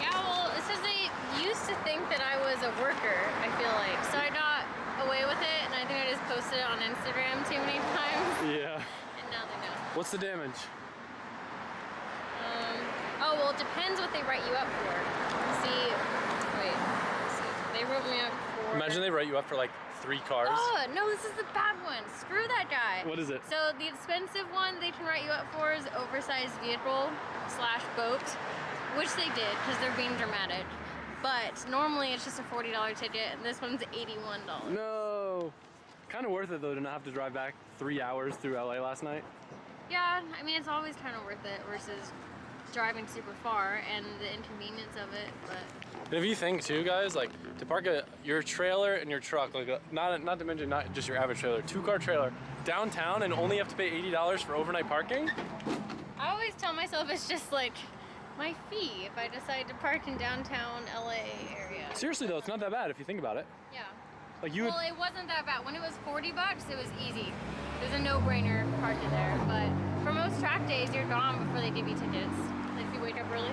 Speaker 13: Yeah, well, it's just they used to think that I was a worker, I feel like. So I got away with it, and I think I just posted it on Instagram too many times.
Speaker 12: Yeah.
Speaker 13: And now they know.
Speaker 12: What's the damage?
Speaker 13: Oh, well, it depends what they write you up for. See, wait, let's see. They wrote me up for...
Speaker 12: Imagine they write you up for like 3 cars.
Speaker 13: Oh, no, this is the bad one. Screw that guy.
Speaker 12: What is it?
Speaker 13: So the expensive one they can write you up for is oversized vehicle / boat, which they did because they're being dramatic. But normally it's just a $40 ticket, and this one's $81.
Speaker 12: No. Kind of worth it though to not have to drive back 3 hours through LA last night.
Speaker 13: Yeah, I mean, it's always kind of worth it versus driving super far and the inconvenience of it, but...
Speaker 12: And if you think too, guys, like to park your trailer and your truck, like not to mention not just your average trailer, 2-car trailer downtown, and only have to pay $80 for overnight parking.
Speaker 13: I always tell myself it's just like my fee if I decide to park in downtown LA area.
Speaker 12: Seriously though, it's not that bad if you think about it.
Speaker 13: Yeah.
Speaker 12: Like you.
Speaker 13: Well, it wasn't that bad. When it was $40, it was easy. It was a no-brainer parking there. But for most track days, you're gone before they give you tickets. Like if you wake up early.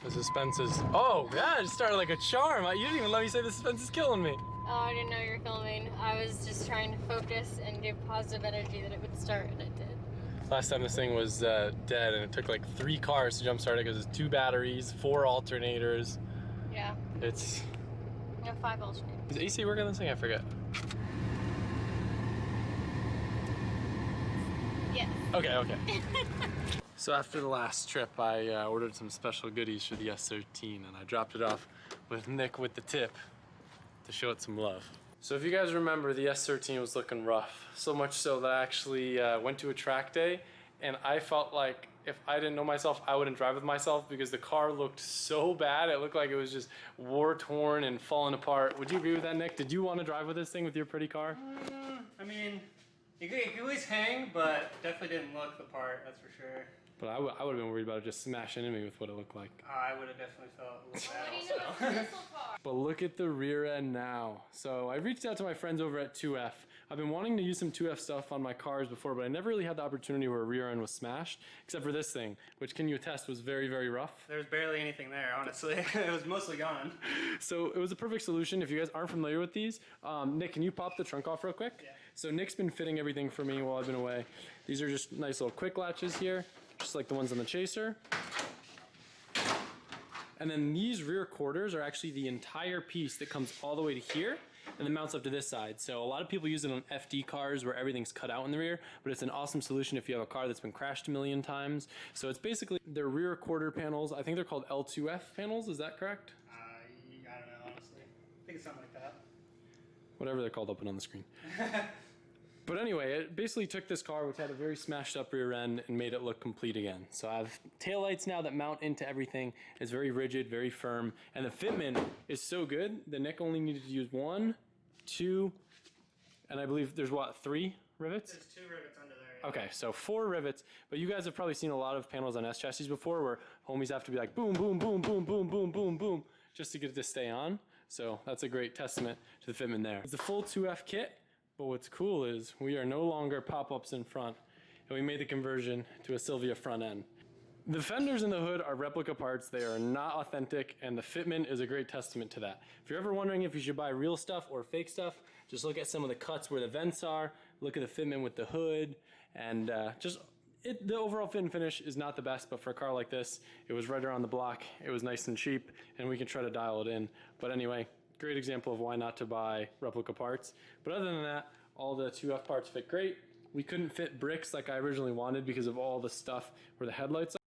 Speaker 12: The suspense is. Oh, yeah, it started like a charm. You didn't even let me say the suspense is killing me.
Speaker 13: Oh, I didn't know you were filming. I was just trying to focus and give positive energy that it would start, and it did.
Speaker 12: Last time this thing was dead, and it took like 3 cars to jumpstart it because it's 2 batteries, 4 alternators.
Speaker 13: Yeah.
Speaker 12: It's.
Speaker 13: No, 5 alternators.
Speaker 12: Does AC work on this thing? I forget.
Speaker 13: Yes.
Speaker 12: Okay. So after the last trip, I ordered some special goodies for the S13, and I dropped it off with Nick with the tip to show it some love. So if you guys remember, the S13 was looking rough. So much so that I actually went to a track day, and I felt like if I didn't know myself, I wouldn't drive with myself because the car looked so bad. It looked like it was just war-torn and falling apart. Would you agree with that, Nick? Did you want to drive with this thing with your pretty car?
Speaker 14: I mean, it could always hang, but definitely didn't look the part, that's for sure.
Speaker 12: But I would have been worried about it just smashing into me with what it looked like.
Speaker 14: I would have definitely felt a little bad also.
Speaker 12: But look at the rear end now. So I reached out to my friends over at 2F. I've been wanting to use some 2F stuff on my cars before, but I never really had the opportunity where a rear end was smashed, except for this thing, which can you attest was very, very rough.
Speaker 14: There was barely anything there, honestly. It was mostly gone.
Speaker 12: So it was a perfect solution. If you guys aren't familiar with these, Nick, can you pop the trunk off real quick?
Speaker 14: Yeah.
Speaker 12: So Nick's been fitting everything for me while I've been away. These are just nice little quick latches here, just like the ones on the Chaser. And then these rear quarters are actually the entire piece that comes all the way to here and then mounts up to this side. So a lot of people use it on FD cars where everything's cut out in the rear, but it's an awesome solution if you have a car that's been crashed a million times. So it's basically their rear quarter panels. I think they're called L2F panels, is that correct?
Speaker 14: I don't know, honestly. I think it's something like that.
Speaker 12: Whatever they're called, I'll put on the screen. But anyway, it basically took this car, which had a very smashed up rear end, and made it look complete again. So I have taillights now that mount into everything. It's very rigid, very firm. And the fitment is so good, the Nick only needed to use 1, 2, and I believe there's what, 3 rivets?
Speaker 14: There's 2 rivets under there. Yeah.
Speaker 12: Okay, so 4 rivets. But you guys have probably seen a lot of panels on S chassis before where homies have to be like boom, boom, boom, boom, boom, boom, boom, boom, just to get it to stay on. So that's a great testament to the fitment there. It's a full 2F kit. But what's cool is we are no longer pop-ups in front, and we made the conversion to a Sylvia front end. The fenders in the hood are replica parts. They are not authentic, and the fitment is a great testament to that. If you're ever wondering if you should buy real stuff or fake stuff, just look at some of the cuts where the vents are, look at the fitment with the hood, and just The overall fit and finish is not the best, but for a car like this, it was right around the block. It was nice and cheap, and we can try to dial it in. But anyway, great example of why not to buy replica parts. But other than that, all the 2F parts fit great. We couldn't fit bricks like I originally wanted because of all the stuff where the headlights are.